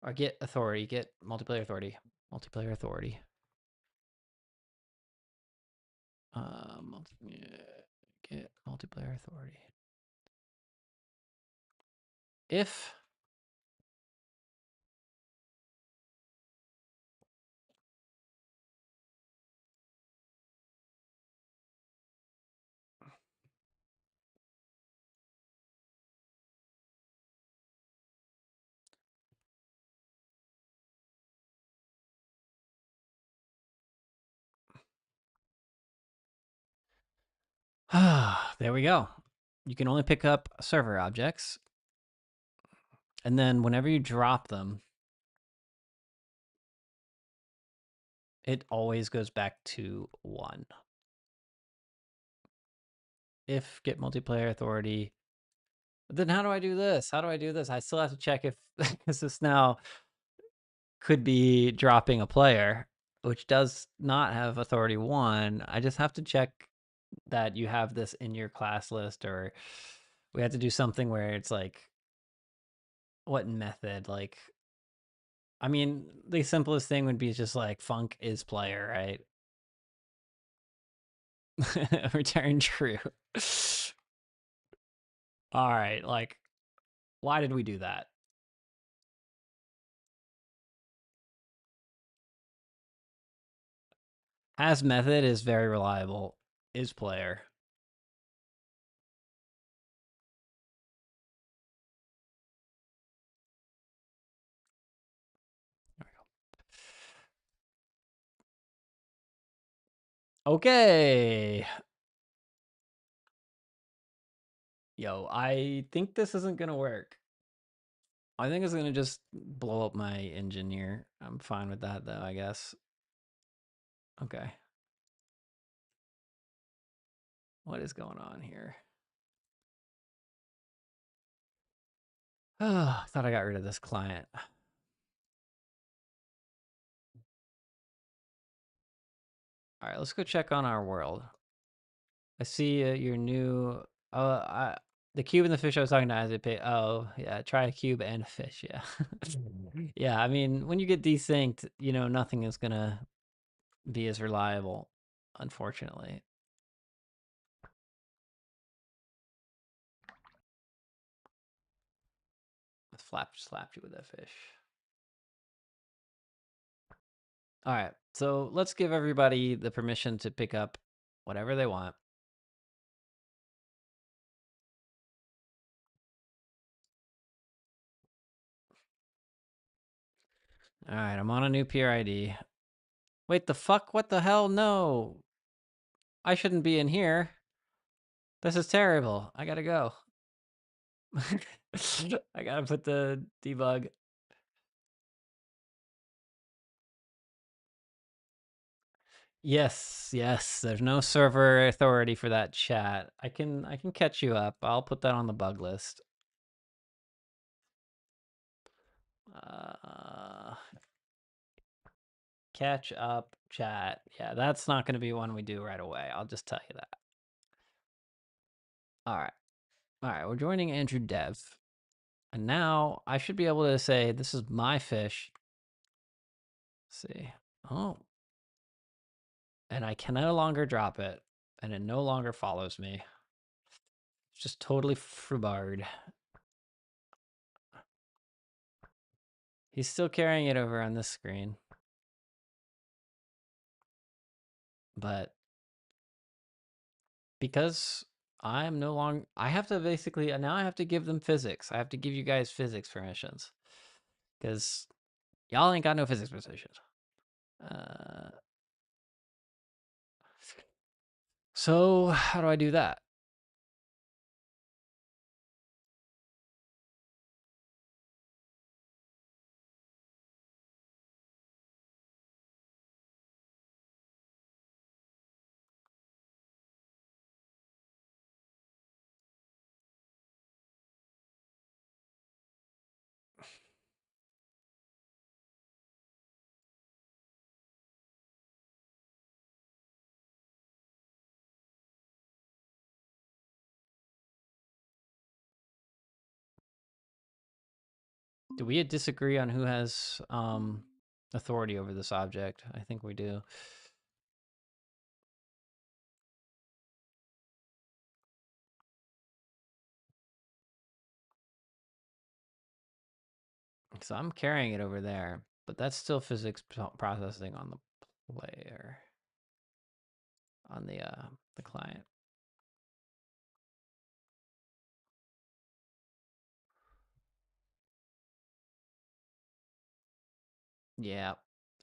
or get authority, get multiplayer authority, multiplayer authority. Get multiplayer authority. If there we go. You can only pick up server objects, and then whenever you drop them, it always goes back to 1. If get multiplayer authority, but then how do I do this? How do I do this? I still have to check if because this now could be dropping a player, which does not have authority 1. I just have to check that you have this in your class list, or we have to do something where it's like, what method? Like, I mean, the simplest thing would be just like func is player, right? Return true. All right, like, why did we do that? Has method is very reliable. Is player. Okay. Yo, I think this isn't gonna work. I think it's gonna just blow up my engine here. I'm fine with that though, I guess. Okay. What is going on here? Oh, I thought I got rid of this client. All right, let's go check on our world. I see your new. The cube and the fish I was talking to Isaac pay. Oh yeah, try a cube and a fish. Yeah, yeah. I mean, when you get desynced, you know nothing is gonna be as reliable, unfortunately. Slapped you with that fish. All right, so let's give everybody the permission to pick up whatever they want. All right, I'm on a new peer ID. Wait, the fuck? What the hell? No. I shouldn't be in here. This is terrible. I gotta go. I gotta put the debug. Yes, yes. There's no server authority for that chat. I can catch you up. I'll put that on the bug list. Uh, Catch up chat. Yeah, that's not going to be one we do right away. I'll just tell you that. All right. All right, we're joining Andrew Dev. And now I should be able to say, this is my fish. Let's see. Oh. And I can no longer drop it. And it no longer follows me. It's just totally frubarred. He's still carrying it over on this screen. But because I'm no longer, I have to basically, now I have to give them physics. I have to give you guys physics permissions. Because y'all ain't got no physics permissions. So how do I do that? Do we disagree on who has authority over this object? I think we do. So I'm carrying it over there, but that's still physics processing on the player, on the client. Yeah.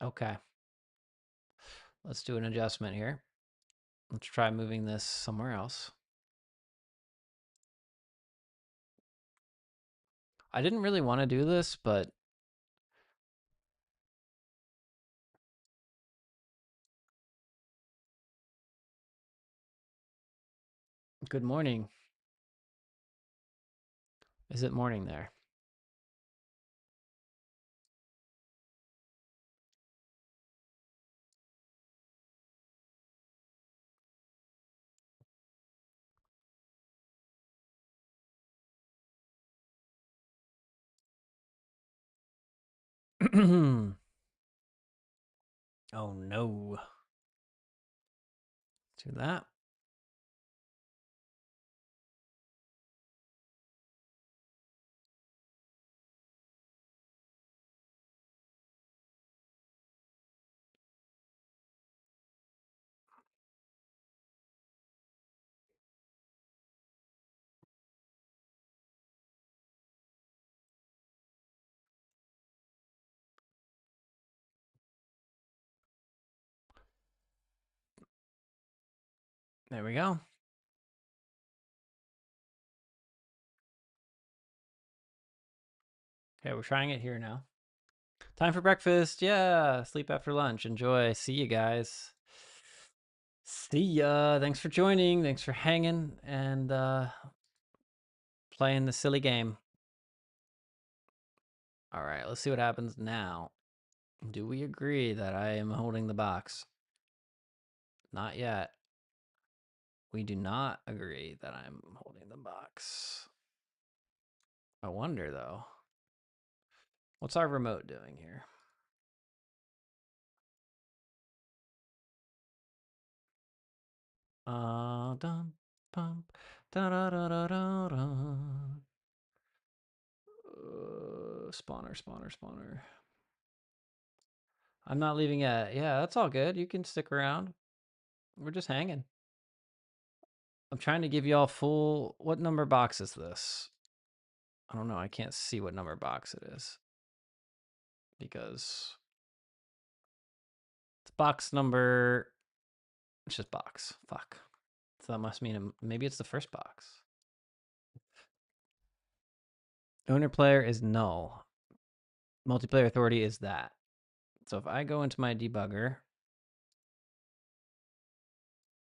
Okay. Let's do an adjustment here. Let's try moving this somewhere else. I didn't really want to do this, but good morning. Is it morning there? Oh no. Do that. There we go. Okay, we're trying it here now. Time for breakfast. Yeah, sleep after lunch. Enjoy. See you guys. See ya. Thanks for joining. Thanks for hanging and playing the silly game. All right, let's see what happens now. Do we agree that I am holding the box? Not yet. We do not agree that I'm holding the box. I wonder though. What's our remote doing here? Dun, bum, da da da da da da. Spawner. I'm not leaving yet. Yeah, that's all good. You can stick around. We're just hanging. I'm trying to give y'all full. What number box is this? I don't know. I can't see what number box it is because it's box number. It's just box. Fuck. So that must mean maybe it's the first box. Owner player is null. Multiplayer authority is that. So if I go into my debugger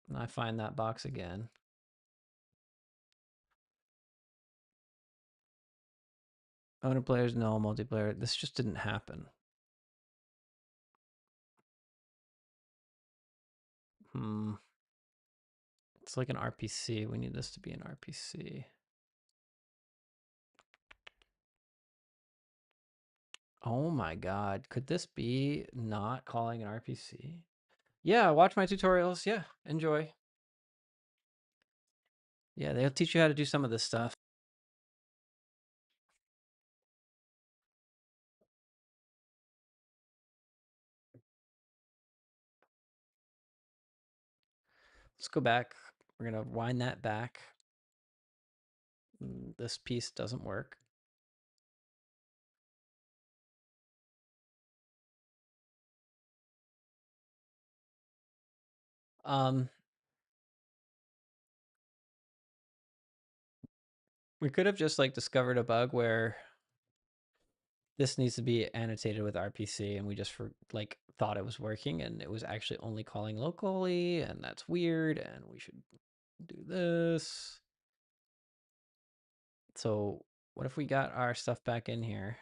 and I find that box again, owner player is null, multiplayer. This just didn't happen. It's like an RPC. We need this to be an RPC. Oh my God. Could this be not calling an RPC? Yeah, watch my tutorials. Yeah, enjoy. Yeah, they'll teach you how to do some of this stuff. Let's go back. We're going to wind that back. This piece doesn't work. We could have just like discovered a bug where this needs to be annotated with RPC and we just thought it was working and it was actually only calling locally, and that's weird, and we should do this. So what if we got our stuff back in here?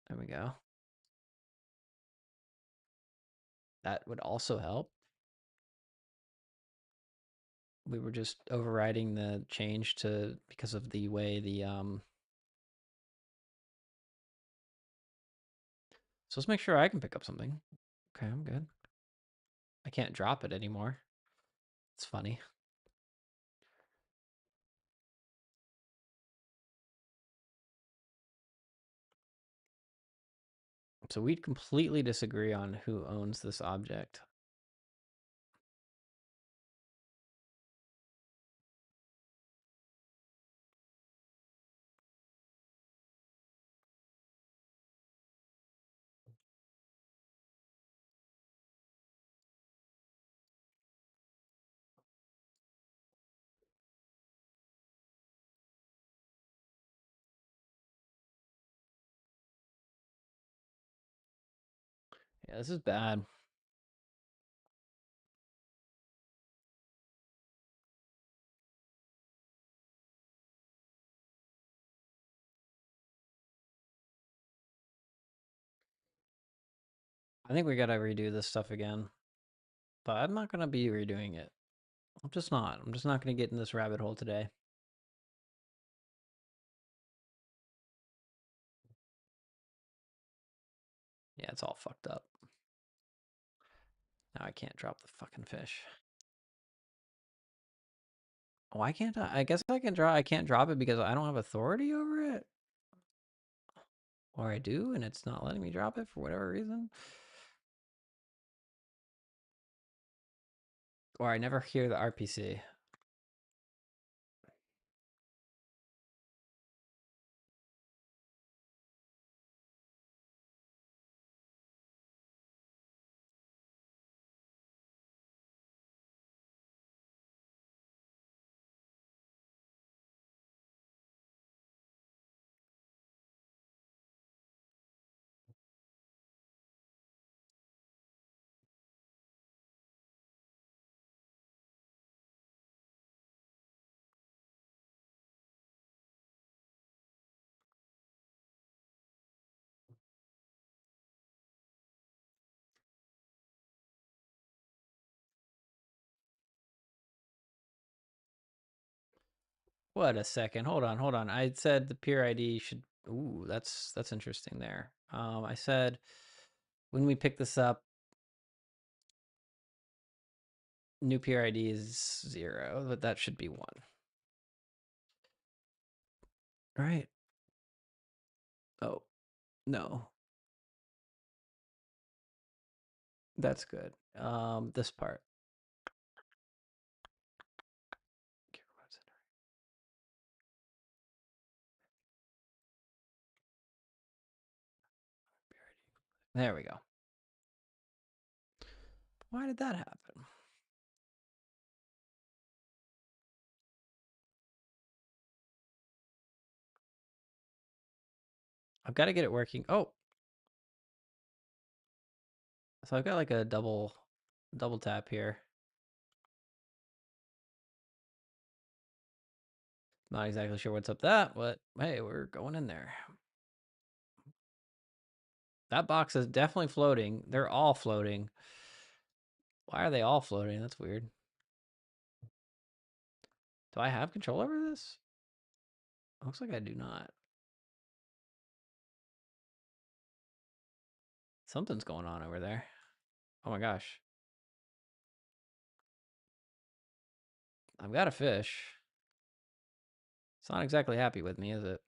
There we go. That would also help. we were just overriding the change to because of the way the. So let's make sure I can pick up something. Okay, I'm good. I can't drop it anymore. It's funny. So we completely disagree on who owns this object. Yeah, this is bad. I think we gotta redo this stuff again. But I'm not gonna be redoing it. I'm just not. I'm just not gonna get in this rabbit hole today. Yeah, it's all fucked up. Now I can't drop the fucking fish. Why can't I? I guess I can draw. I can't drop it because I don't have authority over it. Or I do, and it's not letting me drop it for whatever reason. Or I never hear the RPC. What a second. Hold on, hold on. I said the peer ID should. Ooh, that's interesting there. I said when we pick this up, new peer ID is 0, but that should be 1. Right. Oh, no. That's good. This part. There we go. Why did that happen? I've got to get it working. Oh, so I've got like a double tap here. Not exactly sure what's up that, but hey, we're going in there. That box is definitely floating. They're all floating. Why are they all floating? That's weird. Do I have control over this? Looks like I do not. Something's going on over there. Oh my gosh. I've got a fish. It's not exactly happy with me, is it?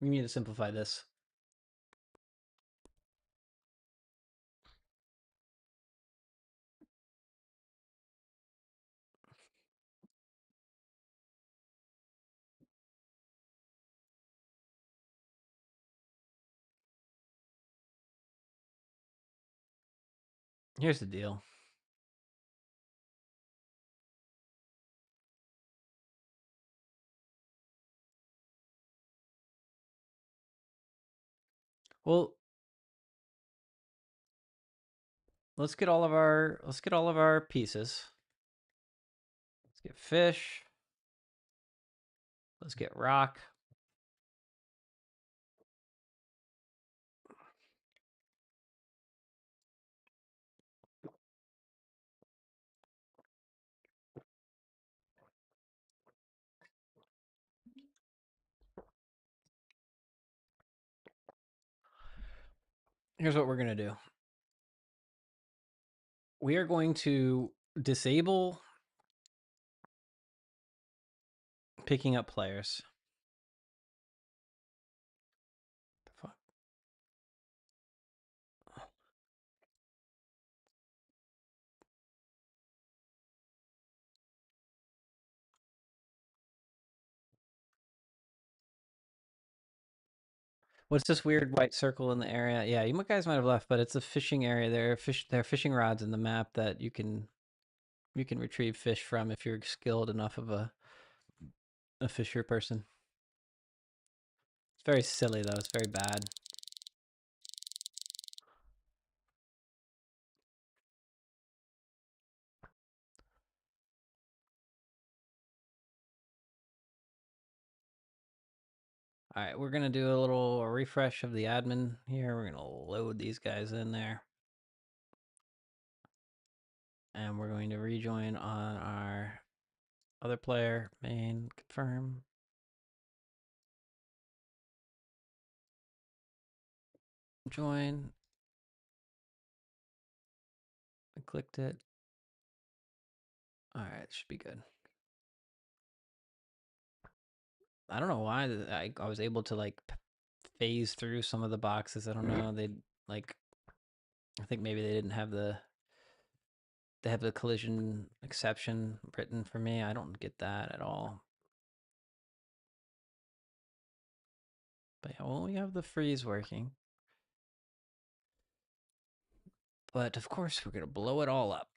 We need to simplify this. Here's the deal. Well, let's get all of our pieces. Let's get fish. Let's get rock. Here's what we're gonna do. We are going to disable picking up players. The fuck? What's this weird white circle in the area? Yeah, you guys might have left, but it's a fishing area. There are fishing rods in the map that you can retrieve fish from if you're skilled enough of a fisher person. It's very silly though. It's very bad. All right, we're gonna do a little refresh of the admin here. We're gonna load these guys in there, and we're going to rejoin on our other player. Main confirm. Join. I clicked it. All right, should be good. I don't know why I was able to like phase through some of the boxes. I don't know. They like I think maybe they have the collision exception written for me. I don't get that at all. But yeah, well, we have the freeze working. But of course, we're gonna blow it all up.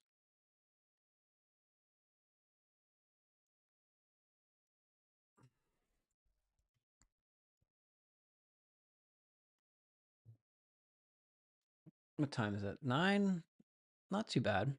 What time is it? 9? Not too bad.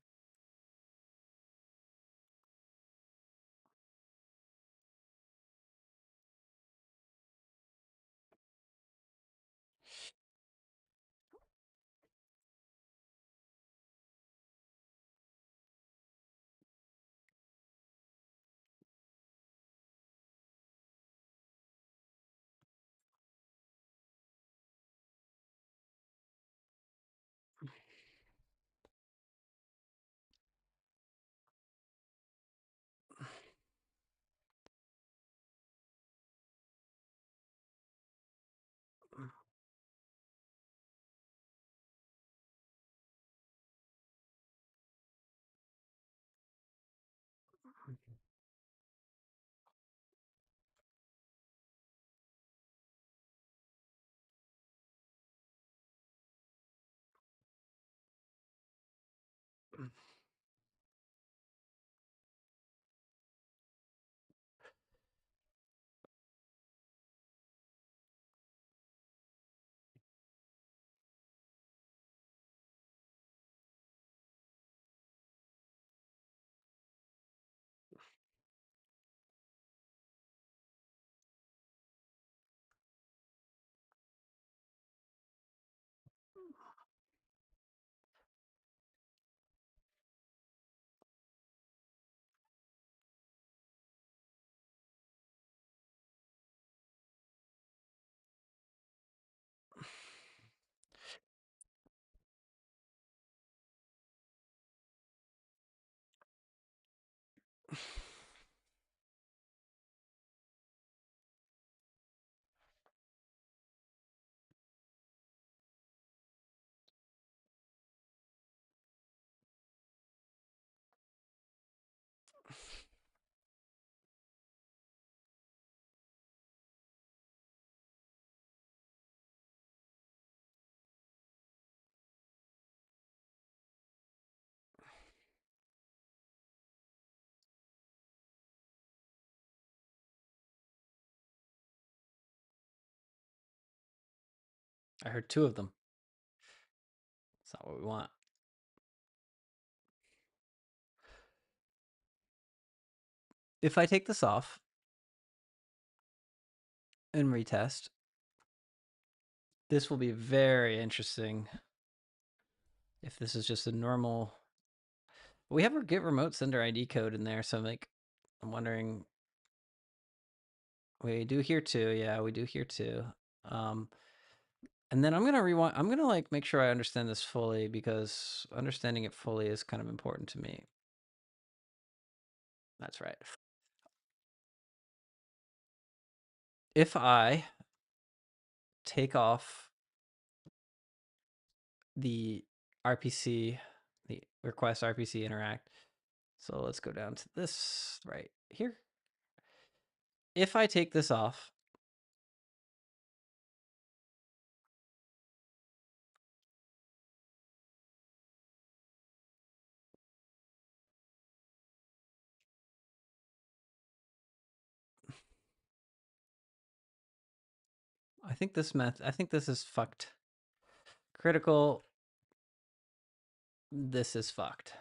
I heard two of them. That's not what we want. If I take this off and retest, this will be very interesting. If this is just a normal, we have our get remote sender ID code in there, so I'm wondering. We do here too, yeah, we do here too. And then I'm gonna rewind. I'm gonna like make sure I understand this fully because understanding it fully is kind of important to me. That's right. If I take off the RPC, the request RPC interact. So let's go down to this right here. If I take this off, I think this is fucked. Critical, this is fucked.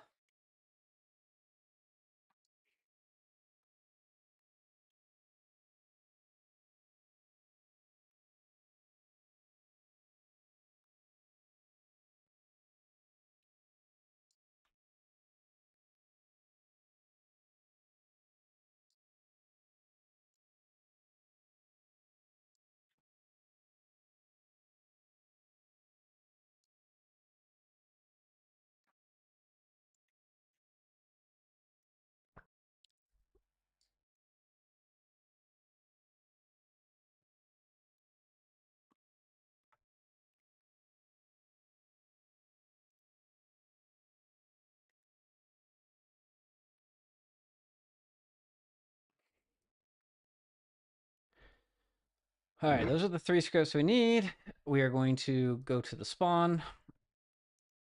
All right, those are the three scripts we need. We are going to go to the spawn.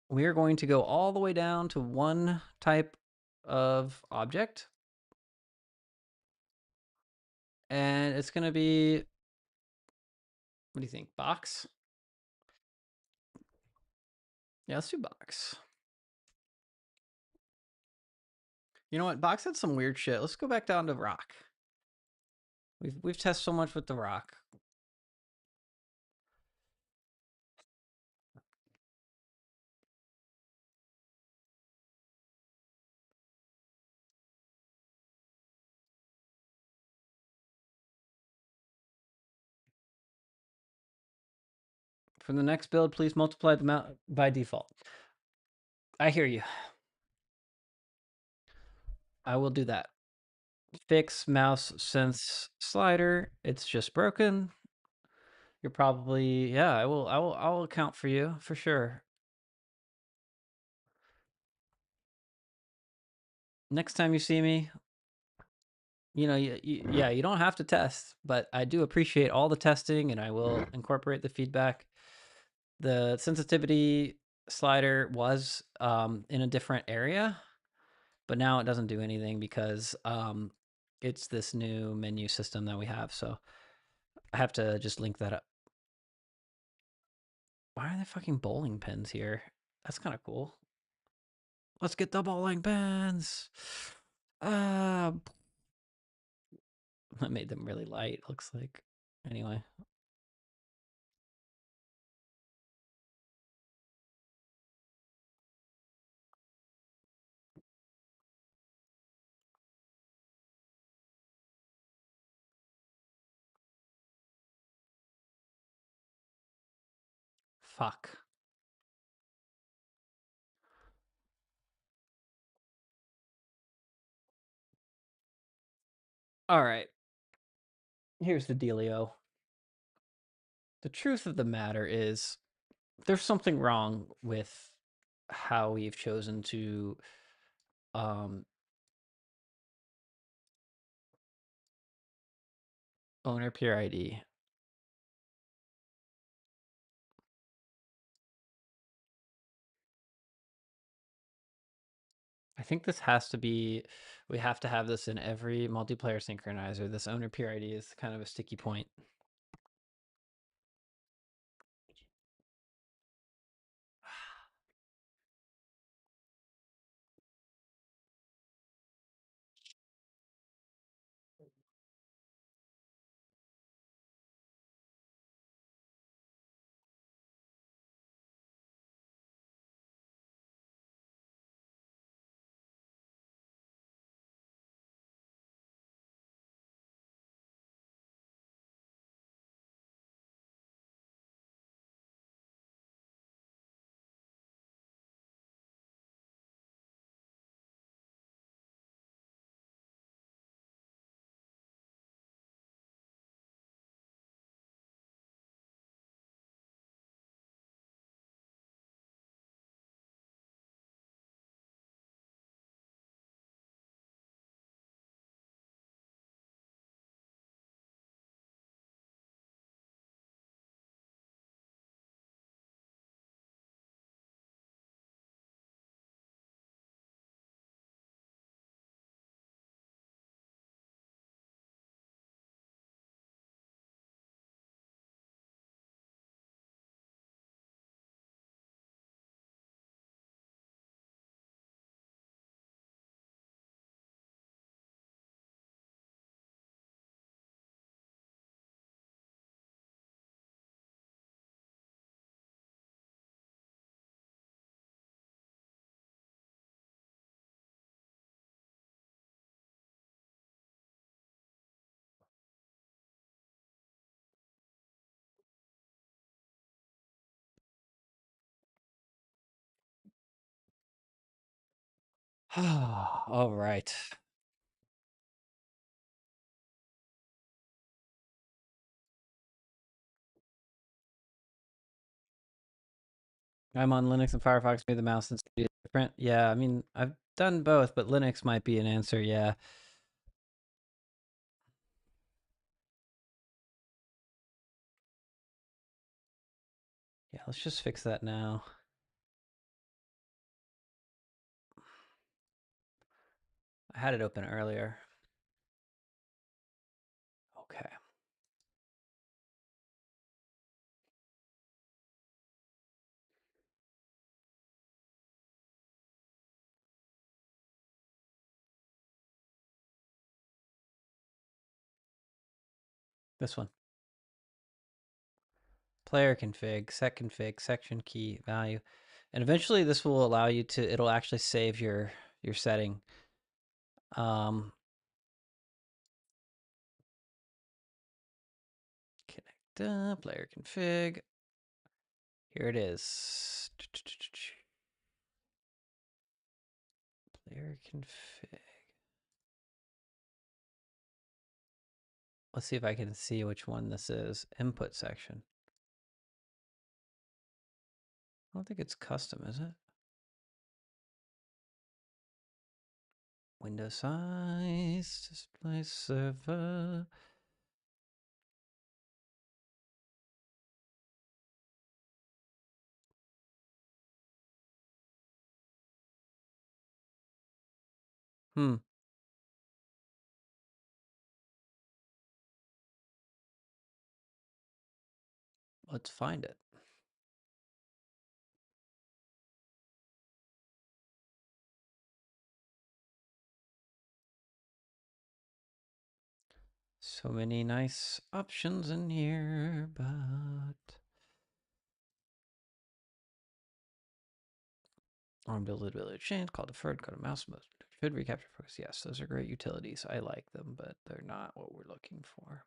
We are going to go all the way down to one type of object. And it's going to be, what do you think, box? Yeah, let's do box. You know what? Box had some weird shit. Let's go back down to rock. We've tested so much with the rock. For the next build, please multiply the amount by default. I hear you. I will do that. Fix mouse sense slider. It's just broken. You're probably, yeah, I'll account for you for sure. Next time you see me, you know, you don't have to test, but I do appreciate all the testing and I will incorporate the feedback. The sensitivity slider was in a different area, but now it doesn't do anything because it's this new menu system that we have. So I have to just link that up. Why are there fucking bowling pins here? That's kind of cool. Let's get the bowling pins. I made them really light, looks like. Anyway. Fuck. All right. Here's the dealio. The truth of the matter is there's something wrong with how we've chosen to owner peer ID. I think this has to be, we have to have this in every multiplayer synchronizer. This owner peer ID is kind of a sticky point. All right. I'm on Linux and Firefox. Maybe the mouse is different. Yeah, I mean, I've done both, but Linux might be an answer. Yeah. Yeah, let's just fix that now. I had it open earlier. Okay. This one. Player config, set config, section key, value. And eventually this will allow you to, it'll actually save your setting. Connect player config. Here it is. Player config. Let's see if I can see which one this is. Input section. I don't think it's custom, is it? Window size, display server. Let's find it. So many nice options in here, but arm buildability change, call deferred, go to mouse mode. Should recapture focus. Yes, those are great utilities. I like them, but they're not what we're looking for.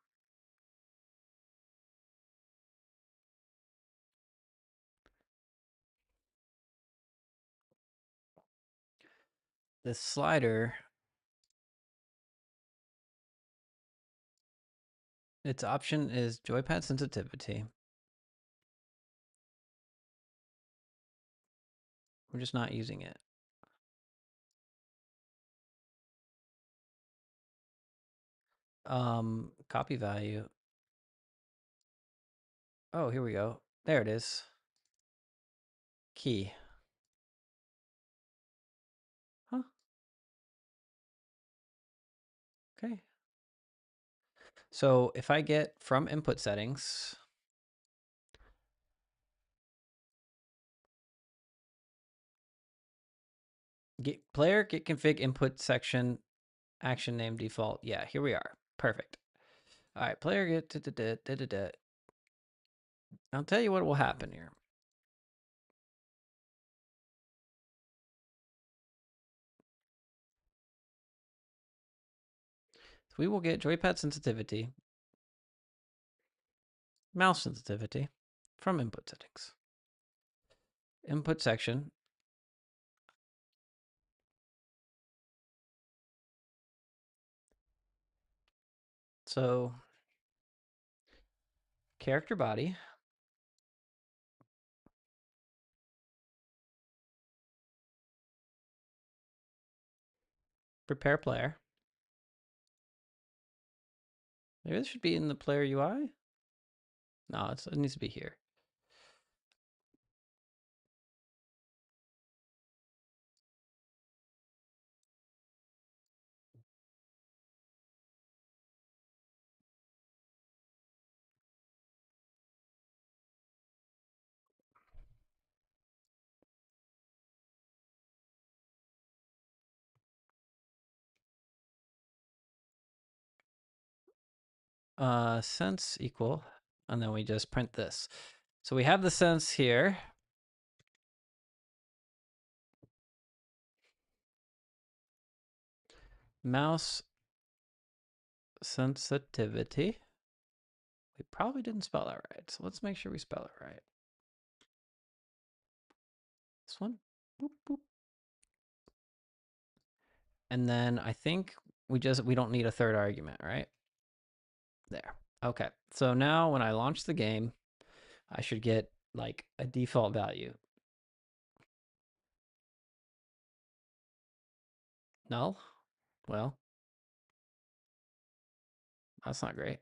This slider, its option is joypad sensitivity. We're just not using it. Copy value. Oh, here we go. There it is. Key. Huh? Okay. So if I get from input settings, get player, get config input section, action name default. Yeah, here we are. Perfect. All right, player get I'll tell you what will happen here. So we will get joypad sensitivity, mouse sensitivity from input settings. Input section. So character body. Prepare player. Maybe this should be in the player UI. No, it needs to be here. Sense equal, and then we just print this. So we have the sense here. Mouse sensitivity. We probably didn't spell that right. So let's make sure we spell it right. This one. Boop, boop. And then I think we don't need a third argument, right? There. Okay. So now when I launch the game, I should get like a default value. Null? Well, that's not great.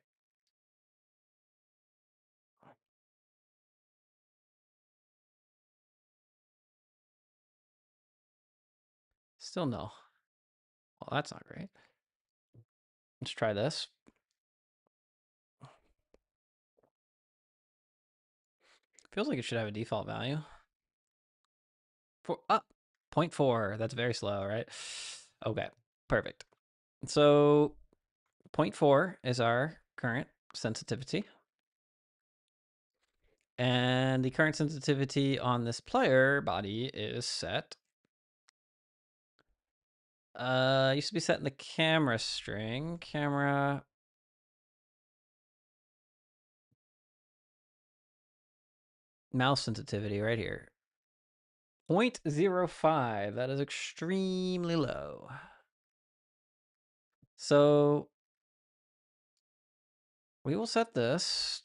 Still null. Well, that's not great. Let's try this. Feels like it should have a default value. For up 0.4. That's very slow, right? Okay, perfect. So 0.4 is our current sensitivity. And the current sensitivity on this player body is set. Used to be set in the camera string. Camera mouse sensitivity right here. 0.05. That is extremely low. So we will set this.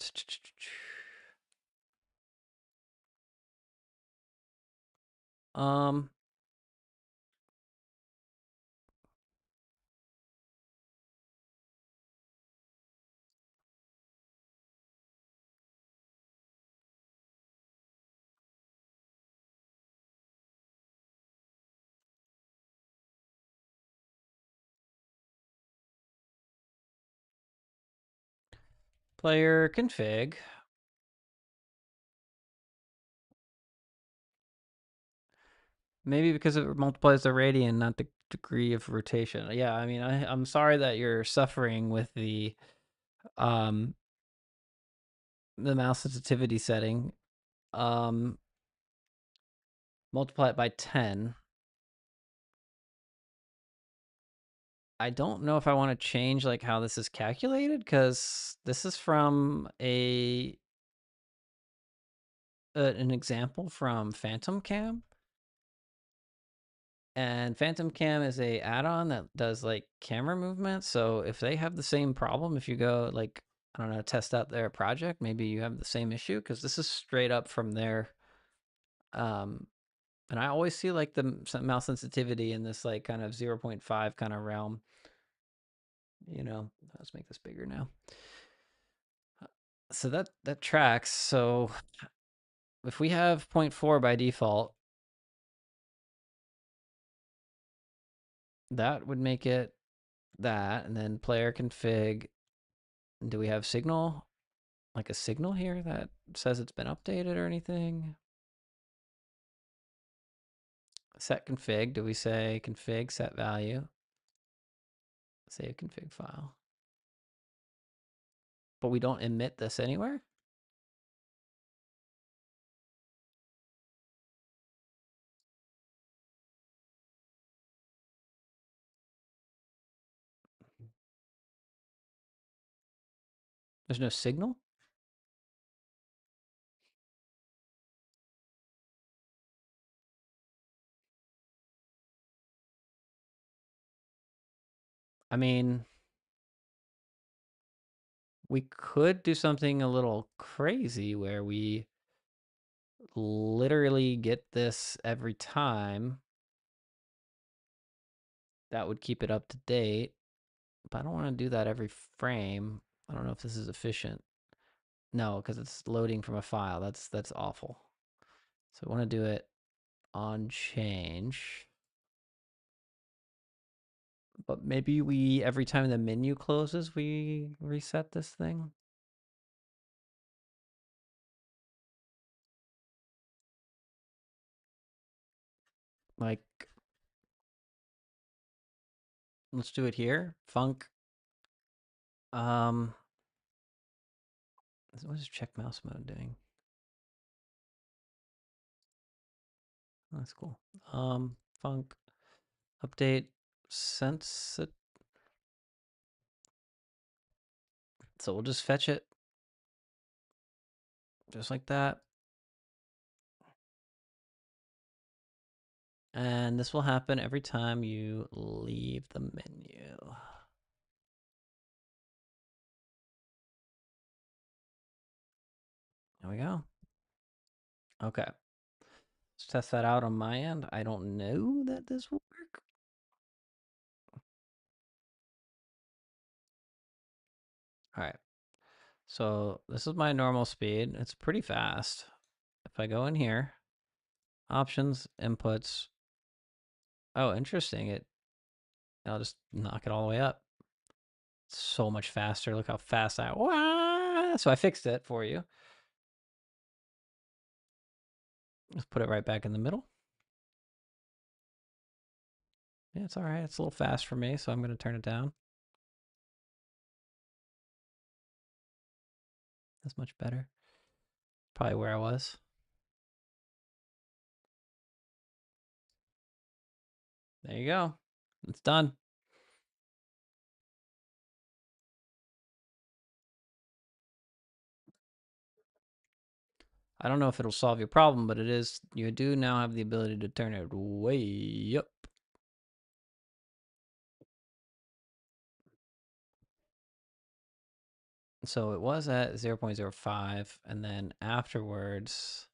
Player config. Maybe because it multiplies the radian, not the degree of rotation. Yeah, I mean, I'm sorry that you're suffering with um the mouse sensitivity setting. Multiply it by 10. I don't know if I want to change like how this is calculated because this is from an example from Phantom Cam. And Phantom Cam is a add-on that does like camera movement. So if they have the same problem, if you go like, I don't know, test out their project, maybe you have the same issue because this is straight up from their and I always see like the mouse sensitivity in this like kind of 0.5 kind of realm. You know, let's make this bigger now. So that tracks. So if we have 0.4 by default, that would make it that, and then player config. Do we have signal? Like a signal here that says it's been updated or anything? Set config. Do we say config set value? Save config file. But we don't emit this anywhere? There's no signal? I mean, we could do something a little crazy where we literally get this every time. That would keep it up to date. But I don't want to do that every frame. I don't know if this is efficient. No, because it's loading from a file. That's awful. So I want to do it on change. But maybe we, every time the menu closes, we reset this thing. Like, let's do it here. Func. Um, what is check mouse mode doing? Oh, that's cool. Func update sense it. So we'll just fetch it just like that. And this will happen every time you leave the menu. There we go. Okay. Let's test that out on my end. I don't know that this will work. All right. So this is my normal speed. It's pretty fast. If I go in here, options, inputs. Oh, interesting. I'll just knock it all the way up. It's so much faster. Look how fast so I fixed it for you. Let's put it right back in the middle. Yeah, it's all right. It's a little fast for me, so I'm going to turn it down. That's much better. Probably where I was. There you go. It's done. I don't know if it'll solve your problem, but you do now have the ability to turn it way up. So it was at 0.05, and then afterwards,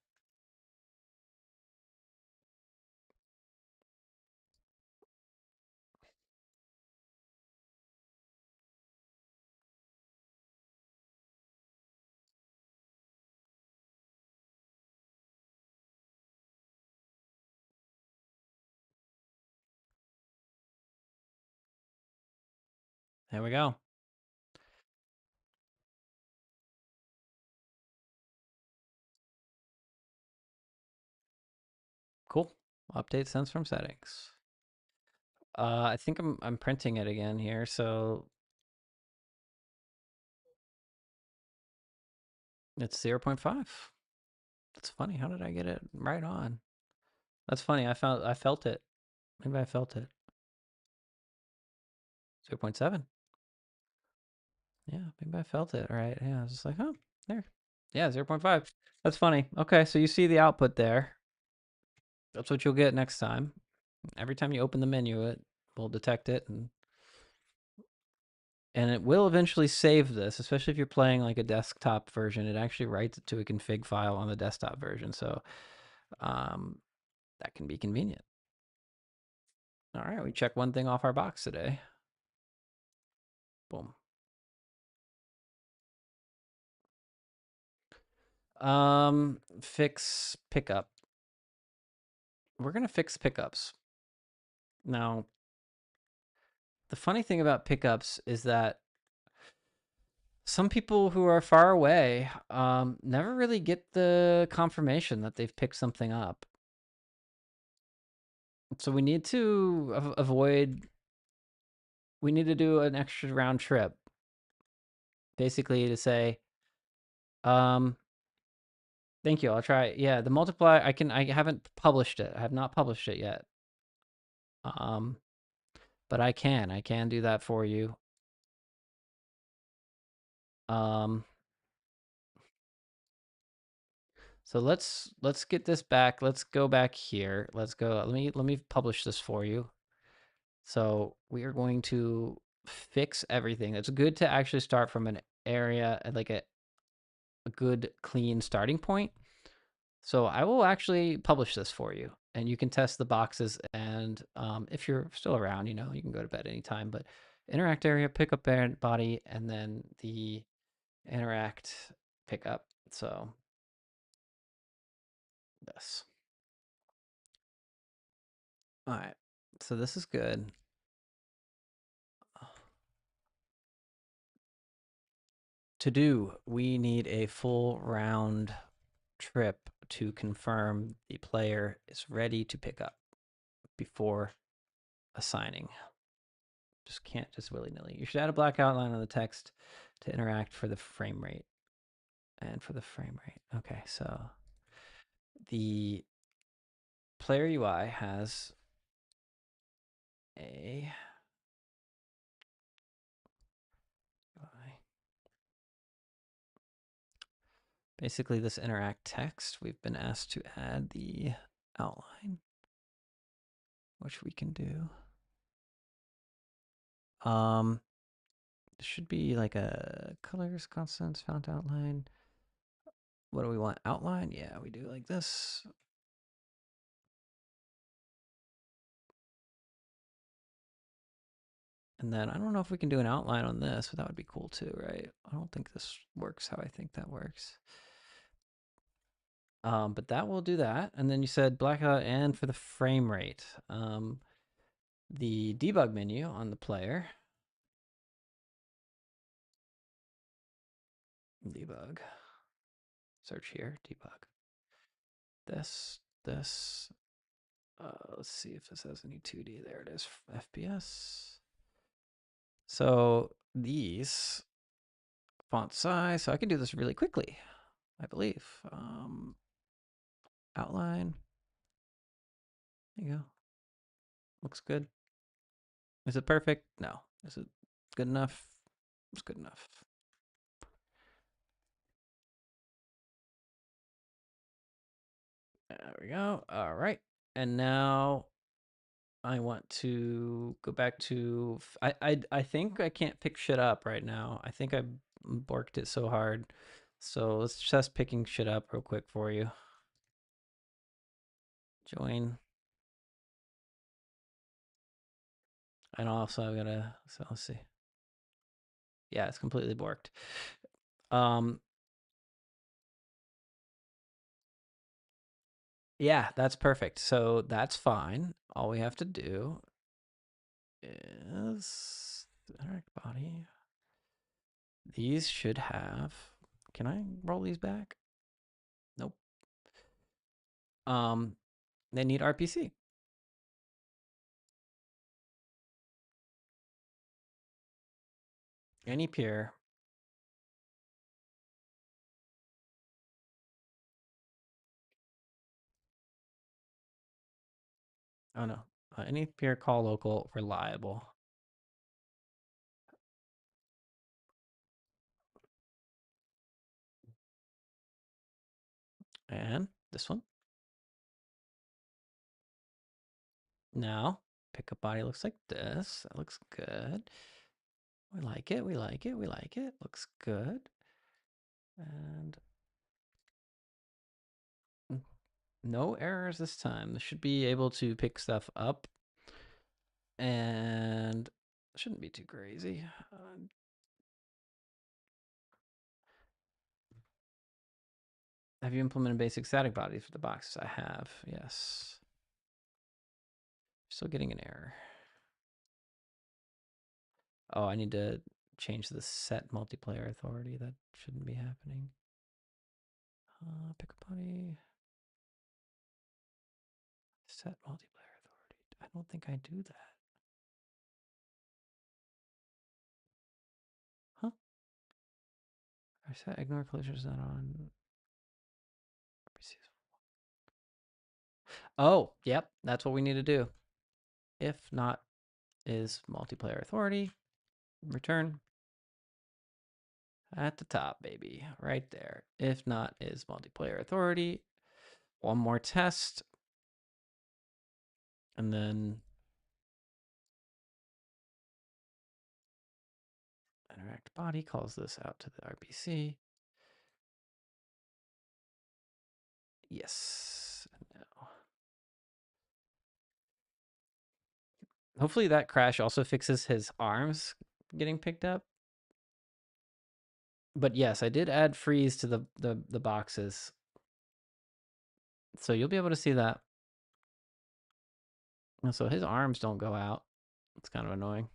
there we go. Cool. Update sense from settings. I think I'm printing it again here, so it's 0.5. That's funny. How did I get it right on? That's funny. I felt it. Maybe I felt it. 0.7. Yeah, maybe I felt it. Right. Yeah, I was just like, oh, there. Yeah, 0.5. That's funny. Okay, so you see the output there. That's what you'll get next time. Every time you open the menu, it will detect it and it will eventually save this, especially if you're playing like a desktop version. It actually writes it to a config file on the desktop version, so um, that can be convenient. All right, we check one thing off our box today. Boom. Fix pickup. We're gonna fix pickups. Now, the funny thing about pickups is that some people who are far away never really get the confirmation that they've picked something up. So we need to avoid. We need to do an extra round trip, basically to say, um, "Thank you. I'll try." Yeah, the multiply. I haven't published it. I have not published it yet. Um, but I can. I can do that for you. Um, so let's get this back. Let's go back here. Let's go. Let me publish this for you. So we are going to fix everything. It's good to actually start from an area like a good clean starting point. So I will actually publish this for you, and you can test the boxes. And if you're still around, you can go to bed anytime. But interact area, pick up body, and then the interact pickup. So this. All right. So this is good. To do, we need a full round trip to confirm the player is ready to pick up before assigning. Just can't just willy-nilly. You should add a black outline on the text to interact for the frame rate. And for the frame rate. Okay, so the player UI has a basically this interact text. We've been asked to add the outline. which we can do. There should be like a colors, constants, font outline. What do we want? Outline? Yeah, we do like this. And then I don't know if we can do an outline on this, but that would be cool too, right? I don't think this works how I think that works. But that will do that. And then you said blackout and for the frame rate. The debug menu on the player. Debug. Search here, debug. This. Let's see if this has any 2D. There it is, FPS. So these font size, so I can do this really quickly, I believe. Outline. There you go. Looks good. Is it perfect? No. Is it good enough? It's good enough. There we go. All right. And now I want to go back to I think I can't pick shit up right now. I think I borked it so hard. So let's test picking shit up real quick for you. Join. And also I'm gonna, so let's see. Yeah, it's completely borked. Yeah, that's perfect. So that's fine. All we have to do is direct body. These should have, can I roll these back? Nope. They need RPC. Any peer. Oh no. Any peer call local reliable. And this one. Now, pickup body looks like this. That looks good. We like it. We like it. We like it. Looks good. And no errors this time. This should be able to pick stuff up. And shouldn't be too crazy. Have you implemented basic static bodies for the boxes? I have, yes. Still getting an error. Oh, I need to change the set multiplayer authority. That shouldn't be happening. Pick a body. Set multiplayer authority. I don't think I do that. Huh? I set ignore closures not on. Oh, yep. That's what we need to do. If not is multiplayer authority. Return. At the top, baby. Right there. If not is multiplayer authority. One more test. And then interact body calls this out to the RPC. Yes. No. Hopefully that crash also fixes his arms getting picked up. But yes, I did add freeze to the boxes. So you'll be able to see that. So his arms don't go out. It's kind of annoying.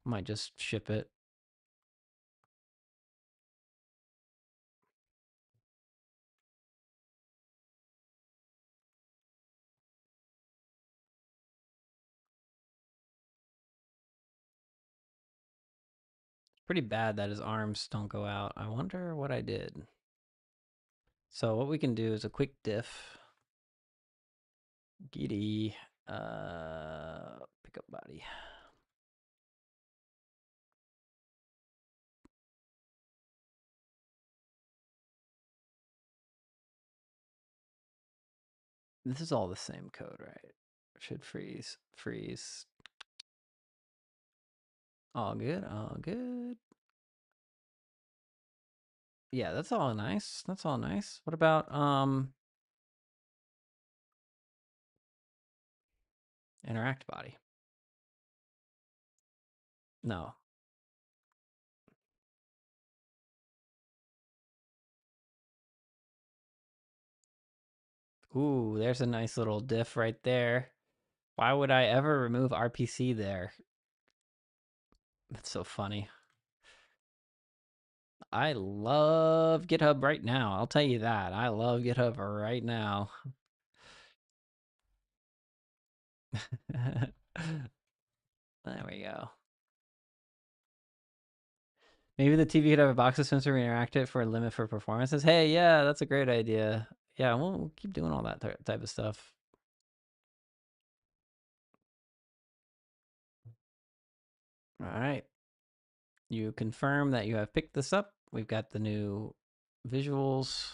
Might just ship it. Pretty bad that his arms don't go out. I wonder what I did. So what we can do is a quick diff. Giddy. Pickup body. This is all the same code, right? Should freeze. Freeze. All good. All good. Yeah, that's all nice. That's all nice. What about interact body? No. Ooh, there's a nice little diff right there. Why would I ever remove RPC there? That's so funny. I love GitHub right now. I'll tell you that. I love GitHub right now. There we go. Maybe the TV could have a box sensor and interact it for a limit for performances. Hey, yeah, that's a great idea. Yeah, we'll keep doing all that type of stuff. All right. You confirm that you have picked this up. We've got the new visuals.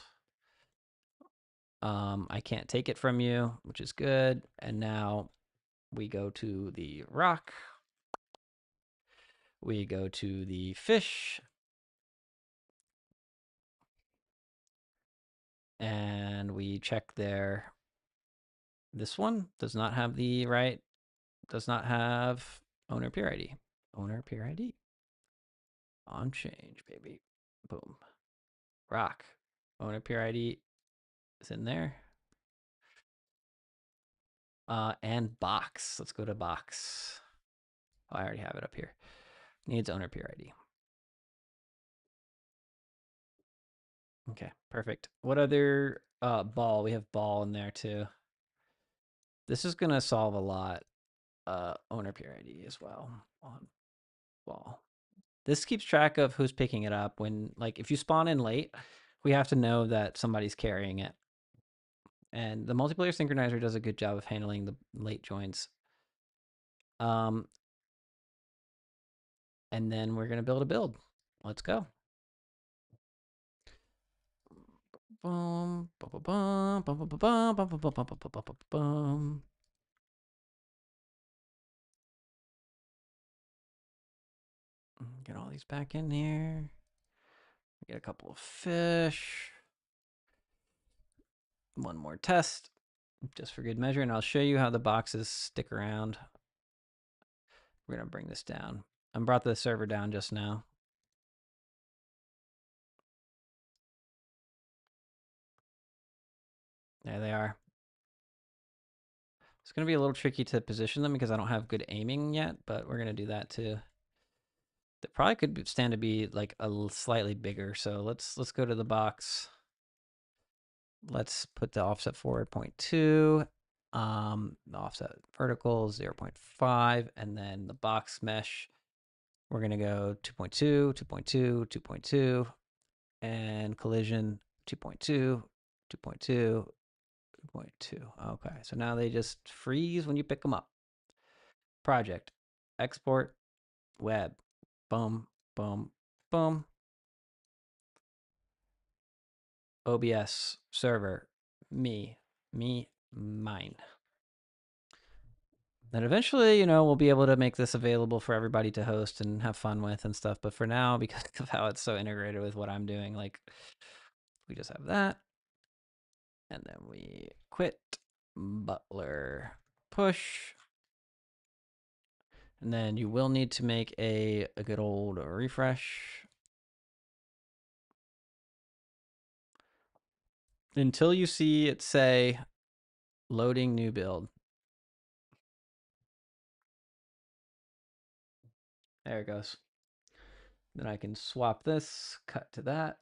I can't take it from you, which is good. And now we go to the rock. We go to the fish. And we check there. This one does not have the right, does not have owner peer ID. Owner peer ID. On change, baby. Boom. Rock. Owner peer ID is in there. And box. Let's go to box. Oh, I already have it up here. Needs owner peer ID. Okay, perfect. What other ball? We have ball in there too. This is gonna solve a lot. Owner peer ID as well on ball. This keeps track of who's picking it up when, like, if you spawn in late, we have to know that somebody's carrying it. And the multiplayer synchronizer does a good job of handling the late joins. And then we're gonna build a build. Let's go. Boom, boom, boom, boom, boom, boom, boom, boom, boom, boom, boom, boom, boom, boom. Get all these back in here. Get a couple of fish. One more test, just for good measure, and I'll show you how the boxes stick around. We're gonna bring this down. I brought the server down just now. There they are. It's gonna be a little tricky to position them because I don't have good aiming yet, but we're gonna do that too. They probably could stand to be like a slightly bigger. So let's go to the box. Let's put the offset forward 0.2. The offset vertical 0.5, and then the box mesh. We're gonna go 2.2, 2.2, 2.2, and collision 2.2, 2.2, 2.2. Okay, so now they just freeze when you pick them up. Project, export, web, boom, boom, boom. OBS, server, me, mine. Then eventually, we'll be able to make this available for everybody to host and have fun with and stuff. But for now, because of how it's so integrated with what I'm doing, like, we just have that. And then we quit, butler, push. And then you will need to make a good old refresh. Until you see it say loading new build. There it goes. Then I can swap this, cut to that.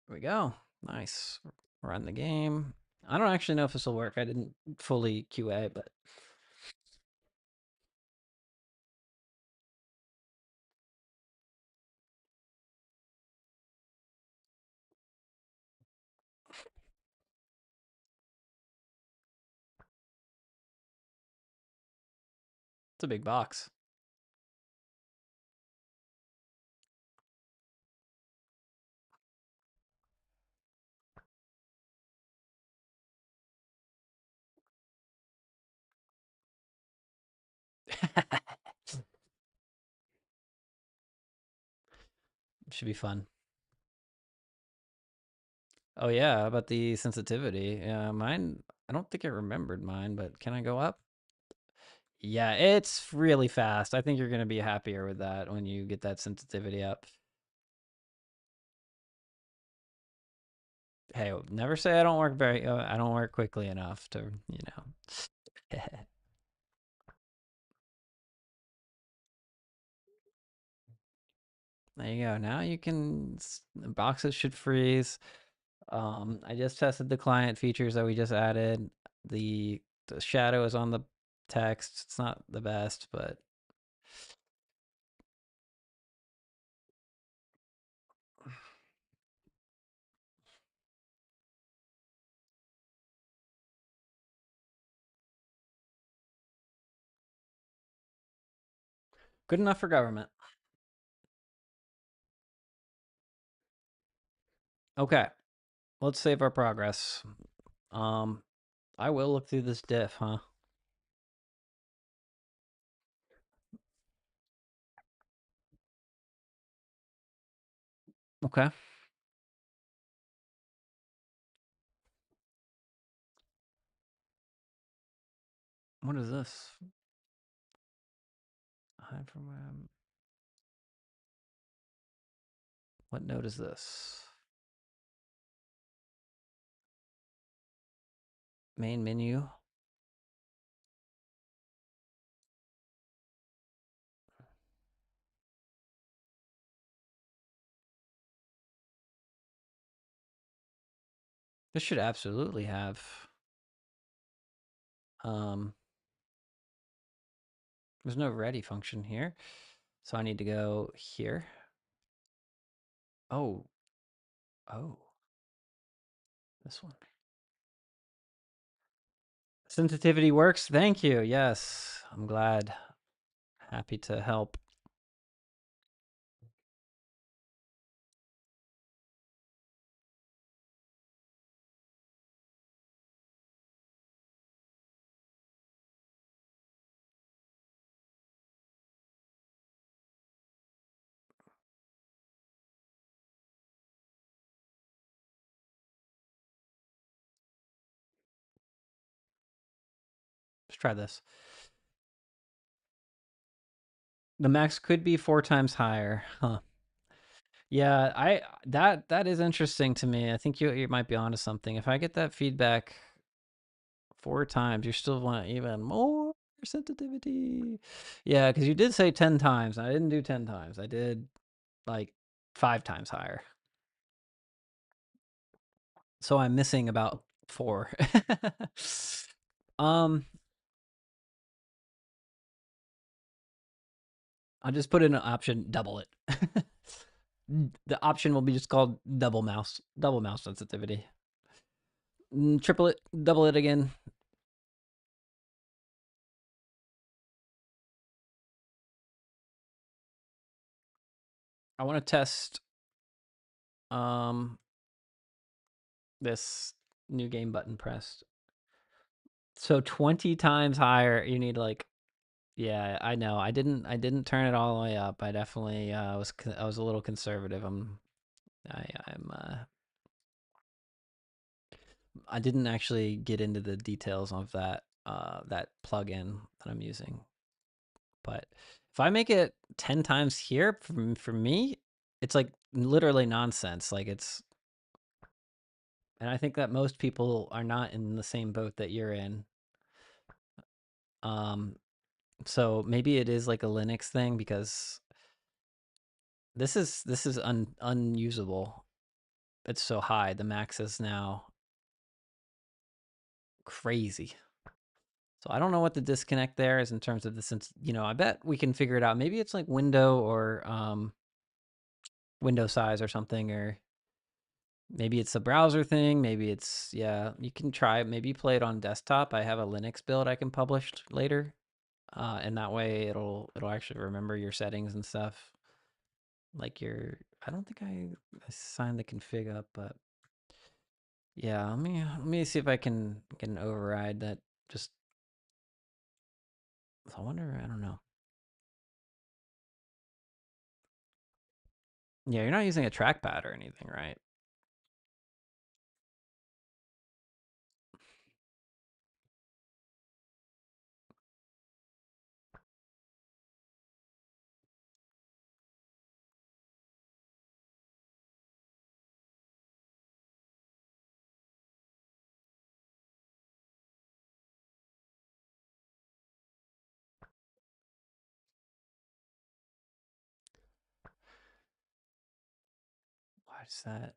There we go. Nice. Run the game. I don't actually know if this will work. I didn't fully QA, but it's a big box. Should be fun. Oh yeah, how about the sensitivity? Yeah, mine. I don't think I remembered mine, but can I go up? Yeah, it's really fast. I think you're gonna be happier with that when you get that sensitivity up. Hey, never say I don't work I don't work quickly enough to, you know. There you go. Now you can, the boxes should freeze. I just tested the client features that we just added. The shadow is on the text. It's not the best, but good enough for government. Okay, let's save our progress. Um, I will look through this diff, huh? Okay. What is this? Hide from what node is this? Main menu. This should absolutely have um there's no ready function here. So I need to go here. Oh, oh, this one. Sensitivity works. Thank you. Yes, I'm glad. Happy to help. Let's try this. The max could be 4 times higher. Huh. Yeah, I that is interesting to me. I think you might be onto something. If I get that feedback 4 times, you still want even more sensitivity. Yeah, because you did say 10 times. I didn't do 10 times. I did like 5 times higher. So I'm missing about four. um, I'll just put in an option, double it. The option will be just called double mouse sensitivity. Triple it, double it again. I want to test um this new game button pressed. So 20 times higher, you need like, yeah, I know. I didn't turn it all the way up. I definitely I was a little conservative. I didn't actually get into the details of that plugin that I'm using. But if I make it 10 times here for me, it's like literally nonsense. Like it's, and I think that most people are not in the same boat that you're in. Um, so maybe it is like a Linux thing because this is unusable. It's so high. The max is now crazy. So I don't know what the disconnect there is in terms of the sense. I bet we can figure it out. Maybe it's like window or window size or something, or maybe it's a browser thing. Maybe it's, yeah. You can try. Maybe play it on desktop. I have a Linux build I can publish later, and that way it'll actually remember your settings and stuff. Like your, I don't think I signed the config up, but yeah. Let me see if I can override that. Just I wonder, I don't know. Yeah, you're not using a trackpad or anything, right? Why is that?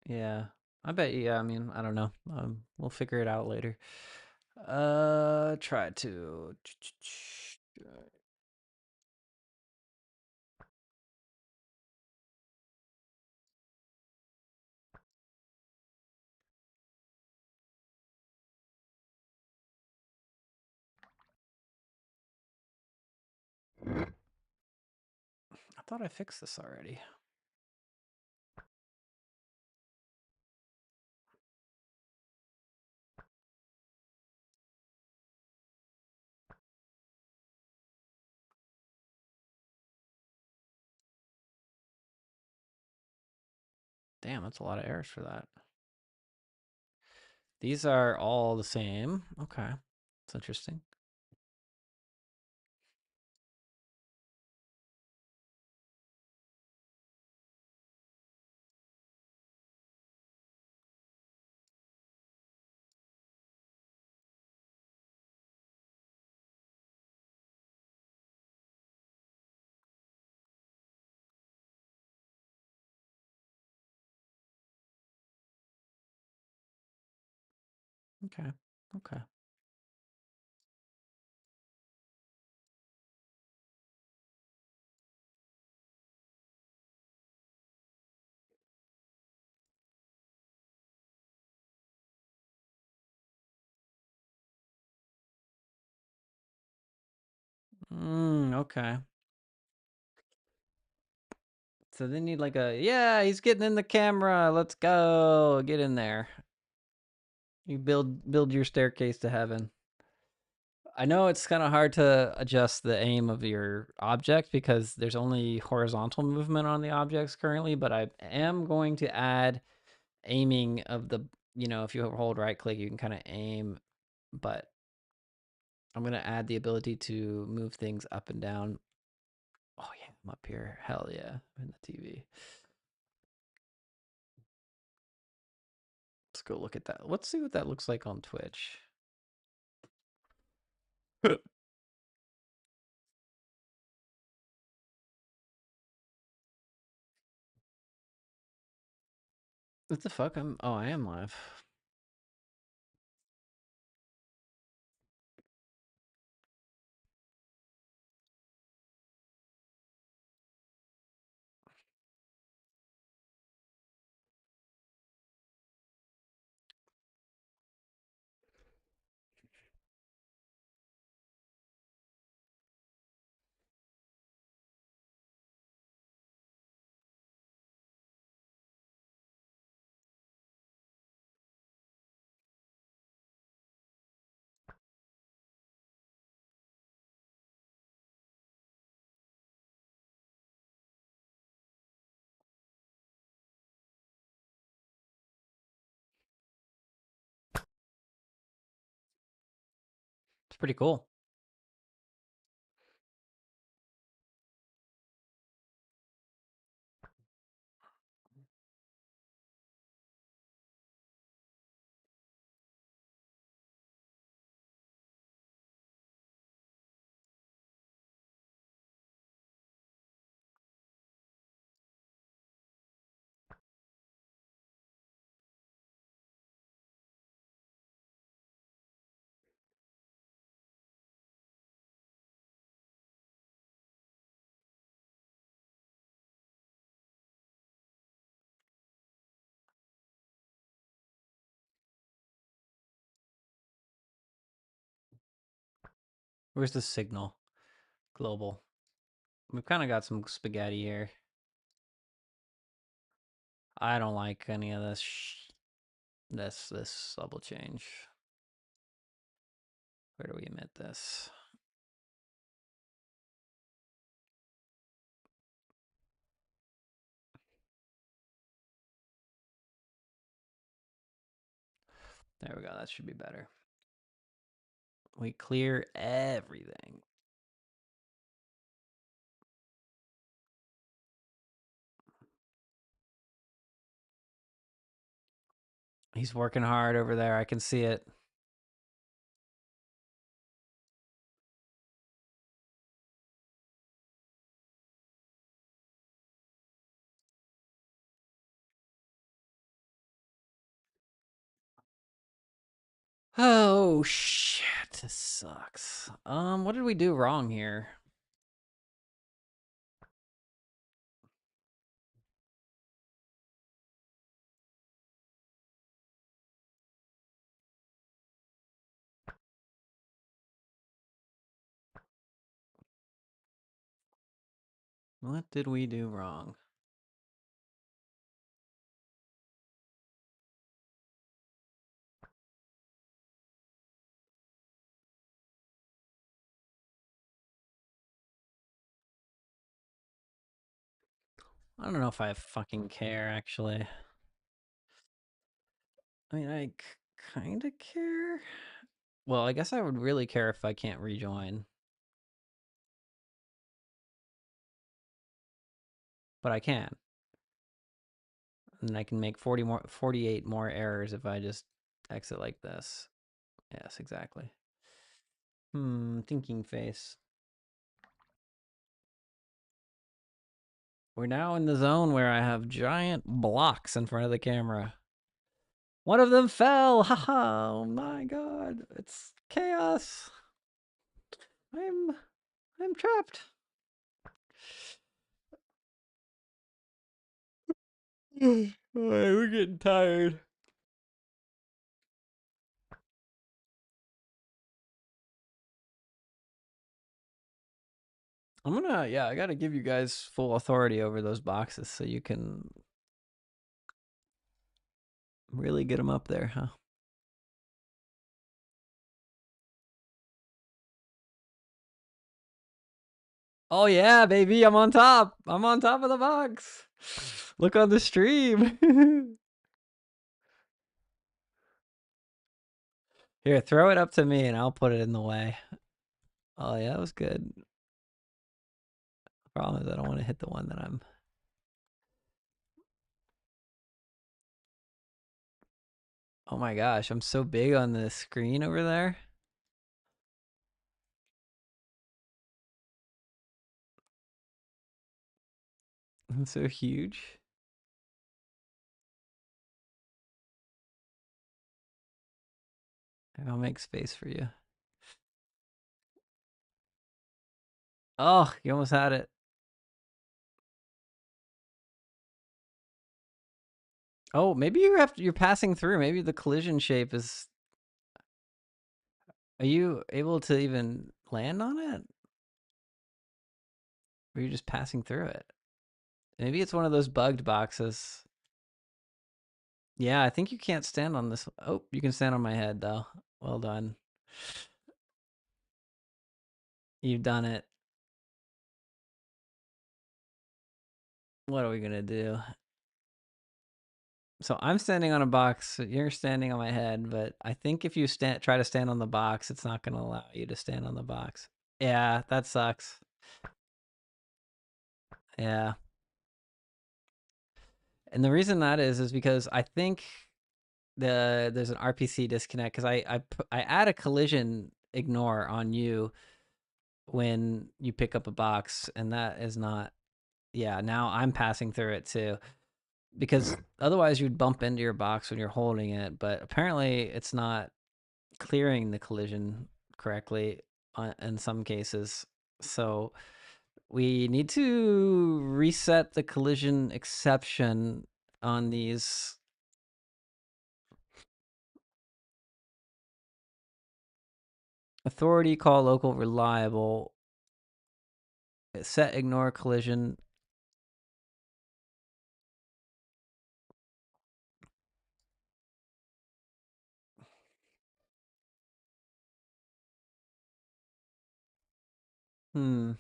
Yeah. I bet, yeah, I mean, I don't know. We'll figure it out later. Try to. I thought I fixed this already. Damn, that's a lot of errors for that. These are all the same. Okay. That's interesting. Okay. Okay. Okay. So they need like a, yeah, he's getting in the camera. Let's go. Get in there. You build your staircase to heaven. I know it's kind of hard to adjust the aim of your object because there's only horizontal movement on the objects currently, but I am going to add aiming of the, if you hold right click, you can kind of aim, but I'm going to add the ability to move things up and down. Oh yeah, I'm up here. Hell yeah, I'm in the TV. Let's go look at that. Let's see what that looks like on Twitch. What the fuck? I am live. It's pretty cool. Where's the signal? Global. We've kind of got some spaghetti here. I don't like any of this. This level change. Where do we emit this? There we go. That should be better. We clear everything. He's working hard over there. I can see it. Oh shit, this sucks. What did we do wrong here? What did we do wrong? I don't know if I fucking care, actually. I mean, I kind of care. Well, I guess I would really care if I can't rejoin. But I can. And I can make 48 more errors if I just exit like this. Yes, exactly. Thinking face. We're now in the zone where I have giant blocks in front of the camera. One of them fell. Haha. Oh my god. It's chaos. I'm trapped. Alright, we're getting tired. I gotta give you guys full authority over those boxes so you can really get them up there, huh? Oh yeah, baby, I'm on top. I'm on top of the box. Look on the stream. Here, throw it up to me and I'll put it in the way. Oh yeah, that was good. The problem is I don't want to hit the one that I'm. Oh my gosh, I'm so big on the screen over there. I'm so huge. I'll make space for you. Oh, you almost had it. Oh, maybe you're passing through. Maybe the collision shape is. Are you able to even land on it? Or are you just passing through it? Maybe it's one of those bugged boxes. Yeah, I think you can't stand on this. Oh, you can stand on my head though. Well done. You've done it. What are we gonna do? So I'm standing on a box. You're standing on my head, but I think if you try to stand on the box, it's not gonna allow you to stand on the box. Yeah, that sucks. Yeah, and the reason that is because I think there's an RPC disconnect because I add a collision ignore on you when you pick up a box, and that is not. Yeah, now I'm passing through it too because otherwise you'd bump into your box when you're holding it, but apparently it's not clearing the collision correctly in some cases. So we need to reset the collision exception on these. Authority call local reliable. Set ignore collision. Hmm.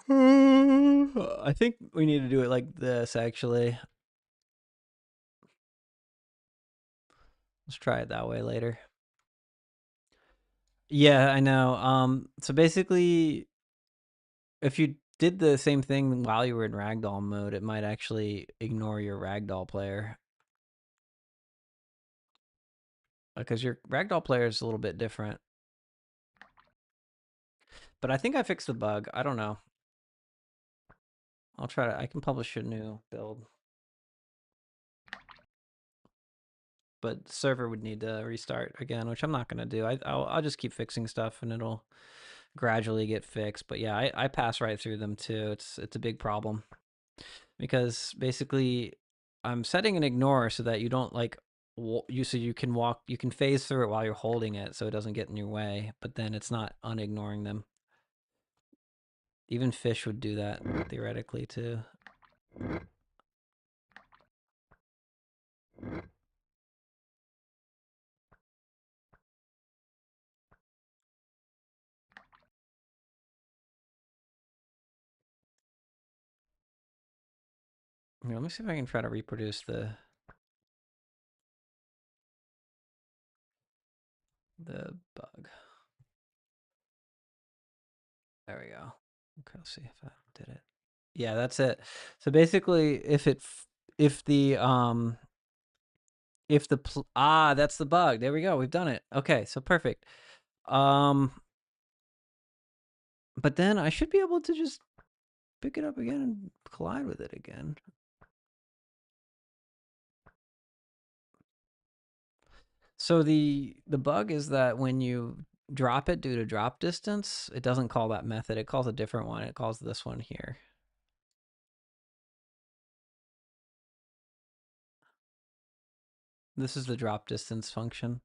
I think we need to do it like this, actually. Let's try it that way later. Yeah, I know. So basically, if you did the same thing while you were in ragdoll mode, it might actually ignore your ragdoll player. Because your ragdoll player is a little bit different. But I think I fixed the bug. I don't know. I'll try to, I can publish a new build. But the server would need to restart again, which I'm not going to do. I'll just keep fixing stuff and it'll gradually get fixed. But yeah, I pass right through them too. It's a big problem because basically I'm setting an ignore so that you don't like you can walk, you can phase through it while you're holding it so it doesn't get in your way, but then it's not unignoring them. Even fish would do that theoretically too. Here, let me see if I can try to reproduce the bug. There we go. Okay, let's see if I did it. Yeah, that's it. So basically, if the that's the bug. There we go. We've done it. Okay, so perfect. Um, but then I should be able to just pick it up again and collide with it again. So the bug is that when you drop it due to drop distance, it doesn't call that method. It calls a different one. It calls this one here. This is the drop distance function.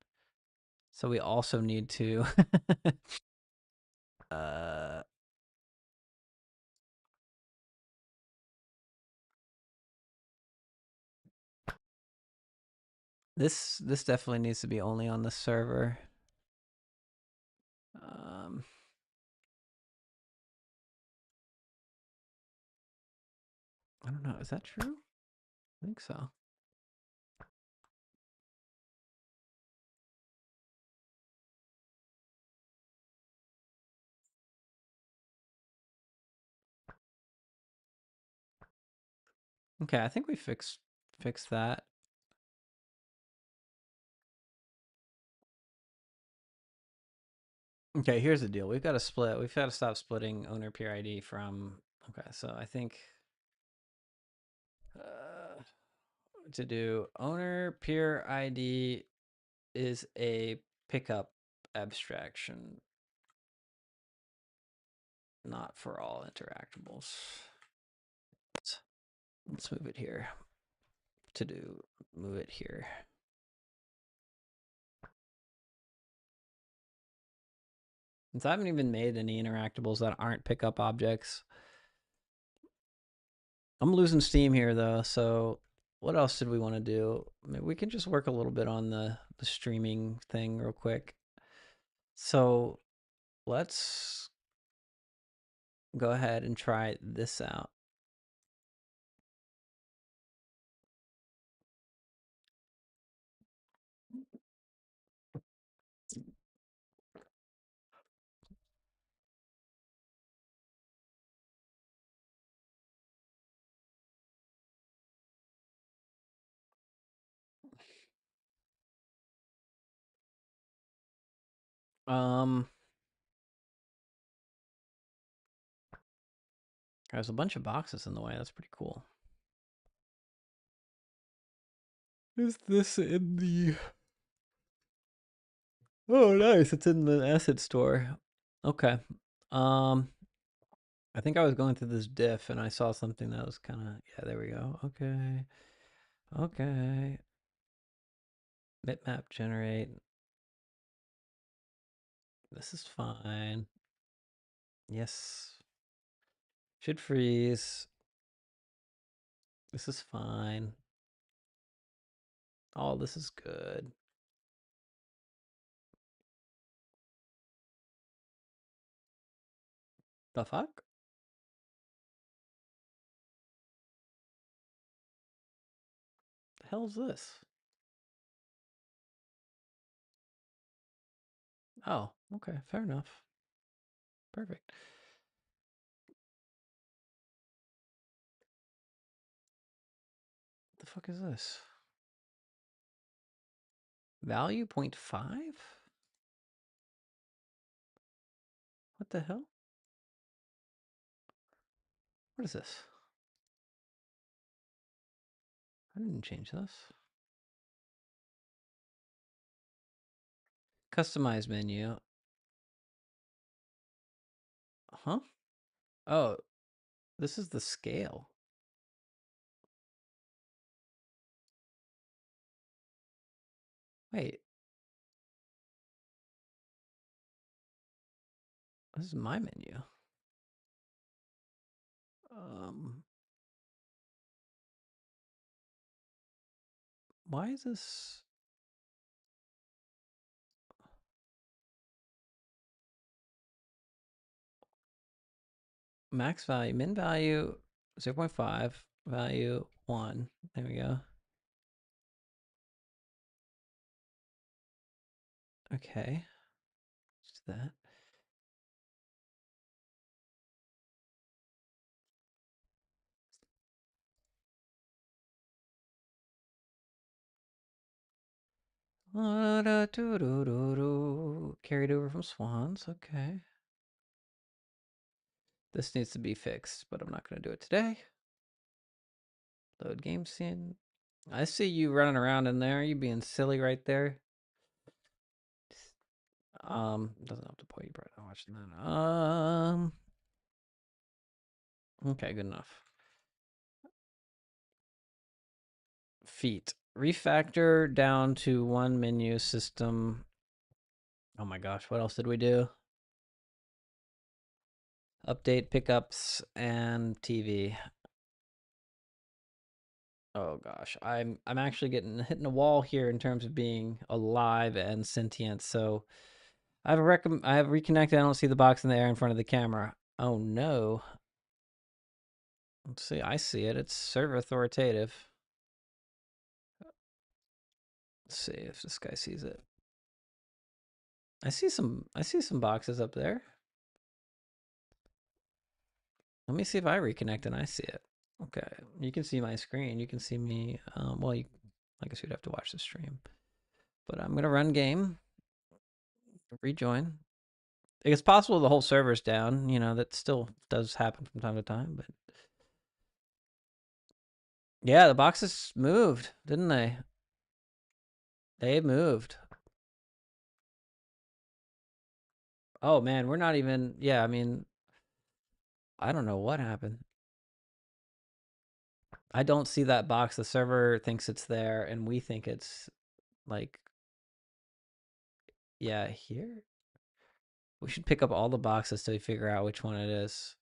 So we also need to uh this definitely needs to be only on the server. Um I don't know. Is that true? I think so. Okay, I think we fixed that. Okay, here's the deal. We've got to split. We've got to stop splitting owner peer ID from. Okay, so I think to do owner peer ID is a pickup abstraction, not for all interactables. Let's move it here. Move it here. Since I haven't even made any interactables that aren't pickup objects. I'm losing steam here though, so what else did we want to do? Maybe we can just work a little bit on the streaming thing real quick. So let's go ahead and try this out. Um, there's a bunch of boxes in the way. That's pretty cool. Is this in the... Oh, nice. It's in the asset store. Okay. Um, I think I was going through this diff and I saw something that was kind of, yeah, there we go. Okay. Okay. Bitmap generate. This is fine. Yes. Should freeze. This is fine. Oh, this is good. The fuck? hell's this? Oh, okay, fair enough. Perfect. What the fuck is this? Value 0.5? What the hell? What is this? I didn't change this. Customize menu. Huh? Oh, this is the scale. Wait. This is my menu. Why is this? Max value, min value 0.5, value 1. There we go. Okay. Let's do that. Carried over from Swans. Okay. This needs to be fixed, but I'm not going to do it today. Load game scene. I see you running around in there. You being silly right there. Doesn't have to point. You probably not watching that. Okay, good enough. Feet. Refactor down to one menu system. Oh my gosh, what else did we do? Update pickups and TV. Oh gosh, I'm actually hitting a wall here in terms of being alive and sentient. So I have reconnected. I don't see the box in the air in front of the camera. Oh no. Let's see. I see it. It's server authoritative. Let's see if this guy sees it. I see some boxes up there. Let me see if I reconnect and I see it. Okay, you can see my screen. You can see me. Well, I guess you'd have to watch the stream. But I'm gonna run game. Rejoin. It's possible the whole server's down. You know, that still does happen from time to time. But yeah, the boxes moved, didn't they? They moved. Oh man, we're not even. Yeah, I mean, I don't know what happened. I don't see that box. The server thinks it's there, and we think it's like, yeah, here. We should pick up all the boxes till we figure out which one it is.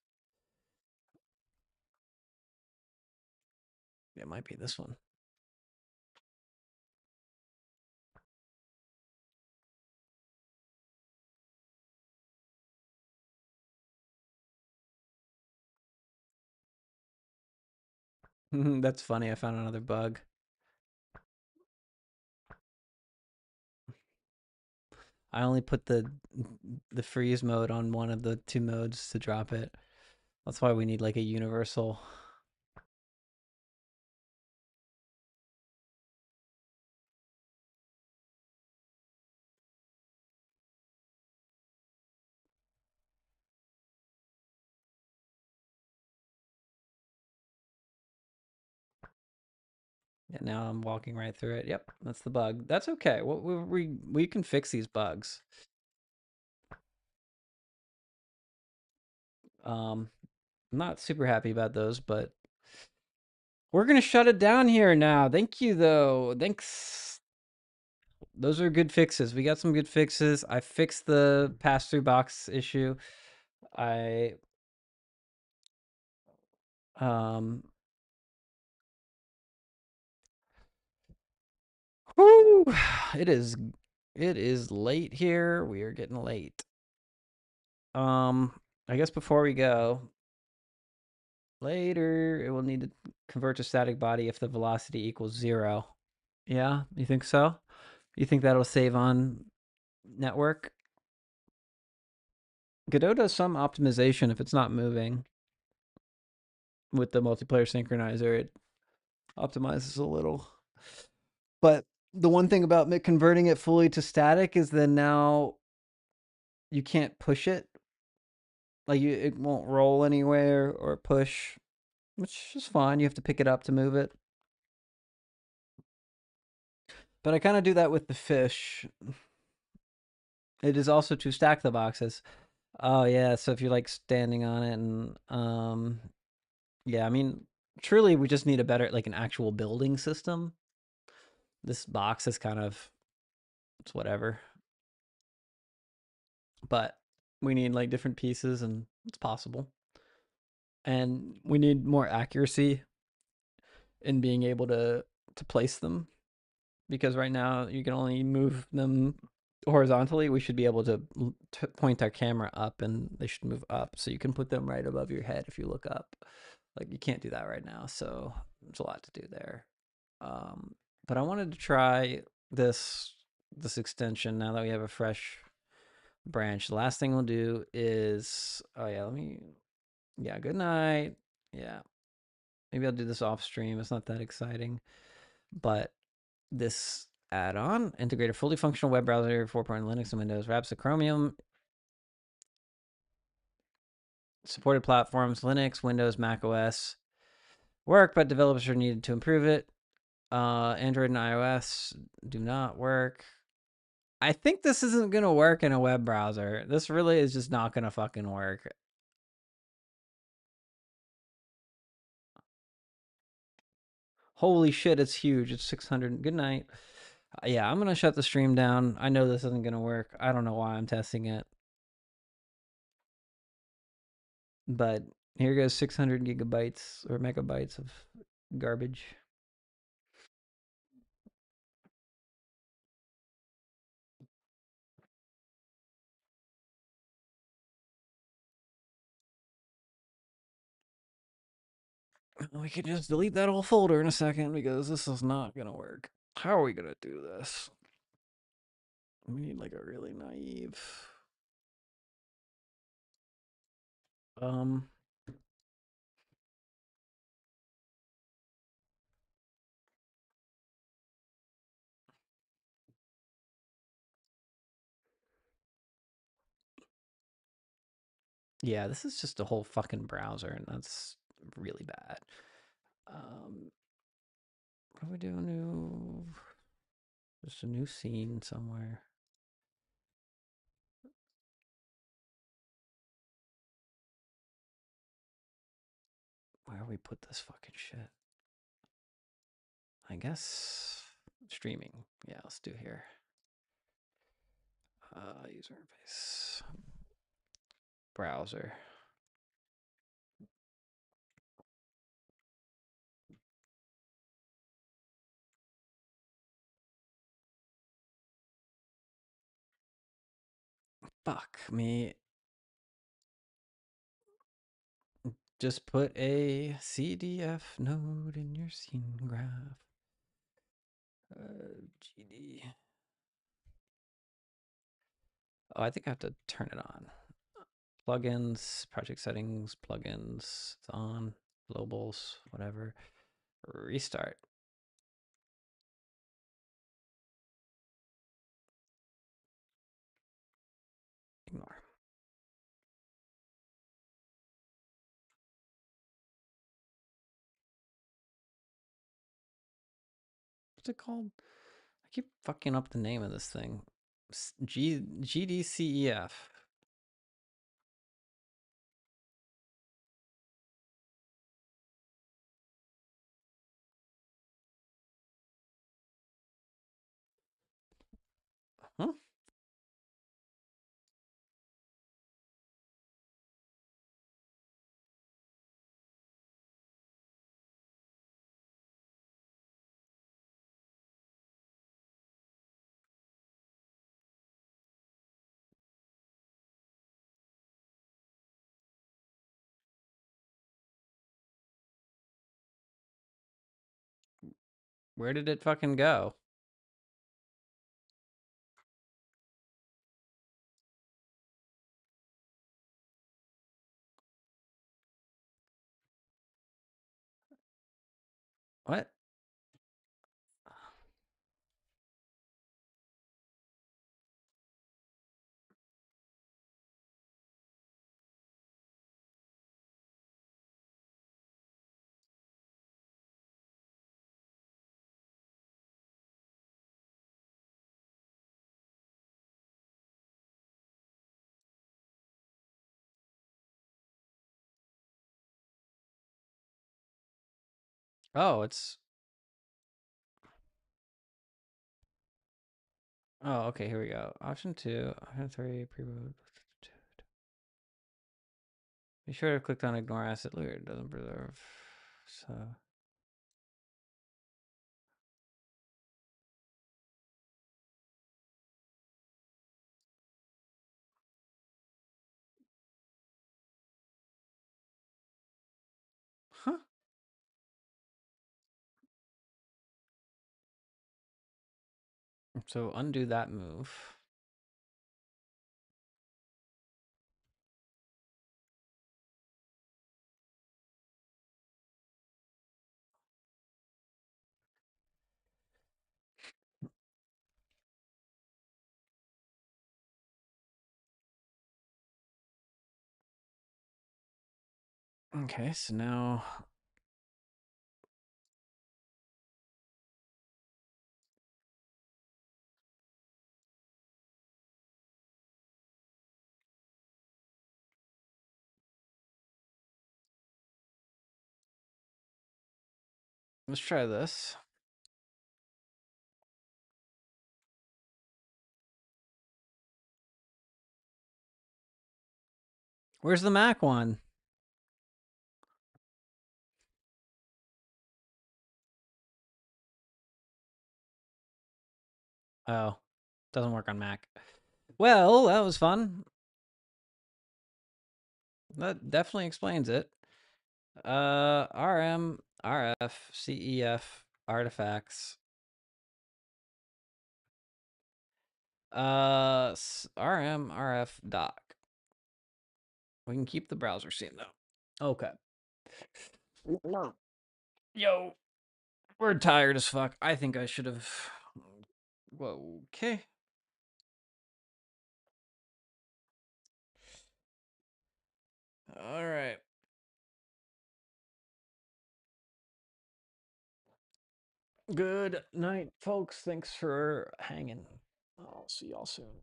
It might be this one. That's funny. I found another bug. I only put the freeze mode on one of the two modes to drop it. That's why we need like a universal. Yeah, now I'm walking right through it. Yep, that's the bug. That's okay. We can fix these bugs. I'm not super happy about those, but we're gonna shut it down here now. Thank you though. Thanks. Those are good fixes. We got some good fixes. I fixed the pass-through box issue. I whew, it is late here. We are getting late. I guess before we go, later it will need to convert to static body if the velocity equals 0. Yeah, you think so? You think that'll save on network? Godot does some optimization if it's not moving with the multiplayer synchronizer. It optimizes a little. But the one thing about converting it fully to static is then now you can't push it. Like it won't roll anywhere or push, which is fine. You have to pick it up to move it. But I kind of do that with the fish. It is also to stack the boxes. Oh yeah, so if you're like standing on it and yeah, I mean truly we just need a better like an actual building system. This box is kind of it's whatever. But we need like different pieces and it's possible. And we need more accuracy in being able to place them because right now you can only move them horizontally. We should be able to point our camera up and they should move up so you can put them right above your head if you look up. Like you can't do that right now, so there's a lot to do there. Um, but I wanted to try this extension now that we have a fresh branch. The last thing we'll do is oh yeah, let me yeah, good night. Yeah. Maybe I'll do this off stream. It's not that exciting. But this add-on integrate a fully functional web browser, 4.0 Linux and Windows, wraps the Chromium supported platforms, Linux, Windows, Mac OS work, but developers are needed to improve it. Android and iOS do not work. I think this isn't gonna work in a web browser. This really is just not gonna fucking work. Holy shit, it's huge. It's 600. Good night. Yeah, I'm gonna shut the stream down. I know this isn't gonna work. I don't know why I'm testing it, but here goes 600 gigabytes or megabytes of garbage. We could just delete that whole folder in a second because this is not gonna work. How are we gonna do this? We need like a really naive. Um. Yeah, this is just a whole fucking browser, and that's really bad. What do we do? New. Just a new scene somewhere. Where do we put this fucking shit? I guess streaming. Yeah, let's do here. User interface. Browser. Fuck me. Just put a CDF node in your scene graph. GD. Oh, I think I have to turn it on. Plugins, project settings, plugins. It's on. Globals, whatever. Restart. Ignore. What's it called? I keep fucking up the name of this thing. GDCEF. Huh? Where did it fucking go? What? Oh, it's. Oh, okay, here we go. Option 2, option 3, pre-boot. Be sure to click on ignore asset lure. It doesn't preserve. So. Huh. So undo that move. Okay, so now. Let's try this. Where's the Mac one? Oh, doesn't work on Mac. Well, that was fun. That definitely explains it. RM, RF, CEF, artifacts. RM, RF, doc. We can keep the browser scene though. Okay. Yo, we're tired as fuck. I think I should have. Whoa. Okay. All right. Good night, folks. Thanks for hanging. I'll see y'all soon.